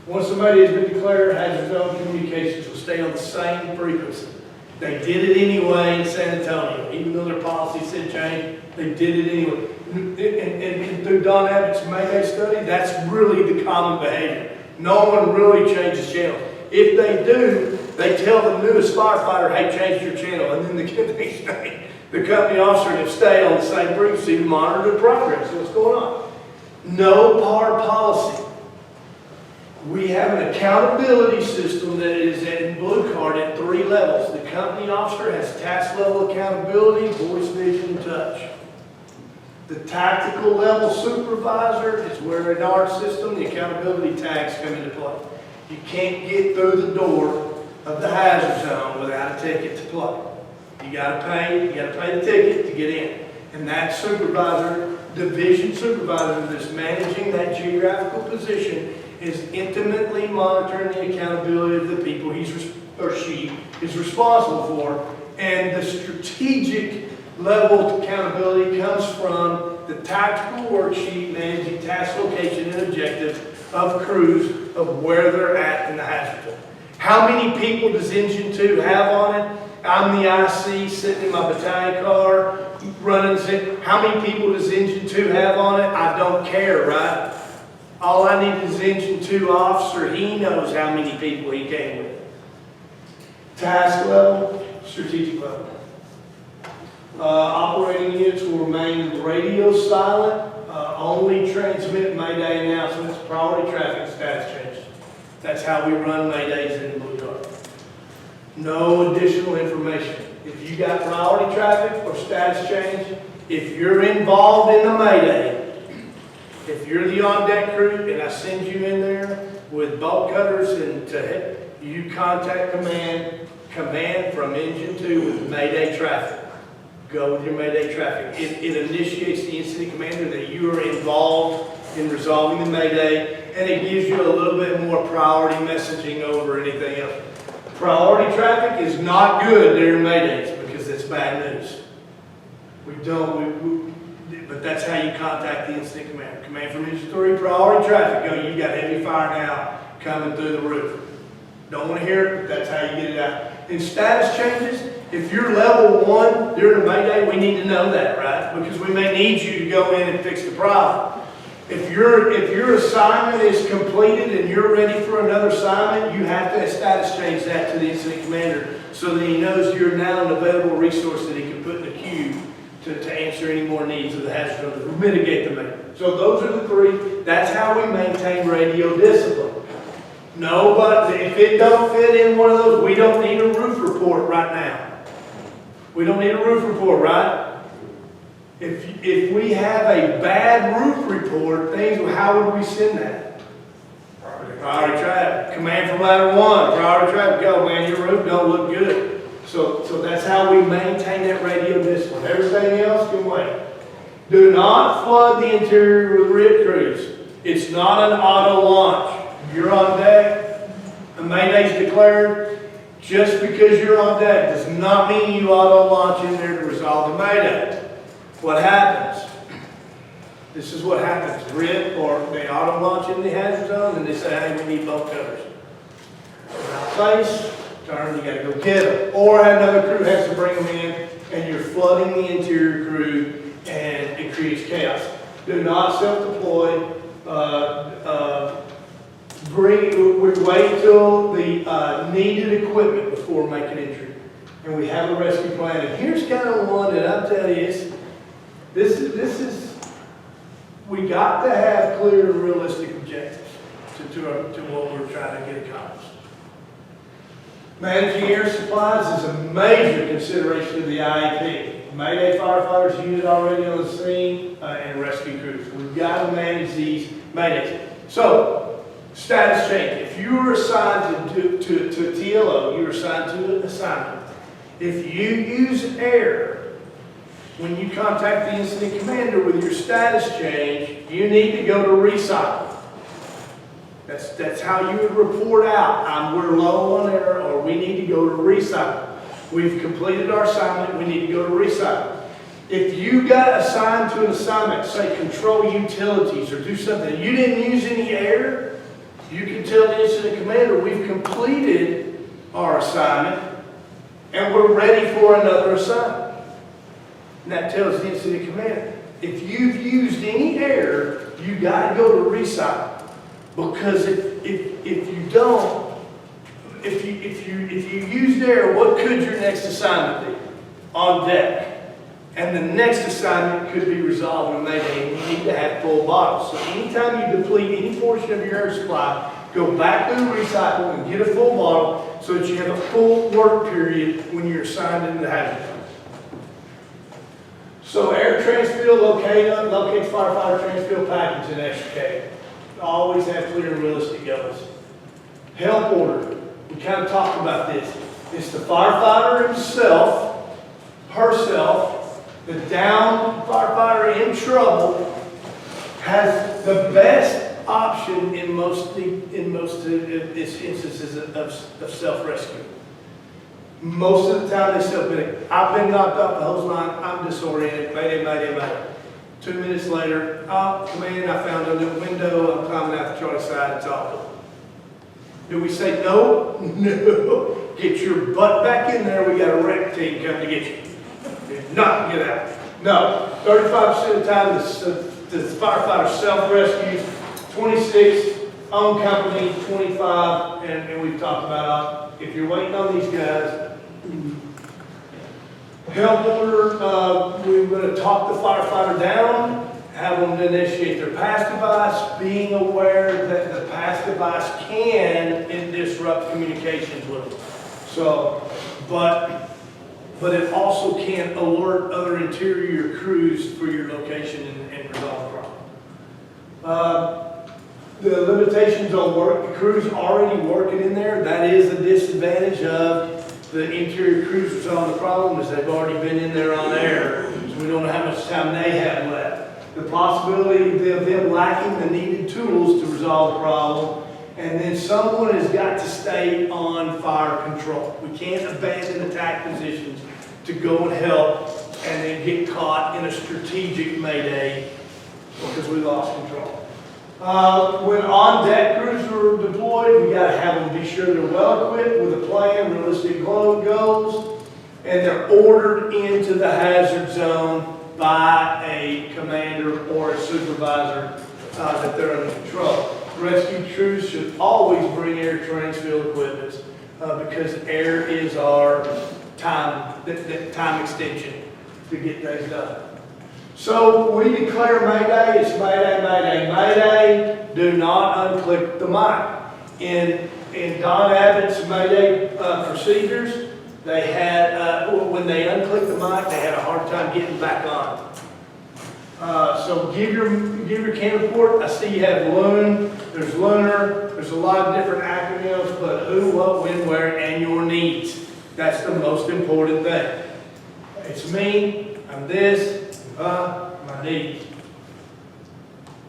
Once the Mayday has been declared, hazard zone communications will stay on the same frequency. They did it anyway in San Antonio. Even though their policy said change, they did it anyway. And through Don Abbott's Mayday study, that's really the common behavior. No one really changes channels. If they do, they tell the newest firefighter, hey, change your channel. And then the company officer will stay on the same frequency to monitor the progress. What's going on? No par policy. We have an accountability system that is in Blue Card at 3 levels. The company officer has task level accountability, voice, vision, touch. The tactical level supervisor is where in our system the accountability tags come into play. You can't get through the door of the hazard zone without a ticket to play. You gotta pay the ticket to get in. And that supervisor, division supervisor that's managing that geographical position is intimately monitoring the accountability of the people he or she is responsible for. And the strategic level of accountability comes from the tactical worksheet managing task location and objective of crews of where they're at in the hazard zone. How many people does Engine 2 have on it? I'm the IC sitting in my battalion car running. How many people does Engine 2 have on it? I don't care, right? All I need is Engine 2 officer. He knows how many people he came with. Task level, strategic level. Operating units will remain radio silent. Only transmit Mayday announcements, priority traffic status changes. That's how we run Maydays in the Blue Card. No additional information. If you got priority traffic or status change, if you're involved in the Mayday, if you're the on-deck crew and I send you in there with bolt cutters and you contact command from Engine 2 with Mayday traffic. Go with your Mayday traffic. It initiates the incident commander that you are involved in resolving the Mayday, and it gives you a little bit more priority messaging over anything else. Priority traffic is not good during Maydays because it's bad news. But that's how you contact the incident commander. Command from Engine 3, priority traffic. Go, you got heavy fire now coming through the roof. Don't want to hear it, but that's how you get it out. In status changes, if you're level 1 during the Mayday, we need to know that, right? Because we may need you to go in and fix the problem. If your assignment is completed and you're ready for another assignment, you have to status change that to the incident commander so that he knows you're now an available resource that he can put in the queue to answer any more needs of the hazard zone, to mitigate the Mayday. So those are the 3. That's how we maintain radio discipline. No, but if it don't fit in one of those, we don't need a roof report right now. We don't need a roof report, right? If we have a bad roof report, how would we send that? Priority traffic. Command from ladder 1. Priority traffic. Go, man, your roof don't look good. So that's how we maintain that radio discipline. Everything else can wait. Do not flood the interior with RIT crews. It's not an auto launch. You're on deck, a Mayday's declared. Just because you're on deck does not mean you auto launch in there to resolve the Mayday. What happens? This is what happens. RIT or they auto launch in the hazard zone and they say, hey, we need bolt cutters. Face, turn, you got to go get them. Or another crew has to bring them in and you're flooding the interior crew and it creates chaos. Do not self-deploy. We wait till the needed equipment before making entry. And we have a rescue plan. And here's kind of one that I'll tell you, this is we got to have clear and realistic objectives to what we're trying to get accomplished. Managing air supplies is a major consideration of the IEP. Mayday firefighters use it already on the scene and rescue crews. We've got to manage these Maydays. So, status change. If you were assigned to a TLO, you were assigned to an assignment. If you use air, when you contact the incident commander with your status change, you need to go to recycle. That's how you would report out. We're low on air, or we need to go to recycle. We've completed our assignment, we need to go to recycle. If you got assigned to an assignment, say control utilities or do something, you didn't use any air, you can tell the incident commander we've completed our assignment and we're ready for another assignment. And that tells the incident commander, if you've used any air, you got to go to recycle. Because if you don't, if you used air, what could your next assignment be? On deck. And the next assignment could be resolved in Mayday, and you need to have full bottles. So anytime you deplete any portion of your air supply, go back to the recycle and get a full bottle so that you have a full work period when you're assigned into the hazard zone. So air transfill locates firefighter transfill package and extricate. Always have clear and realistic goals. Help order. We kind of talked about this. It's the firefighter himself, herself, the downed firefighter in trouble has the best option in most instances of self-rescue. Most of the time they self-medic. I've been knocked off the hose line. I'm disoriented. Mayday, mayday, mayday. 2 minutes later, oh, command, I found a new window. I'm climbing out the Charlie side. It's awful. Do we say no? No. Get your butt back in there. We got a wreck team coming to get you. Do not get out. No. 35% of the time, the firefighter self-rescues. 26 own company, 25, and we've talked about if you're waiting on these guys. Help order, we're going to talk the firefighter down, have them initiate their pass device, being aware that the pass device can disrupt communications with them. So, but it also can alert other interior crews for your location and resolve the problem. The limitations on work, the crew's already working in there. That is a disadvantage of the interior crews resolving the problem, is they've already been in there on air, so we don't know how much time they have left. The possibility of them lacking the needed tools to resolve the problem, and then someone has got to stay on fire control. We can't abandon attack positions to go and help and then get caught in a strategic mayday because we lost control. When on-deck crews are deployed, we got to have them be sure they're well equipped with a plan, realistic goals, and they're ordered into the hazard zone by a commander or a supervisor that they're under control. Rescue crews should always bring air transfill equipment because air is our time extension to get things done. So we declare Mayday, it's Mayday, Mayday, Mayday. Do not unclick the mic. In Don Abbott's Mayday procedures, they had, when they unclicked the mic, they had a hard time getting back on. So give your can report. I see you have Loon, there's Lunar, there's a lot of different acronyms, but who, what, when, where, and your needs. That's the most important thing. It's me, I'm this, my needs.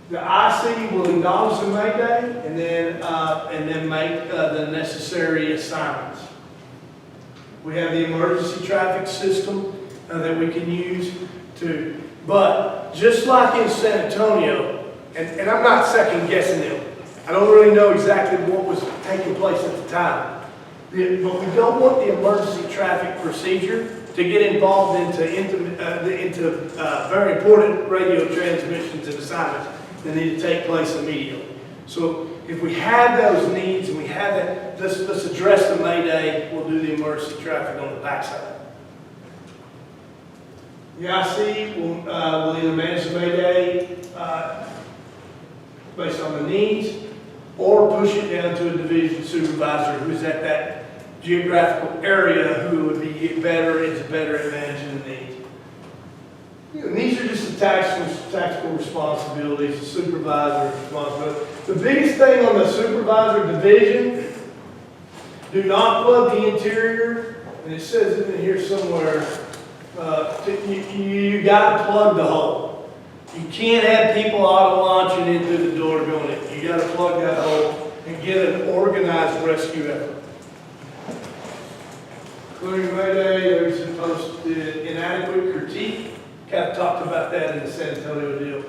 The IC will acknowledge the Mayday and then make the necessary assignments. We have the emergency traffic system that we can use to, but just like in San Antonio, and I'm not second guessing them. I don't really know exactly what was taking place at the time. But we don't want the emergency traffic procedure to get involved into very important radio transmissions and assignments that need to take place immediately. So if we have those needs and we have that, let's address the Mayday. We'll do the emergency traffic on the backside. The IC will either manage the Mayday based on the needs, or push it down to a division supervisor who's at that geographical area who would be is better at managing the needs. And these are just the tactical responsibilities, the supervisor responsibility. The biggest thing on the supervisor division, do not plug the interior, and it says it in here somewhere, you gotta plug the hole. You can't have people auto launching in through the door going in. You gotta plug that hole and get an organized rescue effort. Including Mayday, there's supposed to inadequate critique. Kind of talked about that in the San Antonio deal.